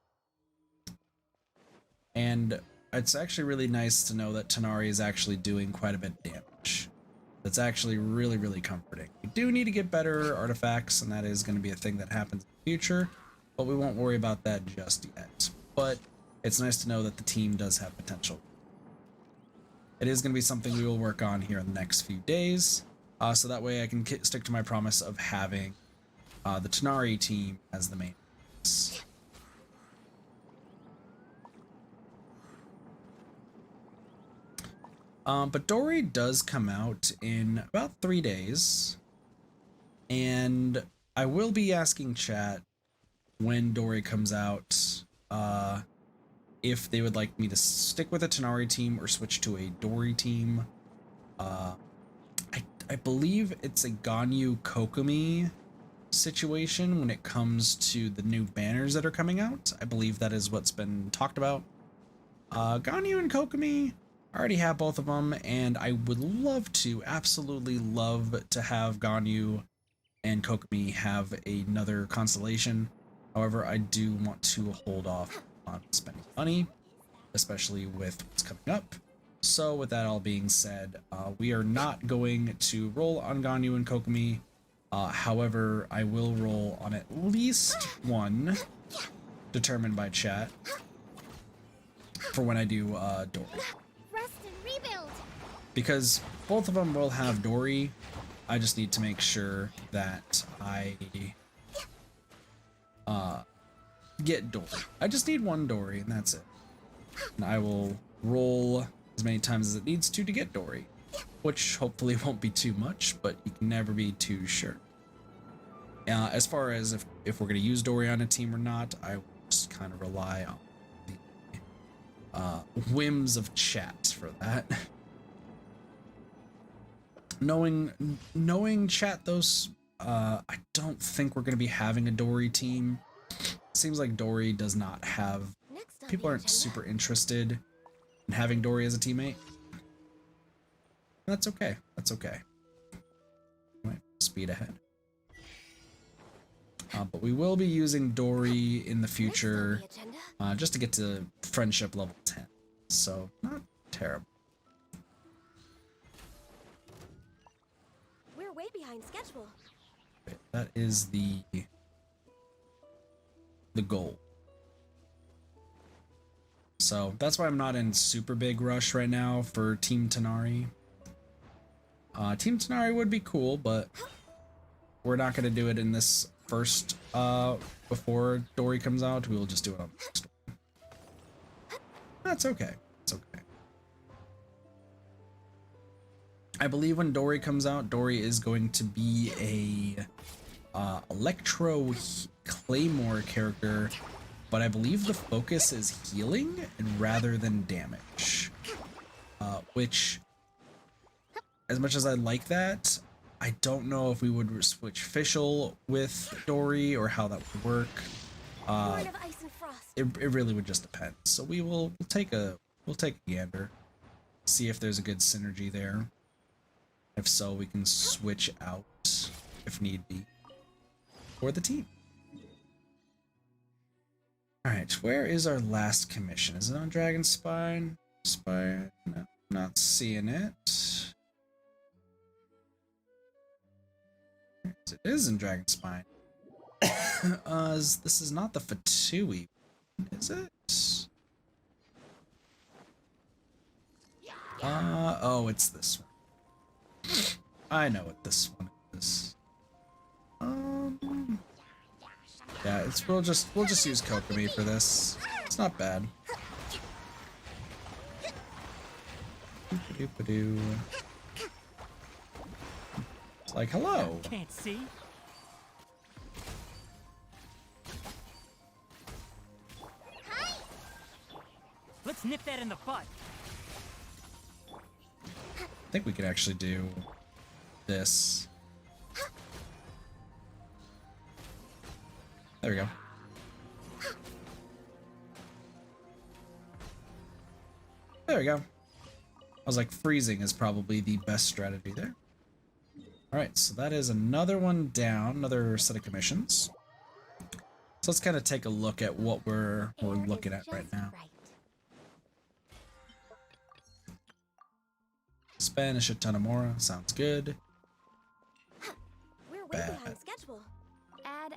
And it's actually really nice to know that Tanari is actually doing quite a bit of damage. That's actually really, really comforting. We do need to get better artifacts, and that is going to be a thing that happens in the future, but we won't worry about that just yet. But it's nice to know that the team does have potential. It is going to be something we will work on here in the next few days, so that way I can stick to my promise of having the Tanari team as the main focus. But Dory does come out in about 3 days, and I will be asking chat when Dory comes out if they would like me to stick with a Tanari team or switch to a Dory team. I believe it's a Ganyu Kokomi situation when it comes to the new banners that are coming out. I believe that is what's been talked about. Ganyu and Kokomi, I already have both of them, and I would love to, absolutely love to have Ganyu and Kokomi have another constellation. However, I do want to hold off on spending money, especially with what's coming up. So with that all being said, we are not going to roll on Ganyu and Kokomi. However, I will roll on at least one, determined by chat, for when I do Dory. Rest and rebuild. Because both of them will have Dory. I just need to make sure that I get Dory. I just need one Dory, and that's it. And I will roll as many times as it needs to get Dory, which hopefully won't be too much, but you can never be too sure. As far as if we're going to use Dory on a team or not, I will just kind of rely on the whims of chat for that. Knowing chat, those I don't think we're going to be having a Dory team. Seems like Dory does not have, people aren't super interested in having Dory as a teammate. That's okay. That's okay. Might speed ahead. But we will be using Dory in the future just to get to friendship level 10. So not terrible. We're way behind schedule. Okay, that is the goal. So that's why I'm not in super big rush right now for Team Tanari. Team Tanari would be cool, but we're not going to do it in this first before Dory comes out. We will just do it on the next one. That's okay. It's okay. I believe when Dory comes out, Dory is going to be a Electro Claymore character, but I believe the focus is healing and rather than damage, which, as much as I like that, I don't know if we would switch Fischl with Dory or how that would work. Born of ice and frost. It really would just depend. So we'll take a gander, see if there's a good synergy there. If so, we can switch out if need be for the team. All right, where is our last commission? Is it on Dragon Spine? Spire? No, not seeing it. It is in Dragon Spine. This is not the Fatui, is it? Oh, it's this one. I know what this one is. Yeah, we'll just use Kokomi for this. It's not bad. Doop-a-doop-a-doo. It's like, hello. Can't see. Let's nip that in the bud. I think we could actually do this. There we go. There we go. I was like, freezing is probably the best strategy there. Alright, so that is another one down, another set of commissions. So let's kind of take a look at what we're looking at right now. Spend a shit ton of Mora, sounds good. We're way Bad. behind schedule. Add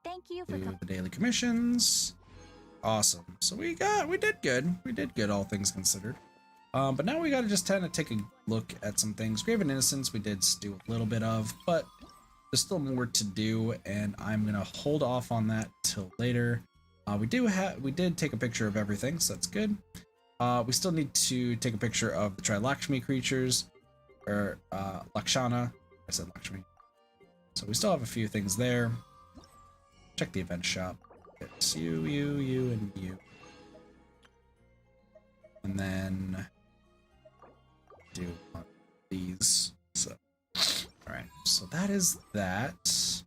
Thank you for Do the daily commissions. Awesome. So we did good. We did good, all things considered. But now we gotta just kind of take a look at some things. Grave and Innocence we did do a little bit of, but there's still more to do, and I'm gonna hold off on that till later. We did take a picture of everything, so that's good. We still need to take a picture of the Trilakshmi creatures, or Lakshana. I said Lakshmi. So we still have a few things there. Check the event shop. It's you, and you. And then do one of these. So, alright. So that is that.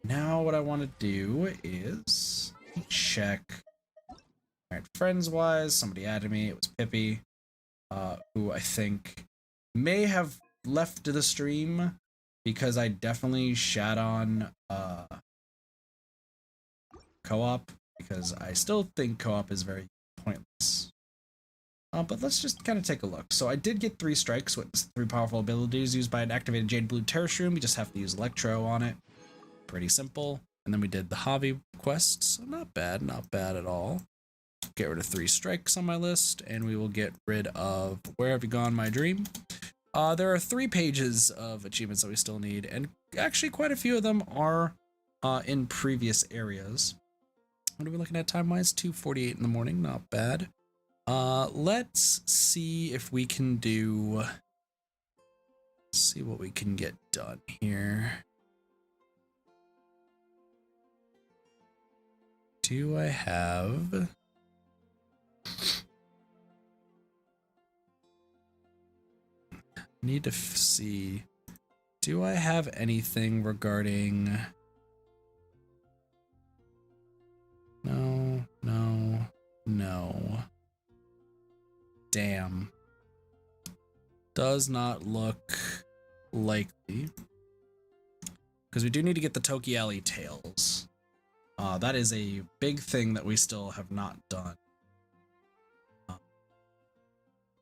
Now what I want to do is check. Alright, friends-wise, somebody added me. It was Pippi, who I think may have left the stream because I definitely shat on co-op, because I still think co-op is very pointless. But let's just kind of take a look. So I did get 3 strikes with 3 powerful abilities used by an activated Jade Blue Terror Shroom. You just have to use Electro on it. Pretty simple. And then we did the Javi quest, so not bad at all. Get rid of 3 strikes on my list, and we will get rid of Where Have You Gone, My Dream. There are 3 pages of achievements that we still need, and actually quite a few of them are in previous areas. What are we looking at time-wise? 2:48 in the morning, not bad. Let's see if we can do... see what we can get done here. Do I have... need to see, do I have anything regarding... No. Damn. Does not look likely. Because we do need to get the Tokiali tails. That is a big thing that we still have not done.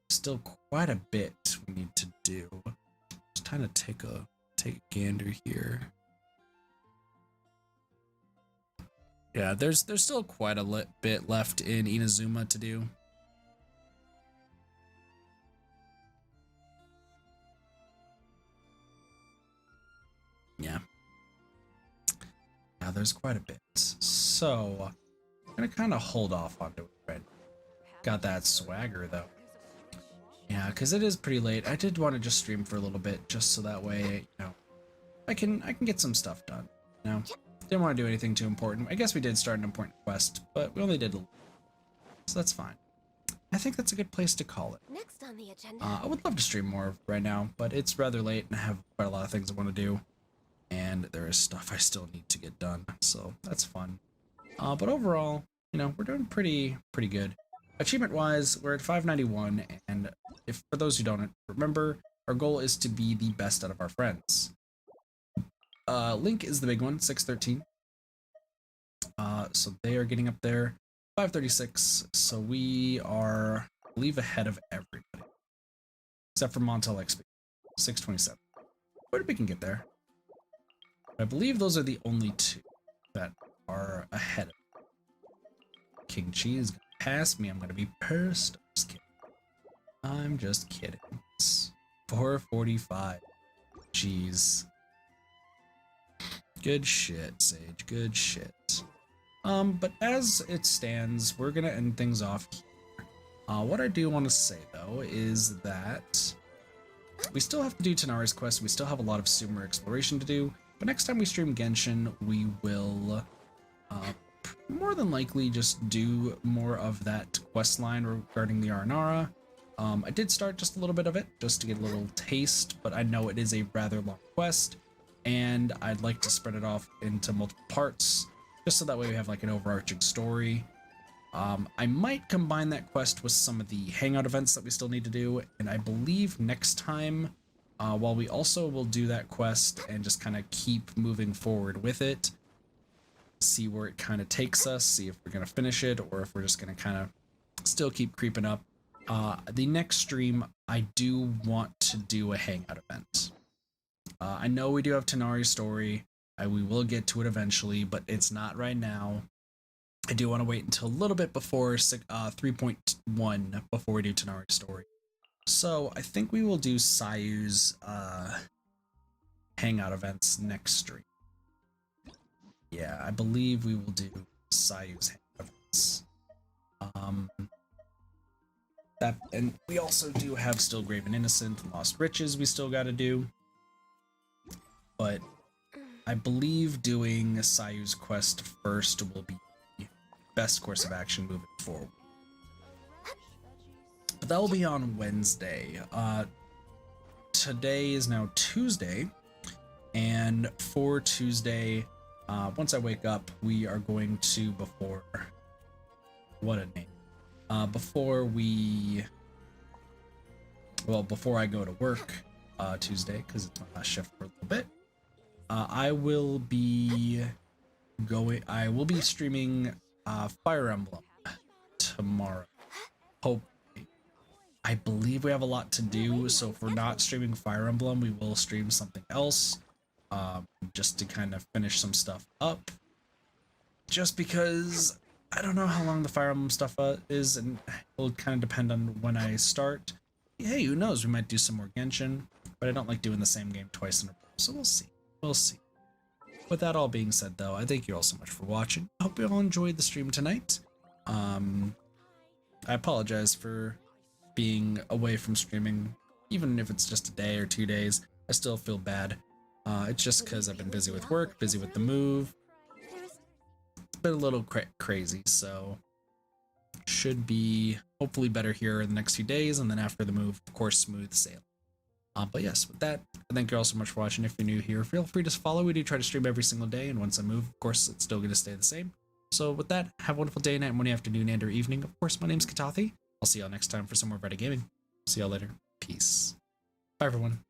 Still quite a bit we need to do. Just trying to take a gander here. Yeah, there's still quite a bit left in Inazuma to do. Yeah, there's quite a bit. So I'm gonna kind of hold off on doing it. Got that swagger though. Yeah, because it is pretty late. I did want to just stream for a little bit, just so that way, you know, I can get some stuff done. You know, didn't want to do anything too important. I guess we did start an important quest, but we only did a little, so that's fine. I think that's a good place to call it. Next on the agenda. I would love to stream more right now, but it's rather late, and I have quite a lot of things I want to do, and there is stuff I still need to get done, so that's fun. But overall, you know, we're doing pretty good. Achievement-wise, we're at 591, and if for those who don't remember, our goal is to be the best out of our friends. Link is the big one, 613. So they are getting up there. 536, so we are, I believe, ahead of everybody. Except for Montel XP, 627. But we can get there. I believe those are the only two that are ahead of me. King Chi is gonna pass me, I'm gonna be pissed. I'm just kidding. It's 445. Jeez. Good shit, Sage, good shit. But as it stands, we're gonna end things off here. What I do want to say though is that we still have to do Tanari's quest. We still have a lot of Sumer exploration to do. But next time we stream Genshin, we will more than likely just do more of that quest line regarding the Aranara. I did start just a little bit of it just to get a little taste, but I know it is a rather long quest, and I'd like to spread it off into multiple parts. Just so that way we have like an overarching story. I might combine that quest with some of the hangout events that we still need to do, and I believe next time, while we also will do that quest and just kind of keep moving forward with it, see where it kind of takes us, see if we're going to finish it or if we're just going to kind of still keep creeping up. The next stream, I do want to do a hangout event. I know we do have Tanari's story. We will get to it eventually, but it's not right now. I do want to wait until a little bit before 3.1 before we do Tanari's story. So I think we will do Sayu's hangout events next stream. Yeah, I believe we will do Sayu's hangout events. And we also do have Still Grave and Innocent and Lost Riches we still got to do. But I believe doing Sayu's quest first will be the best course of action moving forward. But that will be on Wednesday. Today is now Tuesday, and for Tuesday, once I wake up, we are going to, before I go to work Tuesday, because it's my last shift for a little bit, I will be streaming Fire Emblem tomorrow. Hopefully. I believe we have a lot to do, so if we're not streaming Fire Emblem, we will stream something else, just to kind of finish some stuff up. Just because I don't know how long the Fire Emblem stuff is, and it'll kind of depend on when I start. Hey, who knows? We might do some more Genshin, but I don't like doing the same game twice in a row, so we'll see. We'll see. With that all being said, though, I thank you all so much for watching. I hope you all enjoyed the stream tonight. I apologize for being away from streaming, even if it's just a day or 2 days. I still feel bad. It's just because I've been busy with work, busy with the move. It's been a little crazy, so should be hopefully better here in the next few days, and then after the move, of course, smooth sailing. But yes, with that, I thank you all so much for watching. If you're new here, feel free to follow. We do try to stream every single day, and once I move, of course, it's still going to stay the same. So with that, have a wonderful day, night, morning, afternoon, and or evening. Of course, my name's Katathi. I'll see y'all next time for some more Reddit gaming. See y'all later. Peace. Bye, everyone.